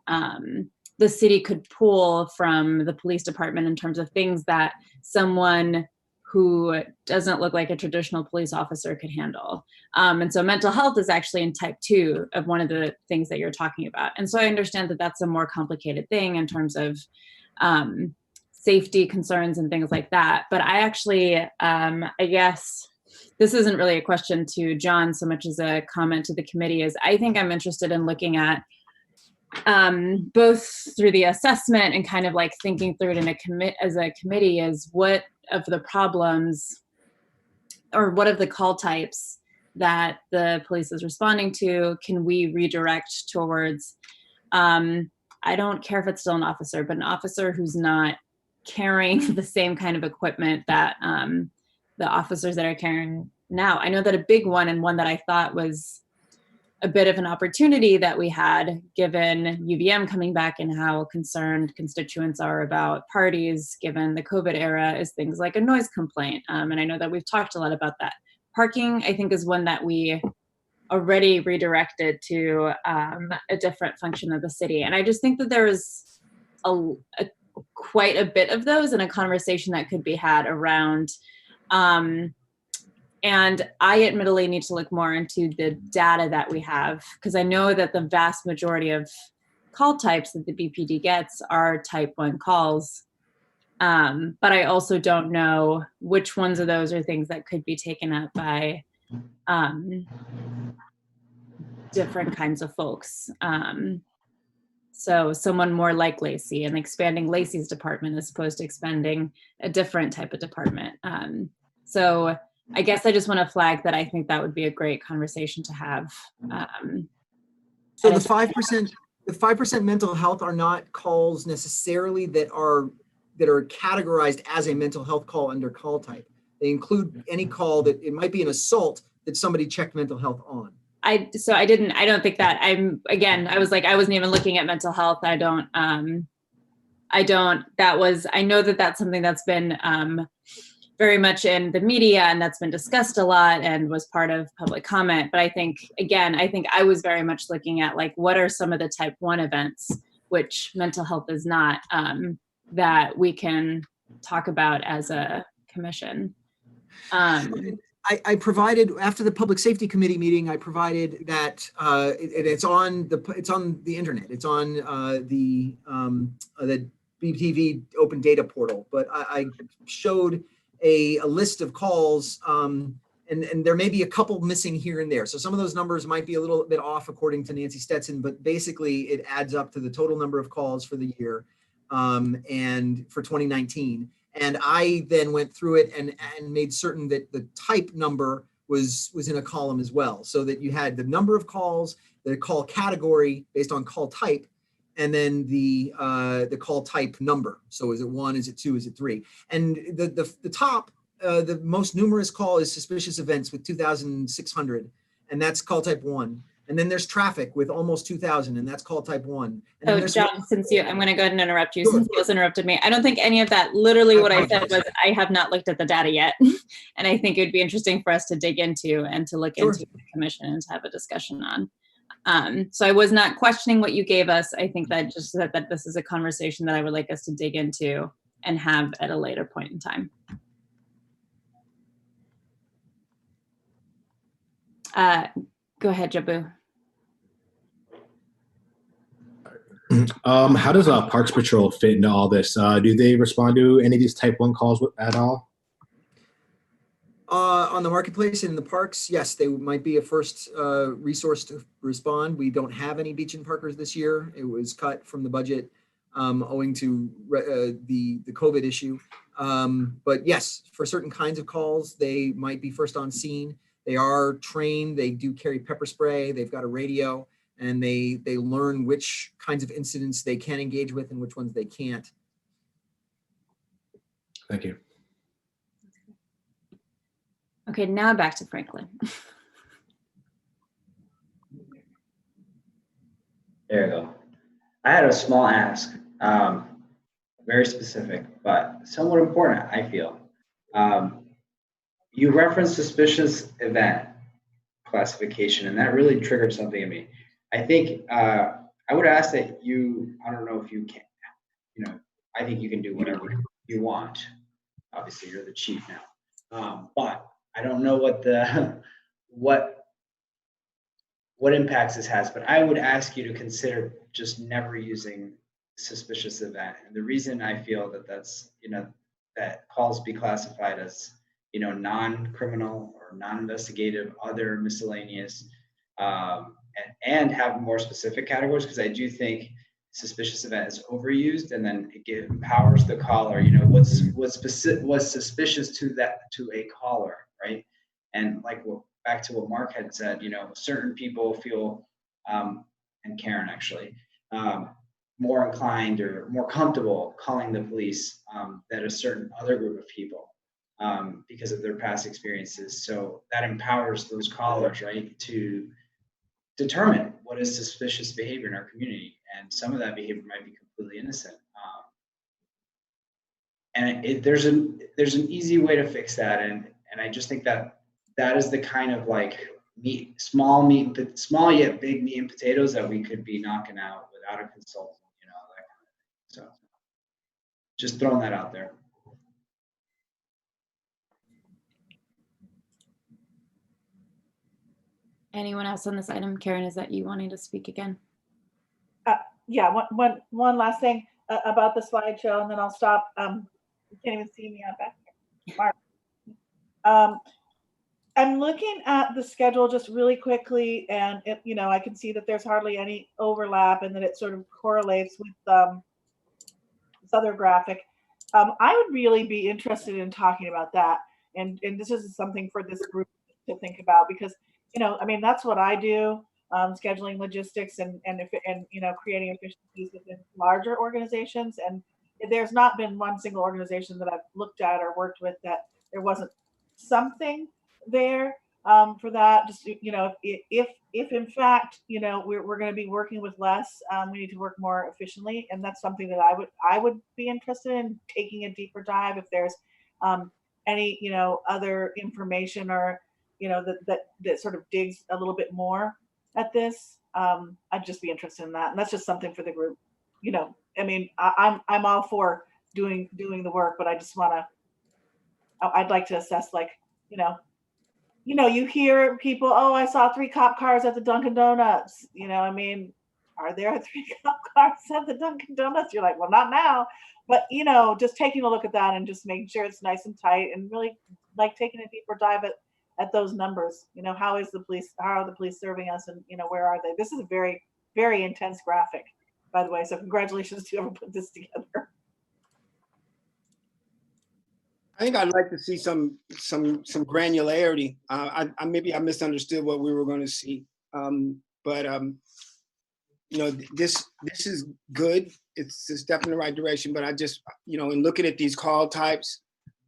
the city could pull from the police department in terms of things that someone who doesn't look like a traditional police officer could handle. And so mental health is actually in type 2 of one of the things that you're talking about. And so I understand that that's a more complicated thing in terms of safety concerns and things like that. But I actually, I guess this isn't really a question to John so much as a comment to the committee, is I think I'm interested in looking at both through the assessment and kind of like thinking through it as a committee is what of the problems or what of the call types that the police is responding to can we redirect towards, I don't care if it's still an officer, but an officer who's not carrying the same kind of equipment that the officers that are carrying now. I know that a big one and one that I thought was a bit of an opportunity that we had given UVM coming back and how concerned constituents are about parties given the COVID era is things like a noise complaint. And I know that we've talked a lot about that. Parking, I think, is one that we already redirected to a different function of the city. And I just think that there is quite a bit of those in a conversation that could be had around and I admittedly need to look more into the data that we have, because I know that the vast majority of call types that the BPD gets are type 1 calls. But I also don't know which ones of those are things that could be taken up by different kinds of folks. So someone more like Lacey and expanding Lacey's department as opposed to expanding a different type of department. So I guess I just want to flag that I think that would be a great conversation to have. So the 5% mental health are not calls necessarily that are categorized as a mental health call under call type. They include any call that it might be an assault that somebody checked mental health on. I don't think that I was like, I wasn't even looking at mental health. I know that that's something that's been very much in the media and that's been discussed a lot and was part of public comment. But I think I was very much looking at like, what are some of the type 1 events, which mental health is not, that we can talk about as a commission. I provided, after the public safety committee meeting, I provided that it's on the internet. It's on the BTV open data portal, but I showed a list of calls, and there may be a couple missing here and there. So some of those numbers might be a little bit off according to Nancy Stetson, but basically it adds up to the total number of calls for the year and for 2019. And I then went through it and made certain that the type number was in a column as well, so that you had the number of calls, the call category based on call type, and then the call type number. So is it 1, is it 2, is it 3? And the top, the most numerous call is suspicious events with 2,600, and that's call type 1. And then there's traffic with almost 2,000, and that's call type 1. And oh, John, I'm going to go ahead and interrupt you since you also interrupted me. I don't think any of that, literally what I said was, I have not looked at the data yet. And I think it would be interesting for us to dig into and to look into the commission and to have a discussion on. So I was not questioning what you gave us. I think that just said that this is a conversation that I would like us to dig into and have at a later point in time. Go ahead, Jabu. How does Parks Patrol fit into all this? Do they respond to any of these type 1 calls at all? On the marketplace and in the parks, yes, they might be a first resource to respond. We don't have any beach and parkers this year. It was cut from the budget owing to the COVID issue. But yes, for certain kinds of calls, they might be first on scene. They are trained. They do carry pepper spray. They've got a radio, and they learn which kinds of incidents they can engage with and which ones they can't. Thank you. Okay, now back to Franklin. There you go. I had a small ask, very specific, but somewhat important, I feel. You referenced suspicious event classification, and that really triggered something in me. I think I would ask that you, I don't know if you can, I think you can do whatever you want. Obviously, you're the chief now. But I don't know what the what impacts this has, but I would ask you to consider just never using suspicious event. And the reason I feel that that's, that calls be classified as, non-criminal or non-investigative, other miscellaneous, and have more specific categories, because I do think suspicious event is overused, and then it empowers the caller, what's suspicious to a caller, right? And like back to what Mark had said, certain people feel, and Karen actually, more inclined or more comfortable calling the police than a certain other group of people because of their past experiences. So that empowers those callers, right, to determine what is suspicious behavior in our community. And some of that behavior might be completely innocent. And there's an easy way to fix that. And I just think that is the kind of like small yet big meat and potatoes that we could be knocking out without a consultant, that kind of thing. So just throwing that out there. Anyone else on this item? Karen, is that you wanting to speak again? Yeah, one last thing about the slideshow, and then I'll stop. You can't even see me on back here. Mark. I'm looking at the schedule just really quickly, and I can see that there's hardly any overlap, and that it sort of correlates with this other graphic. I would really be interested in talking about that, and this is something for this group to think about, because that's what I do, scheduling logistics and creating efficiencies within larger organizations. And there's not been one single organization that I've looked at or worked with that there wasn't something there for that. Just if in fact we're going to be working with less, we need to work more efficiently, and that's something that I would be interested in taking a deeper dive. If there's any other information or that sort of digs a little bit more at this, I'd just be interested in that. And that's just something for the group. I'm all for doing the work, but I just I'd like to assess, like, you hear people, oh, I saw 3 cop cars at the Dunkin' Donuts. Are there 3 cop cars at the Dunkin' Donuts? You're like, well, not now. But, just taking a look at that and just making sure it's nice and tight, and really like taking a deeper dive at those numbers. How are the police serving us, and where are they? This is a very, very intense graphic, by the way. So congratulations to whoever put this together. I think I'd like to see some granularity. Maybe I misunderstood what we were going to see, but this is good. It's a step in the right direction. But I just in looking at these call types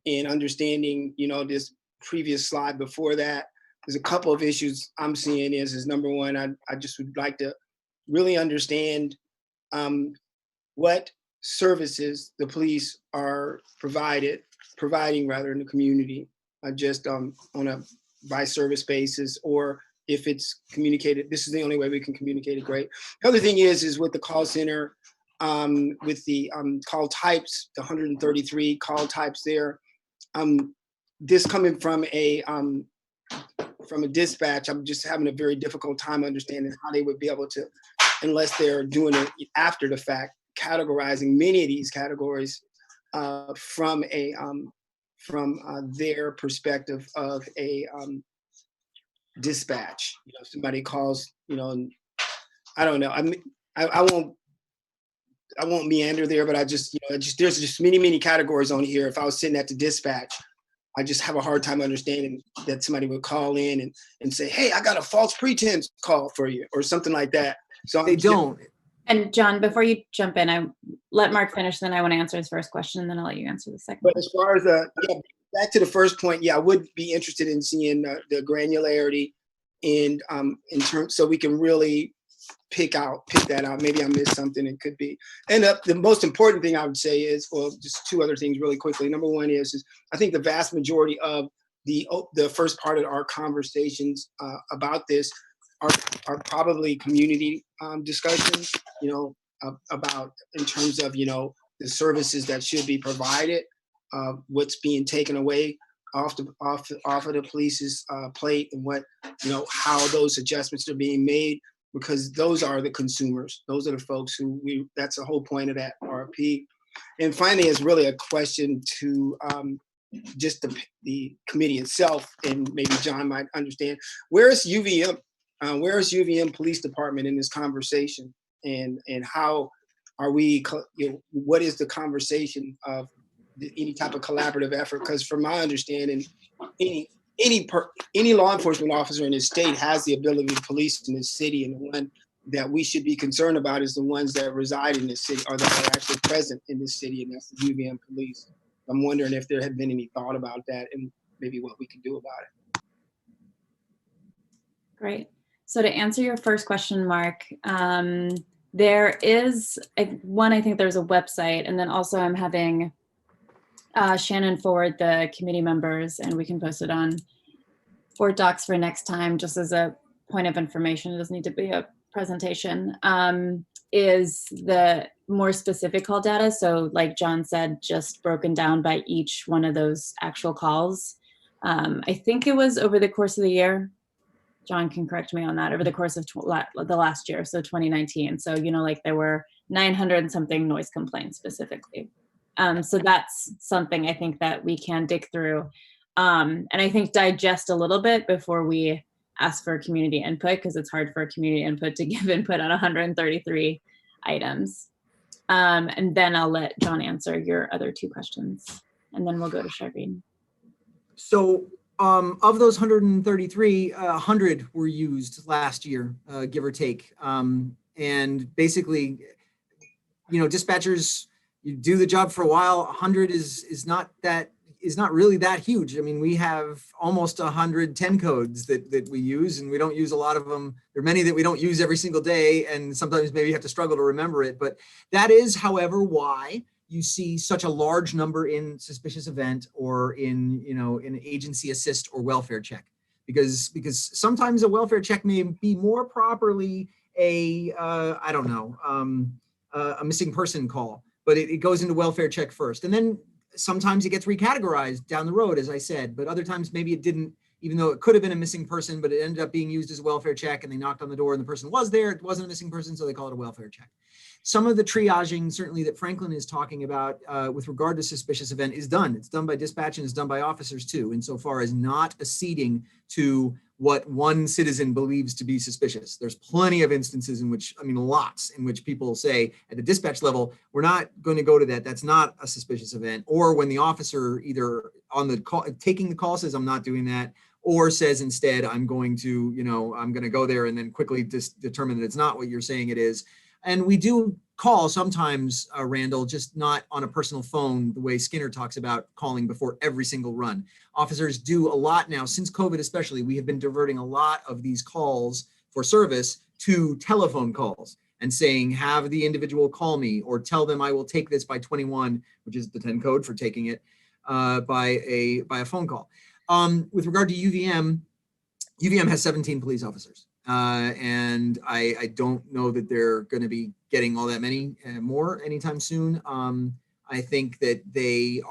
and understanding this previous slide before that, there's a couple of issues I'm seeing. Is number one, I just would like to really understand what services the police are providing rather in the community, just on a by service basis, or if it's communicated. This is the only way we can communicate it great. The other thing is with the call center, with the call types, the 133 call types there, this coming from a dispatch, I'm just having a very difficult time understanding how they would be able to, unless they're doing it after the fact, categorizing many of these categories from from their perspective of a dispatch. You know, somebody calls, you know, and I don't know. I mean, I won't meander there, but I just, you know, there's just many categories on here. If I was sitting at the dispatch, I just have a hard time understanding that somebody would call in and say, "Hey, I got a false pretense call for you," or something like that. So They don't. And John, before you jump in, I let Mark finish, then I want to answer his first question, and then I'll let you answer the second But question. as far as yeah, back to the first point, yeah, I would be interested in seeing the granularity and in terms, so we can really pick that out. Maybe I missed something. It could be. And the most important thing I would say is, well, just two other things really quickly. Number one is I think the vast majority of the first part of our conversations about this are probably community discussions, you know, about in terms of, you know, the services that should be provided, what's being taken away off of the police's plate, and what, you know, how those adjustments are being made, because those are the consumers. Those are the folks who that's the whole point of that RFP. And finally, it's really a question to just the committee itself, and maybe John might understand. Where is UVM? Where is UVM Police Department in this conversation? And how are we, you know, what is the conversation of any type of collaborative effort? Because from my understanding, any law enforcement officer in this state has the ability to police in this city, and the one that we should be concerned about is the ones that reside in this city, or that are actually present in this city, and that's the UVM police. I'm wondering if there had been any thought about that, and maybe what we could do about it. Great. So to answer your first question, Mark, there is one, I think there's a website, and then also I'm having Shannon forward the committee members, and we can post it on Board Docs for next time, just as a point of information. It doesn't need to be a presentation, is the more specific call data. So like John said, just broken down by each one of those actual calls. I think it was over the course of the year. John can correct me on that, over the course of the last year, so 2019. So, you know, like there were 900 and something noise complaints specifically. So that's something I think that we can dig through, and I think digest a little bit before we ask for community input, because it's hard for community input to give input on 133 items. And then I'll let John answer your other two questions, and then we'll go to Charlene. So of those 133, 100 were used last year, give or take. And basically, you know, dispatchers, you do the job for a while. 100 is not really that huge. I mean, we have almost 110 codes that we use, and we don't use a lot of them. There are many that we don't use every single day, and sometimes maybe you have to struggle to remember it. But that is, however, why you see such a large number in suspicious event, or in, you know, in agency assist or welfare check, because sometimes a welfare check may be more properly a missing person call, but it goes into welfare check first, and then sometimes it gets recategorized down the road, as I said, but other times maybe it didn't, even though it could have been a missing person, but it ended up being used as a welfare check, and they knocked on the door and the person was there. It wasn't a missing person, so they call it a welfare check. Some of the triaging, certainly, that Franklin is talking about with regard to suspicious event is done. It's done by dispatch, and it's done by officers too, insofar as not acceding to what one citizen believes to be suspicious. There's plenty of instances in which, I mean, lots, in which people say at the dispatch level, we're not going to go to that. That's not a suspicious event. Or when the officer either on the call, taking the call, says, I'm not doing that, or says instead, I'm going to, you know, I'm going to go there, and then quickly determine that it's not what you're saying it is. And we do call sometimes, Randall, just not on a personal phone, the way Skinner talks about calling before every single run. Officers do a lot now, since COVID especially. We have been diverting a lot of these calls for service to telephone calls, and saying, have the individual call me, or tell them I will take this by 21, which is the 10 code for taking it, by a phone call. With regard to UVM has 17 police officers. And I don't know that they're going to be getting all that many more anytime soon. I think that they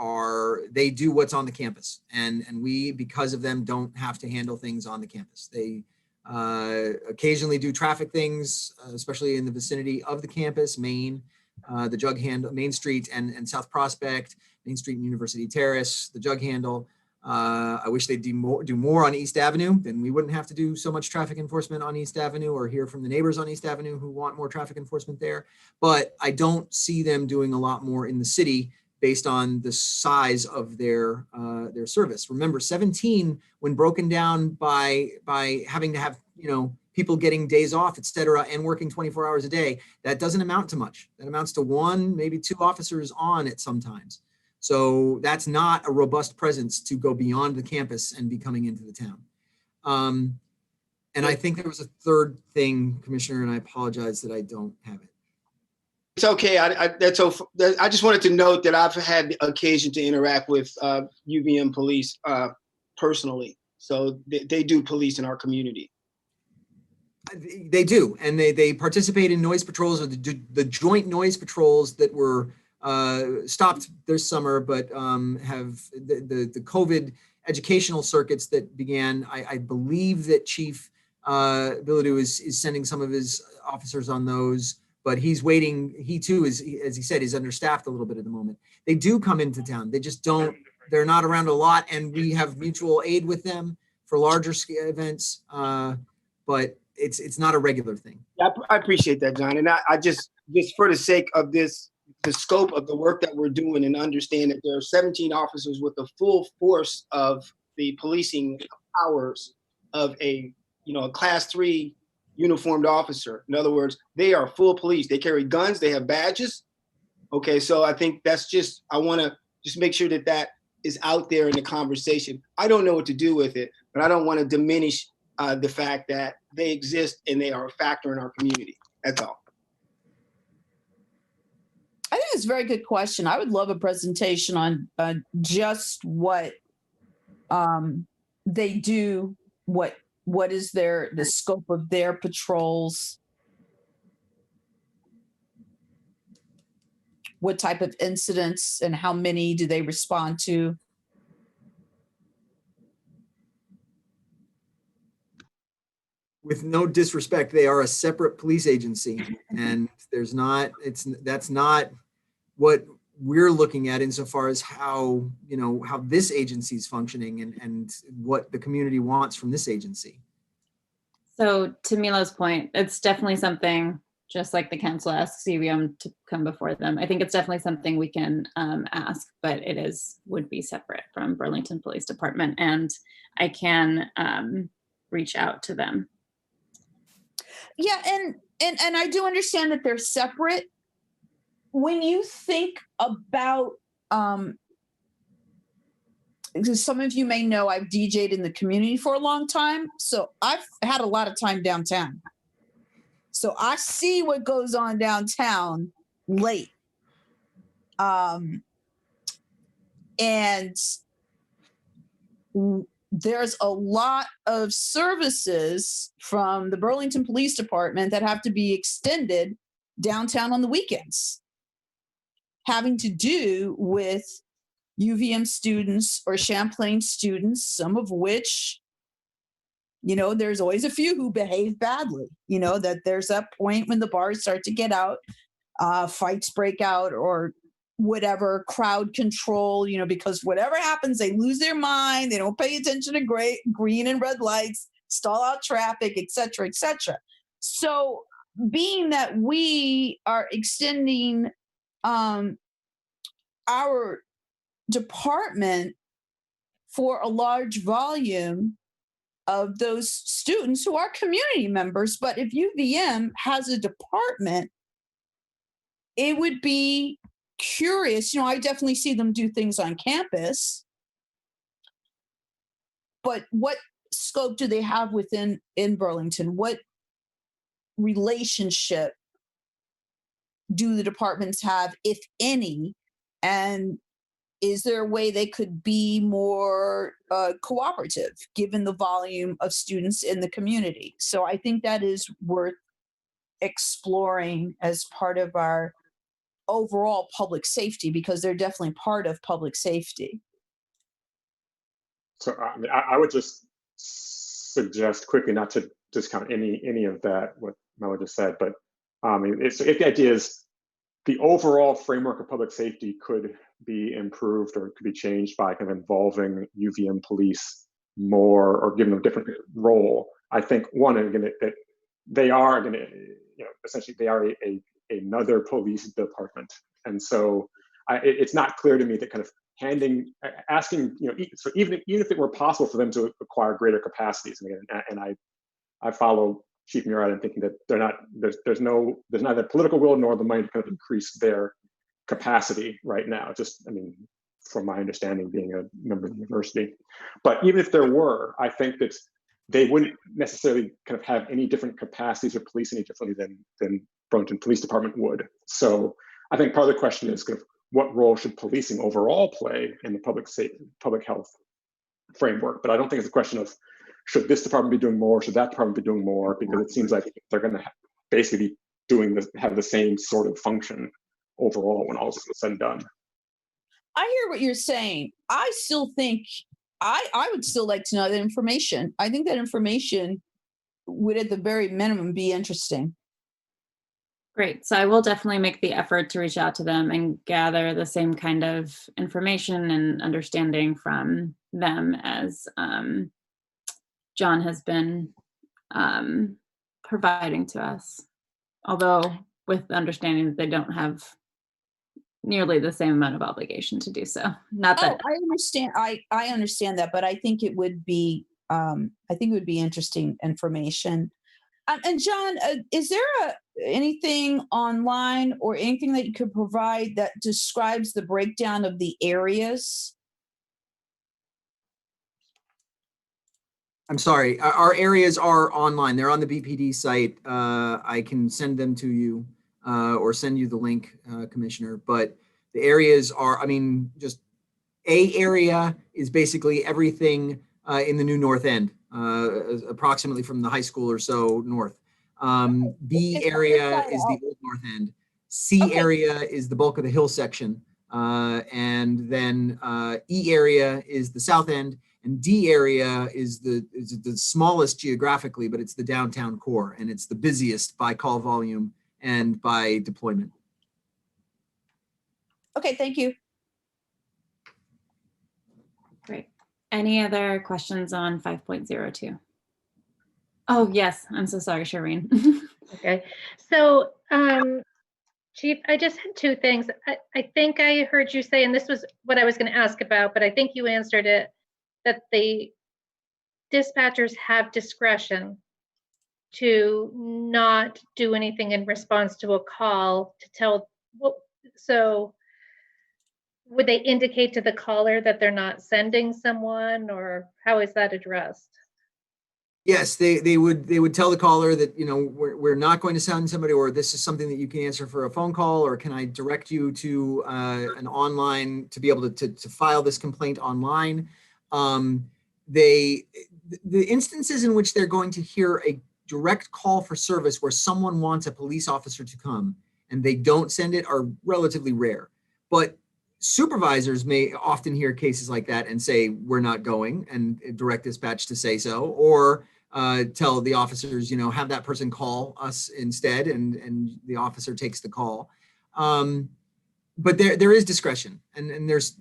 do what's on the campus, and we, because of them, don't have to handle things on the campus. They occasionally do traffic things, especially in the vicinity of the campus, Maine, the jug handle, Main Street and South Prospect, Main Street and University Terrace, the jug handle. I wish they'd do more on East Avenue. Then we wouldn't have to do so much traffic enforcement on East Avenue or hear from the neighbors on East Avenue who want more traffic enforcement there. But I don't see them doing a lot more in the city based on the size of their service. Remember, 17, when broken down by having to have, people getting days off, et cetera, and working 24 hours a day, that doesn't amount to much. That amounts to 1, maybe 2 officers on it sometimes. So that's not a robust presence to go beyond the campus and be coming into the town. And I think there was a third thing, Commissioner, and I apologize that I don't have it. It's okay. I just wanted to note that I've had the occasion to interact with UVM police personally. So they do police in our community. They do, and they participate in noise patrols, or the joint noise patrols that were stopped this summer, but have the COVID educational circuits that began. I believe that Chief Bilodeau is sending some of his officers on those, but he's waiting. He too is, as he said, is understaffed a little bit at the moment. They do come into town. They just don't. They're not around a lot, and we have mutual aid with them for larger scale events, but it's not a regular thing. Yeah, I appreciate that, John, and I just for the sake of this, the scope of the work that we're doing, and understand that there are 17 officers with the full force of the policing powers of a class 3 uniformed officer. In other words, they are full police. They carry guns. They have badges. Okay, so I think I want to just make sure that is out there in the conversation. I don't know what to do with it, but I don't want to diminish the fact that they exist and they are a factor in our community. That's all. I think it's a very good question. I would love a presentation on just what they do, what is the scope of their patrols, what type of incidents and how many do they respond to. With no disrespect, they are a separate police agency, and that's not what we're looking at insofar as how this agency is functioning and what the community wants from this agency. So to Milo's point, it's definitely something, just like the council asks UVM to come before them. I think it's definitely something we can ask, but would be separate from Burlington Police Department, and I can reach out to them. Yeah, and I do understand that they're separate. When you think about, some of you may know I've DJ'd in the community for a long time, so I've had a lot of time downtown. So I see what goes on downtown late. And there's a lot of services from the Burlington Police Department that have to be extended downtown on the weekends, having to do with UVM students or Champlain students, some of which, there's always a few who behave badly, that there's that point when the bars start to get out, fights break out, or whatever, crowd control, because whatever happens, they lose their mind, they don't pay attention to green and red lights, stall out traffic, et cetera, et cetera. So being that we are extending our department for a large volume of those students who are community members, but if UVM has a department, it would be curious. I definitely see them do things on campus, but what scope do they have in Burlington? What relationship do the departments have, if any? And is there a way they could be more cooperative given the volume of students in the community? So I think that is worth exploring as part of our overall public safety, because they're definitely part of public safety. So I would just suggest quickly, not to discount any of that, what Mela just said, but if the idea is the overall framework of public safety could be improved or could be changed by kind of involving UVM police more or giving them a different role. I think one, again, that they are going to, essentially they are another police department. And so it's not clear to me that kind of asking, so even if it were possible for them to acquire greater capacities, and I follow Chief Murad in thinking that there's neither political will nor the money to kind of increase their capacity right now. Just, from my understanding, being a member of the university. But even if there were, I think that they wouldn't necessarily kind of have any different capacities or police any differently than Burlington Police Department would. So I think part of the question is kind of what role should policing overall play in the public health framework? But I don't think it's a question of should this department be doing more, should that department be doing more, because it seems like they're going to basically have the same sort of function overall when all is said and done. I hear what you're saying. I still think I would still like to know that information. I think that information would at the very minimum be interesting. Great. So I will definitely make the effort to reach out to them and gather the same kind of information and understanding from them as John has been providing to us. Although with the understanding that they don't have nearly the same amount of obligation to do so. Not that I understand. I understand that, but I think it would be interesting information. And John, is there anything online or anything that you could provide that describes the breakdown of the areas? I'm sorry, our areas are online. They're on the BPD site. I can send them to you or send you the link, Commissioner. But the areas are, just A area is basically everything in the new North End, approximately from the high school or so north. B area is the old North End. C area is the bulk of the hill section. And then E area is the south end. And D area is the smallest geographically, but it's the downtown core, and it's the busiest by call volume and by deployment. Okay, thank you. Great. Any other questions on 5.02? Oh, yes. I'm so sorry, Shireen. Okay. So, Chief, I just had two things. I think I heard you say, and this was what I was going to ask about, but I think you answered it, that the dispatchers have discretion to not do anything in response to a call to tell. So would they indicate to the caller that they're not sending someone, or how is that addressed? Yes, they would tell the caller that, we're not going to send somebody, or this is something that you can answer for a phone call, or can I direct you to an online to be able to file this complaint online. The instances in which they're going to hear a direct call for service where someone wants a police officer to come and they don't send it are relatively rare. But supervisors may often hear cases like that and say, we're not going, and direct dispatch to say so, or tell the officers, have that person call us instead, and the officer takes the call. But there is discretion, and there's,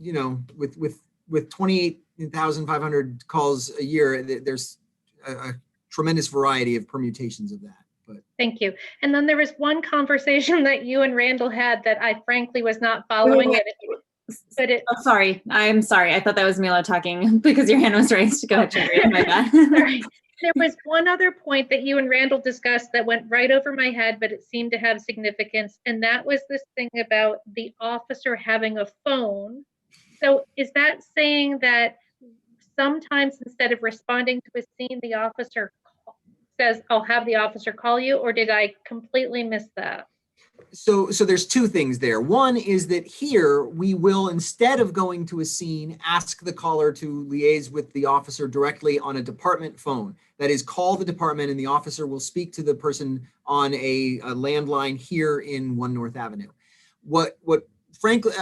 with 28,500 calls a year, there's a tremendous variety of permutations of that. But thank you. And then there was one conversation that you and Randall had that I frankly was not following it. But sorry. I'm sorry. I thought that was Mila talking because your hand was raised. Go ahead, Shireen. My bad. Sorry. There was one other point that you and Randall discussed that went right over my head, but it seemed to have significance. And that was this thing about the officer having a phone. So is that saying that sometimes instead of responding to a scene, the officer says, I'll have the officer call you, or did I completely miss that? So there's two things there. One is that here we will, instead of going to a scene, ask the caller to liaise with the officer directly on a department phone. That is, call the department and the officer will speak to the person on a landline here in 1 North Avenue. What Randall,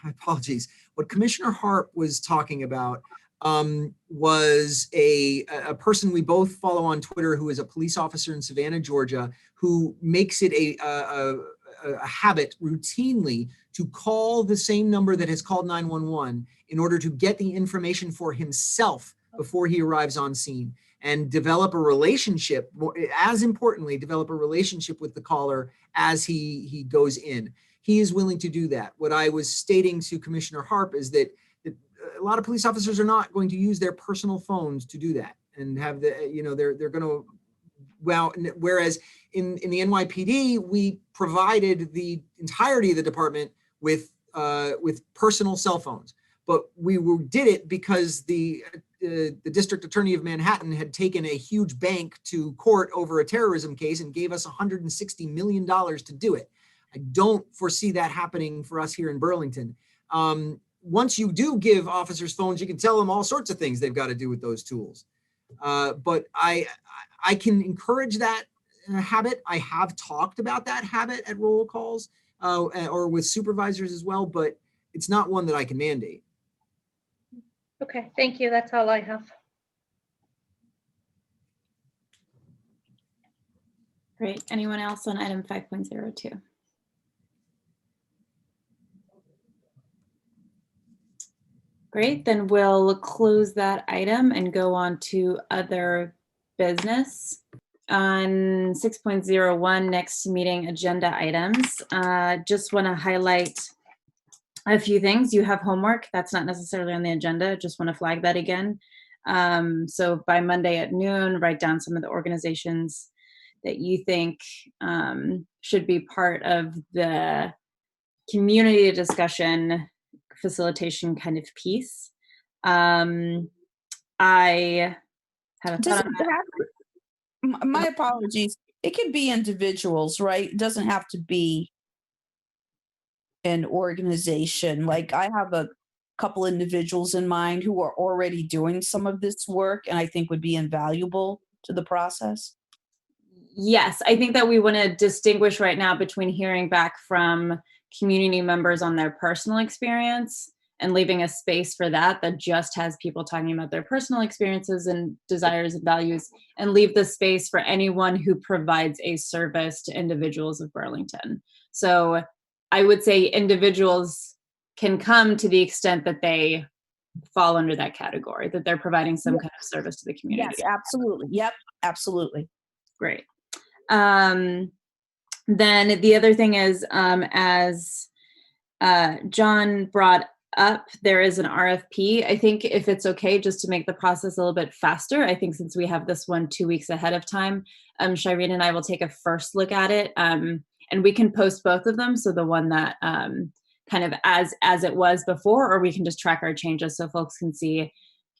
apologies, what Commissioner Harp was talking about was a person we both follow on Twitter who is a police officer in Savannah, Georgia, who makes it a habit routinely to call the same number that has called 911 in order to get the information for himself before he arrives on scene and develop a relationship, as importantly, develop a relationship with the caller as he goes in. He is willing to do that. What I was stating to Commissioner Harp is that a lot of police officers are not going to use their personal phones to do that and have the, they're going to, well, whereas in the NYPD, we provided the entirety of the department with personal cell phones, but we did it because the district attorney of Manhattan had taken a huge bank to court over a terrorism case and gave us $160 million to do it. I don't foresee that happening for us here in Burlington. Once you do give officers phones, you can tell them all sorts of things they've got to do with those tools. But I can encourage that habit. I have talked about that habit at roll calls or with supervisors as well, but it's not one that I can mandate. Okay, thank you. That's all I have. Great. Anyone else on item 5.02? Great, then we'll close that item and go on to other business. On 6.01, next meeting agenda items, just want to highlight a few things. You have homework that's not necessarily on the agenda. Just want to flag that again. So by Monday at noon, write down some of the organizations that you think should be part of the community discussion facilitation kind of piece. I have a thought on that. My apologies. It can be individuals, right? It doesn't have to be an organization. Like I have a couple individuals in mind who are already doing some of this work and I think would be invaluable to the process. Yes, I think that we want to distinguish right now between hearing back from community members on their personal experience and leaving a space for that just has people talking about their personal experiences and desires and values, and leave the space for anyone who provides a service to individuals of Burlington. So I would say individuals can come to the extent that they fall under that category, that they're providing some kind of service to the community. Yes, absolutely. Yep, absolutely. Great. Then the other thing is, as John brought up, there is an RFP. I think if it's okay, just to make the process a little bit faster, I think since we have this one 2 weeks ahead of time, Shireen and I will take a first look at it, and we can post both of them. So the one that kind of as it was before, or we can just track our changes so folks can see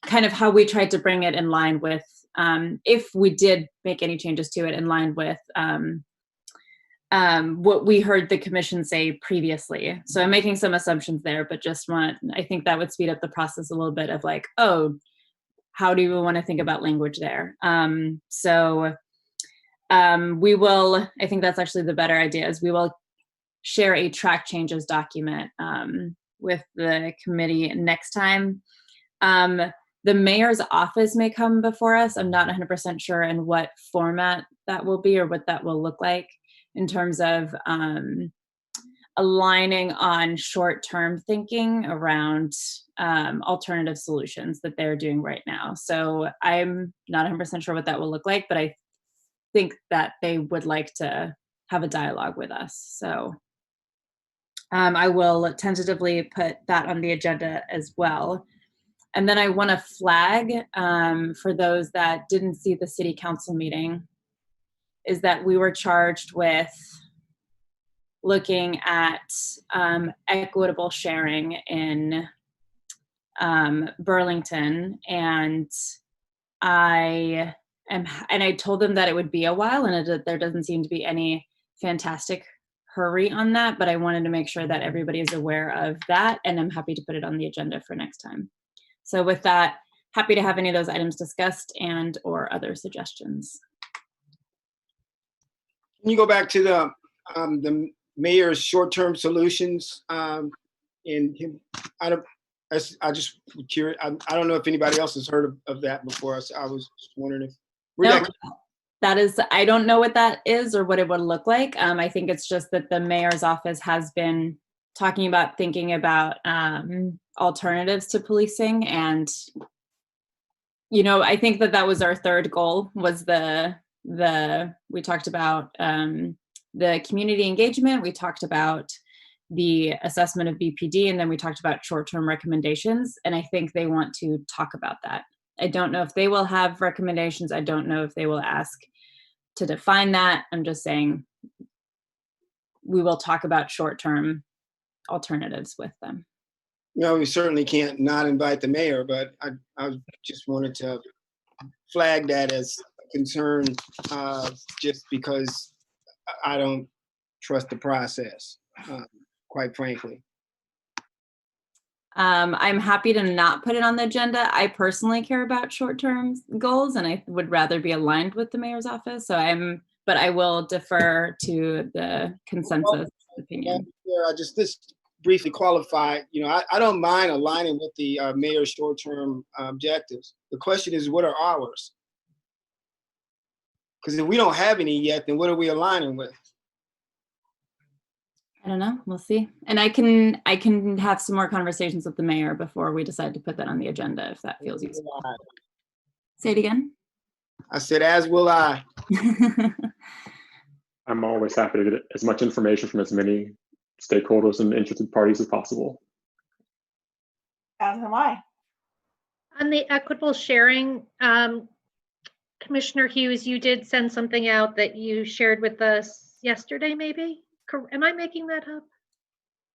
kind of how we tried to bring it in line with, if we did make any changes to it, in line with what we heard the commission say previously. So I'm making some assumptions there, but I think that would speed up the process a little bit of like, oh, how do we want to think about language there? We will, I think that's actually the better idea, is we will share a track changes document with the committee next time. The mayor's office may come before us. I'm not 100% sure in what format that will be or what that will look like in terms of aligning on short-term thinking around alternative solutions that they're doing right now. So I'm not 100% sure what that will look like, but I think that they would like to have a dialogue with us. So I will tentatively put that on the agenda as well. And then I want to flag for those that didn't see the city council meeting, is that we were charged with looking at equitable sharing in Burlington, and I told them that it would be a while, and there doesn't seem to be any fantastic hurry on that, but I wanted to make sure that everybody is aware of that, and I'm happy to put it on the agenda for next time. So with that, happy to have any of those items discussed and or other suggestions. Can you go back to the mayor's short-term solutions? And I just curious. I don't know if anybody else has heard of that before. So I was just wondering if No, that is, I don't know what that is or what it would look like. I think it's just that the mayor's office has been talking about thinking about alternatives to policing. And, you know, I think that was our third goal, was we talked about the community engagement, we talked about the assessment of BPD, and then we talked about short-term recommendations. And I think they want to talk about that. I don't know if they will have recommendations. I don't know if they will ask to define that. I'm just saying we will talk about short-term alternatives with them. No, we certainly can't not invite the mayor, but I just wanted to flag that as a concern, just because I don't trust the process, quite frankly. I'm happy to not put it on the agenda. I personally care about short-term goals, and I would rather be aligned with the mayor's office. But I will defer to the consensus opinion. I just briefly qualify. You know, I don't mind aligning with the mayor's short-term objectives. The question is, what are ours? Because if we don't have any yet, then what are we aligning with? I don't know. We'll see. And I can have some more conversations with the mayor before we decide to put that on the agenda, if that feels useful. Say it again. I said, as will I. I'm always happy to get as much information from as many stakeholders and interested parties as possible. As am I. On the equitable sharing, Commissioner Hughes, you did send something out that you shared with us yesterday, maybe? Am I making that up?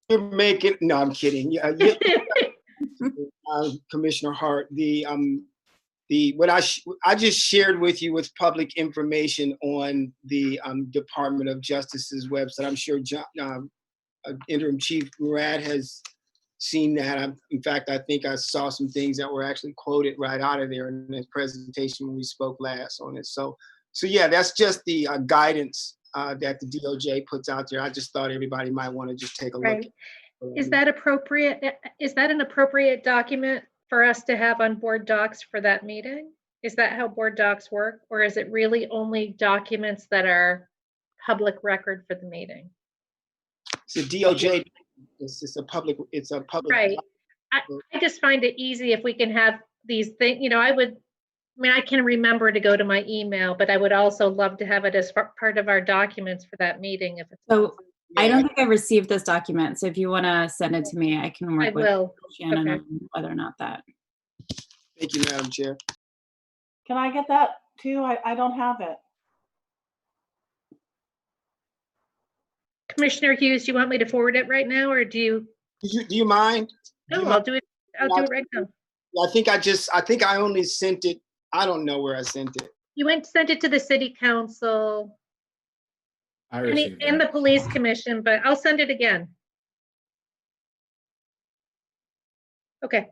You're making, no, I'm kidding. Yeah, Commissioner Hart, what I just shared with you with public information on the Department of Justice's website. I'm sure Interim Chief Murad has seen that. In fact, I think I saw some things that were actually quoted right out of there in his presentation when we spoke last on it. So yeah, that's just the guidance that the DOJ puts out there. I just thought everybody might want to just take a look. Is that appropriate? Is that an appropriate document for us to have on board docs for that meeting? Is that how board docs work? Or is it really only documents that are public record for the meeting? It's a DOJ, it's a public. Right. I just find it easy if we can have these things, you know, I can remember to go to my email, but I would also love to have it as part of our documents for that meeting. If it's so, I don't think I received this document. So if you want to send it to me, I can work with Shannon on whether or not that. Thank you, Madam Chair. Can I get that too? I don't have it. Commissioner Hughes, do you want me to forward it right now, or do you mind? No, I'll do it. I'll do it right now. I think I only sent it. I don't know where I sent it. You sent it to the city council and the police commission, but I'll send it again. Okay.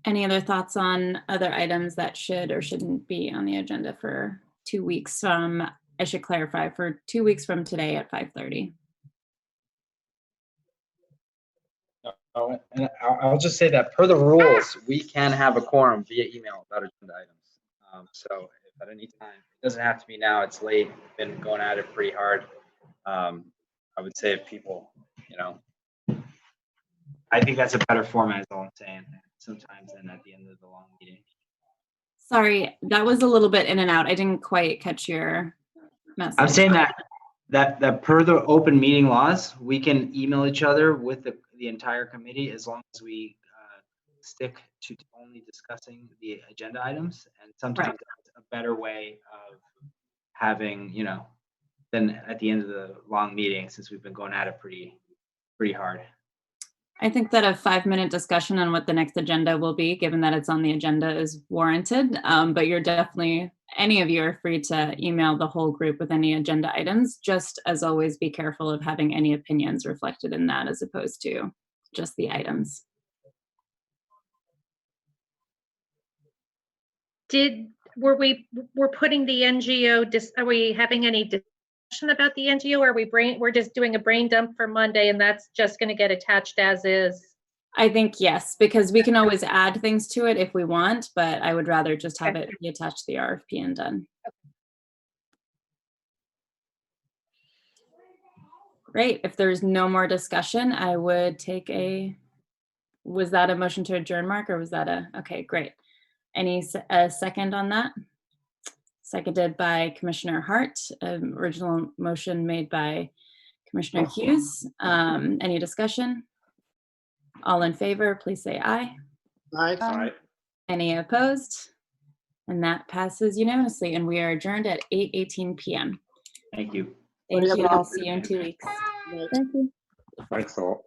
Any other thoughts on other items that should or shouldn't be on the agenda for 2 weeks from, I should clarify, for 2 weeks from today at 5:30? And I'll just say that per the rules, we can have a quorum via email about agenda items. So if at any time, it doesn't have to be now, it's late, we've been going at it pretty hard. I would say if people, you know, I think that's a better format is all I'm saying sometimes than at the end of the long meeting. Sorry, that was a little bit in and out. I didn't quite catch your message. I'm saying that per the open meeting laws, we can email each other with the entire committee as long as we stick to only discussing the agenda items. And sometimes that's a better way of having, you know, than at the end of the long meeting, since we've been going at it pretty hard. I think that a 5-minute discussion on what the next agenda will be, given that it's on the agenda, is warranted. But you're definitely, any of you are free to email the whole group with any agenda items. Just as always, be careful of having any opinions reflected in that as opposed to just the items. we're putting the NGO, are we having any discussion about the NGO? Or we're just doing a brain dump for Monday and that's just going to get attached as is? I think yes, because we can always add things to it if we want, but I would rather just have it be attached to the RFP and done. Great. If there's no more discussion, I would take was that a motion to adjourn, Mark, or was that okay, great. Any second on that? Seconded by Commissioner Hart. Original motion made by Commissioner Hughes. Any discussion? All in favor, please say aye. Aye. Aye. Any opposed? And that passes unanimously, and we are adjourned at 8:18 p.m. Thank you. Thank you. I'll see you in 2 weeks. Thank you. Thanks all.